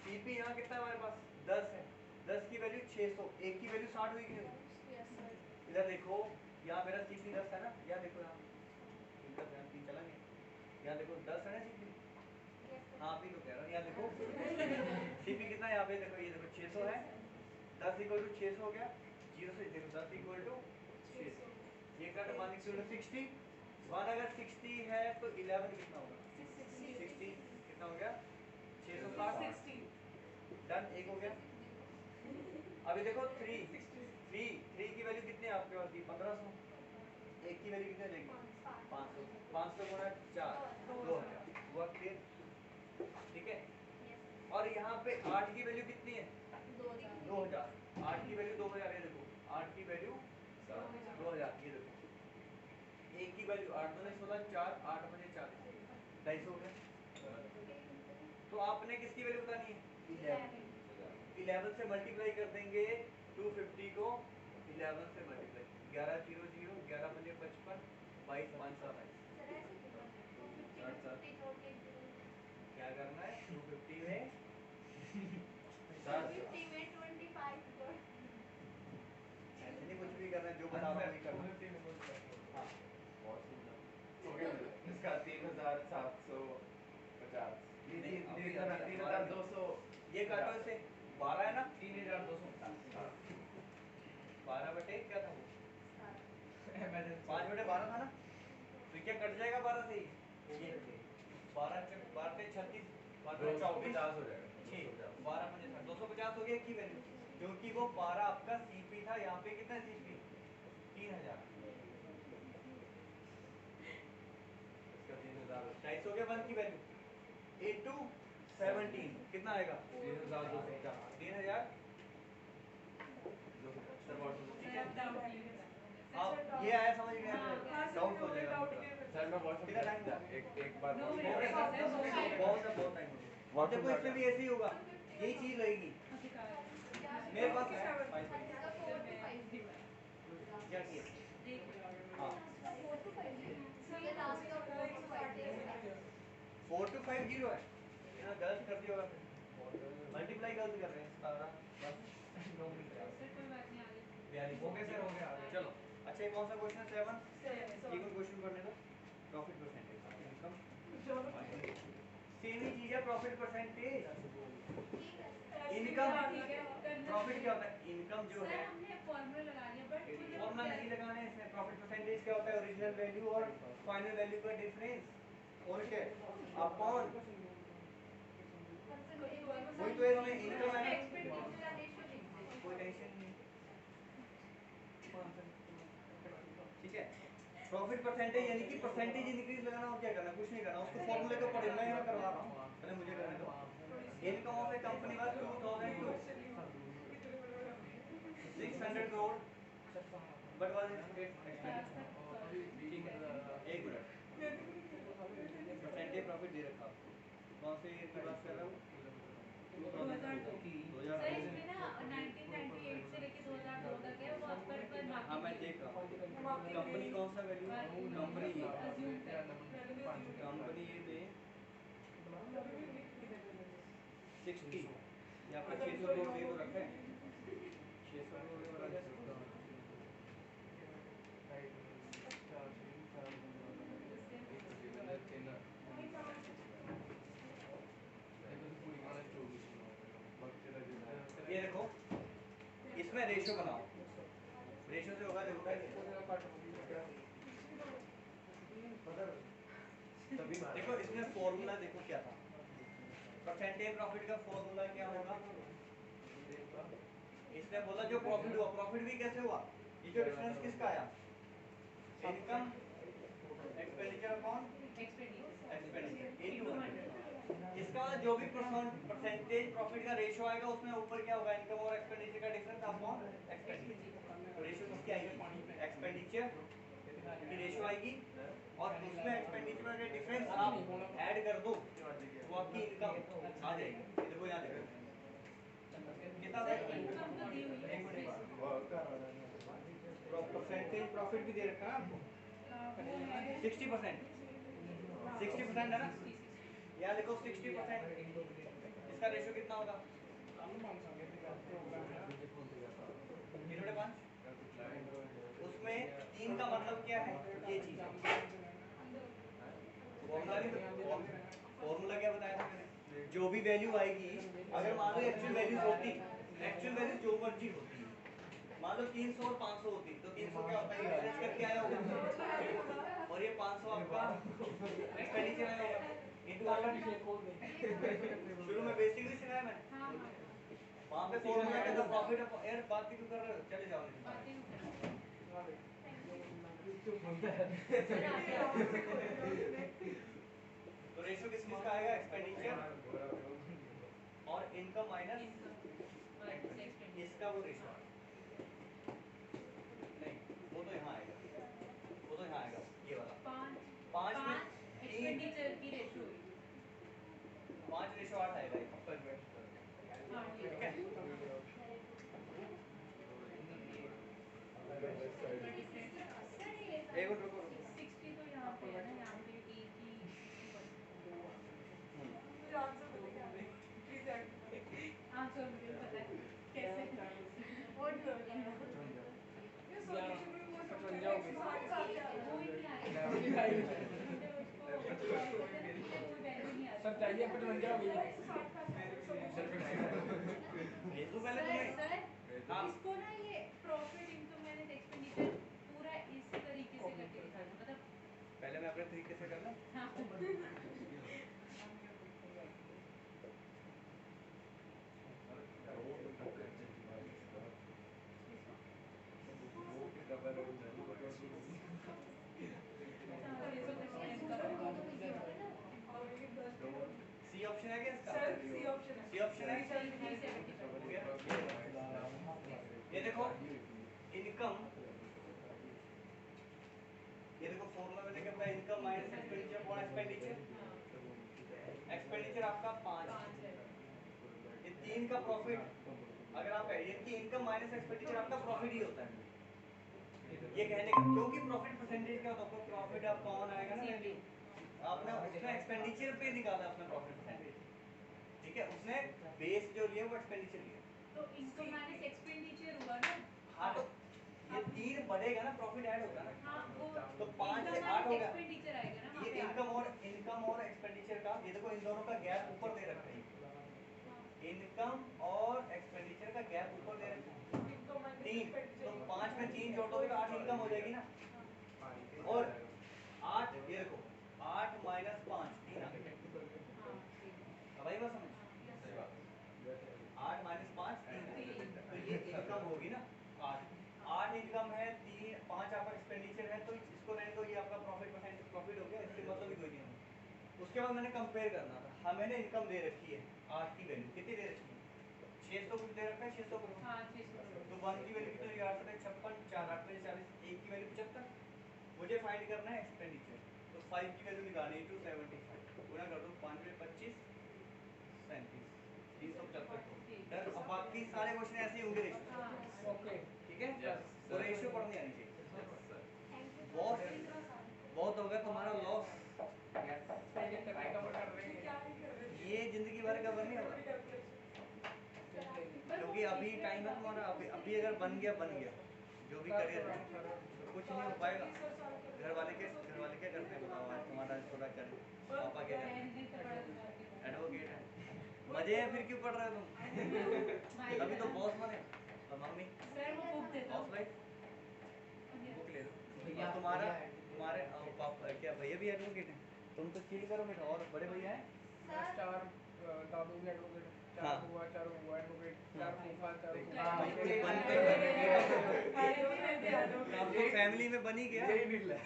सीपी यहाँ कितना है हमारे पास? 10 है। 10 की वैल्यू 600, 1 की वैल्यू 60 हुई कि नहीं? इधर देखो, यहाँ मेरा सीपी 10 है ना, यहाँ देखो, यहाँ इनका ध्यान तीन चला गया, यहाँ देखो 10 है ना सीपी। हाँ अभी तो कह रहा हूँ, यहाँ देखो सीपी कितना है यहाँ पे? देखो ये देखो 600 है, 10 = 600 हो गया, 0 से देखो 10 = 600, ये कट 1 = 60, 1 अगर 60 है तो 11 कितना होगा? 60 कितना हो गया? 660। डन, एक हो गया। अभी देखो 3 की वैल्यू कितनी है आपके पास? 1500। 1 की वैल्यू कितनी हो जाएगी? 500। 500 गुणा 4, 2000 हुआ। क्लियर? ठीक है। और यहाँ पे 8 की वैल्यू कितनी है? 2000। 8 की वैल्यू 2000 है, देखो 8 की वैल्यू 2000, ये देखो 1 की वैल्यू 8 × 16, 4, 8 × 4, 250 हो गया। तो आपने किसकी वैल्यू बतानी है? 11 से मल्टीप्लाई कर देंगे 250 को 11 से मल्टीप्लाई, 11 0 0, 11 × 55, 22 5 27। क्या करना है? 250 में 50 में 25 जोड़। ऐसे नहीं कुछ भी करना है, जो बता रहा हूँ वही करना है। हाँ, इसका 3750, नहीं, 3200। ये काटो इसे, 12 है ना, 3200। 12 क्या था वो? 5/12 था ना, तो क्या कट जाएगा 12 से ही? ये 12 से 36, 250 हो जाएगा। 12 × 250 हो गया की वैल्यू, क्योंकि वो 12 आपका सीपी था। यहाँ पे कितना सीपी? 3000। इसका 3000 250 हो गया 1 की वैल्यू इनटू 17 कितना आएगा? 3250। 3000। हाँ, ये आया समझ में? डाउट हो जाएगा सर मैं व्हाट्सएप कितना टाइम हुआ? एक बार बहुत टाइम हो गया। देखो इसमें भी ऐसे ही होगा, यही चीज रहेगी। मेरे पास है क्या किया? हाँ 4250 है, यहाँ गलत कर दिया होगा, मल्टीप्लाई गलत कर रहे हैं। 17 हो गया सर, हो गया। चलो अच्छा, ये कौन सा क्वेश्चन है? 7। एक और क्वेश्चन करने दो। प्रॉफिट परसेंटेज, इनकम सेम ही चीज है। प्रॉफिट परसेंटेज, इनकम, प्रॉफिट क्या होता है? इनकम जो है, फॉर्मूला नहीं लगाने इसमें। प्रॉफिट परसेंटेज क्या होता है? ओरिजिनल वैल्यू और फाइनल वैल्यू का डिफरेंस, और क्या अपॉन, वही तो इसमें इनकम है ना, कोई टेंशन नहीं। ठीक है, प्रॉफिट परसेंटेज यानी कि परसेंटेज इंक्रीज लगाना, और क्या करना? कुछ नहीं करना, उसको फॉर्मूले को पढ़े, मैं यहाँ करवा रहा हूँ, पहले मुझे करने दो। Income of A company was 2002, 600 crore, but was expenditure. ठीक है, एक मिनट, परसेंटेज प्रॉफिट दे रखा आपको। कौन से ईयर की बात कर रहा हूँ? 2002। हाँ मैं देख रहा हूँ। कंपनी कौन सा वैल्यू? कंपनी ये में 60, ये आपका 600 करोड़ ये तो रखा है, 600 करोड़ वाला। इसमें रेशियो बनाओ, रेशियो से होगा देखो कैसे। देखो इसमें फॉर्मूला देखो क्या था, परसेंटेज प्रॉफिट का फॉर्मूला क्या होगा। इसने बोला जो प्रॉफिट हुआ, प्रॉफिट भी कैसे हुआ, ये जो डिफरेंस किसका आया, income expenditure upon expenditure into 100। इसका मतलब जो भी परसेंटेज प्रॉफिट का रेशियो आएगा उसमें ऊपर क्या होगा, इनकम और एक्सपेंडिचर का डिफरेंस अपॉन एक्सपेंडिचर। तो रेशियो किसकी आएगी, एक्सपेंडिचर की रेशियो आएगी और उसमें एक्सपेंडिचर का डिफरेंस आप ऐड कर दो तो आपकी इनकम आ जाएगी। ये देखो यहाँ देखो कितना है, इनकम तो दी हुई है, परसेंटेज प्रॉफिट भी दे रखा है आपको 60%, 60% है ना, यहाँ लिखो 60%। इसका रेशियो कितना होगा, 3/5। उसमें 3 का मतलब क्या है, ये चीज फॉर्मूला क्या बताया था मैंने, जो भी वैल्यू आएगी, अगर मान लो एक्चुअल वैल्यू होती, एक्चुअल वैल्यू जो मर्जी होती, मान लो 300 और 500 होती, तो 300 क्या होता है, डिफरेंस करके आया होगा और ये 500 आपका एक्सपेंडिचर आया होगा इनटू 100। शुरू में बेसिक नहीं सिखाया मैंने, वहां पे फॉर्मूला क्या था, प्रॉफिट यार बात क्यों कर रहे हो, चले जाओ। तो रेशियो किस किसका आएगा, एक्सपेंडिचर और इनकम माइनस इसका वो रेशियो नहीं, वो तो यहाँ आएगा, वो तो यहाँ आएगा, ये वाला 5 में एक्सपेंडिचर की रेशियो 5:8 आएगा ये। ठीक है, एक मिनट रुको, 60 तो यहाँ पे है ना, यहाँ पे एक ही आंसर मुझे पता है कैसे और जो है सब चाहिए 55 हो गई। भेज दूं पहले तुम्हें। हाँ इसको ना ये प्रॉफिट इनकम माइनस एक्सपेंडिचर पूरा इस तरीके से करके दिखाना, मतलब पहले मैं अपने तरीके से करना। हाँ सी ऑप्शन है क्या इसका, सी ऑप्शन है। ये देखो इनकम, ये देखो फॉर्मूला मैंने क्या बताया, income minus expenditure upon expenditure. Expenditure आपका 5, ये 3 का प्रॉफिट अगर आप इनकी इनकम माइनस एक्सपेंडिचर आपका प्रॉफिट ही होता है। ये कहने का क्योंकि प्रॉफिट परसेंटेज क्या होता है, प्रॉफिट आप कौन आएगा ना वैल्यू, आपने उसने एक्सपेंडिचर पे निकाला अपना प्रॉफिट परसेंटेज। ठीक है, उसने बेस जो लिया वो एक्सपेंडिचर लिया, तो इनकम माइनस एक्सपेंडिचर हुआ ना। हाँ तो ये 3 बढ़ेगा ना, प्रॉफिट ऐड होगा ना, हाँ वो तो 5 से 8 हो गया। एक्सपेंडिचर आएगा ना, ये इनकम और एक्सपेंडिचर का, ये देखो इन दोनों का गैप ऊपर दे रखा है, इनकम और एक्सपेंडिचर का गैप ऊपर दे रखा है 3, तो 5 में 3 जोड़ दोगे तो 8 इनकम हो जाएगी ना, और 8 ये देखो 8 माइनस 5 3 आ गया। अब आई बात समझ, 8 माइनस 5 3, तो ये इनकम होगी ना, 8 इनकम है, 5 आपका एक्सपेंडिचर है, तो इसको रहने दो, ये आपका प्रॉफिट परसेंटेज प्रॉफिट हो गया, इसके मतलब ही कोई नहीं होगा। उसके बाद मैंने कंपेयर करना था, हमें ना इनकम दे रखी है 8 की वैल्यू कितनी दे रखी है, 600 कुछ दे रखा है, 600 करोड़। हाँ 600 तो 1 की वैल्यू कितनी, 856, 4 8 में 40, 1 की वैल्यू 75। मुझे फाइंड करना है एक्सपेंडिचर, तो 5 की वैल्यू निकालनी है 275, गुणा कर दो 5 में 25 37 375 डन। अब बाकी सारे क्वेश्चन ऐसे ही होंगे रेशियो, ओके ठीक है, तो रेशियो पढ़नी आनी चाहिए। बहुत हो गया तुम्हारा लॉस, ये जिंदगी भर कवर नहीं होगा, क्योंकि अभी टाइम है तुम्हारा, अभी अगर बन गया जो भी करियर है तो कुछ नहीं हो पाएगा। घर वाले क्या करते हैं बताओ, आज तुम्हारा थोड़ा करें, पापा क्या करते हैं, एडवोकेट है, मजे हैं, फिर क्यों पढ़ रहे हो तुम, अभी तो बॉस बने। और मम्मी सर वो बुक दे दो। हाउस वाइफ बुक ले लो। भैया और तुम्हारा भैया तुम्हारे पापा क्या भैया भी एडवोकेट हैं? तुम तो चिल करो बेटा। और बड़े भैया हैं? सर चार दादू भी एडवोकेट, हाँ। चार बुआ एडवोकेट, चार फूफा, चार हाँ, फूफा। बिल्कुल बनते अब तो फैमिली में बन ही गया। यही निकला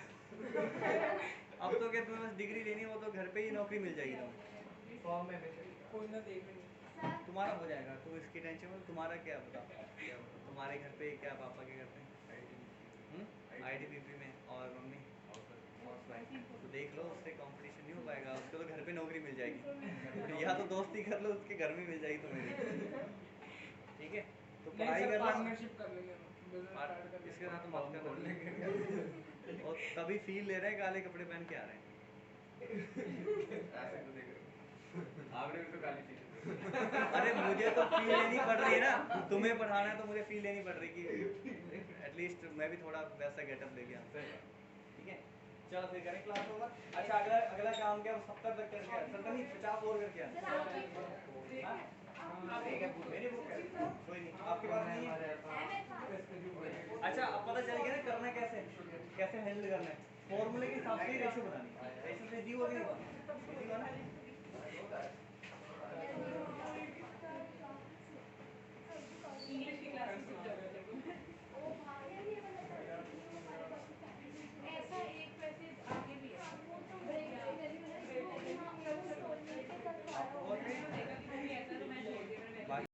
अब तो क्या तुम्हें बस डिग्री लेनी है, वो तो घर पे ही नौकरी मिल जाएगी तुम्हें। फॉर्म में हमेशा कोई ना देख नहीं। सर तुम्हारा हो जाएगा, तो इसकी टेंशन मत। तुम्हारा क्या बता, तुम्हारे घर पे क्या, पापा के घर पे ITBP में, और मम्मी हाउस वाइफ। तो देख लो, उससे कंपटीशन नहीं हो पाएगा, उसको तो घर पे नौकरी मिल जाएगी। या तो दोस्ती कर लो, उसके घर में मिल जाएगी तुम्हें। ठीक है, तो पढ़ाई कर लो। पार्टनरशिप कर लेंगे, बिजनेस स्टार्ट कर इसके लेंगे। साथ तो मत कर और तभी फील ले रहे हैं, काले कपड़े पहन के आ रहे हैं। ऐसे तो देख रहे हो। आपने भी तो काली थी अरे मुझे तो फील लेनी पड़ रही है ना, तुम्हें पढ़ाना है तो मुझे फील लेनी पड़ रही कि एटलीस्ट मैं भी थोड़ा वैसा गेटअप ले गया। ठीक है, चलो फिर करें क्लास होगा। अच्छा, अगला अगला काम क्या, 70 तक करके 70 नहीं 50 और करके आना। सर आप ठीक है, मेरी बुक है, कोई नहीं, आपके पास नहीं है? है मेरे पास। अच्छा, अब पता चल गया ना करना कैसे हैंडल करना है। फॉर्मूले के हिसाब से ही रेशो बनानी है। रेशो से दी होगी नहीं, इजी होगा ना।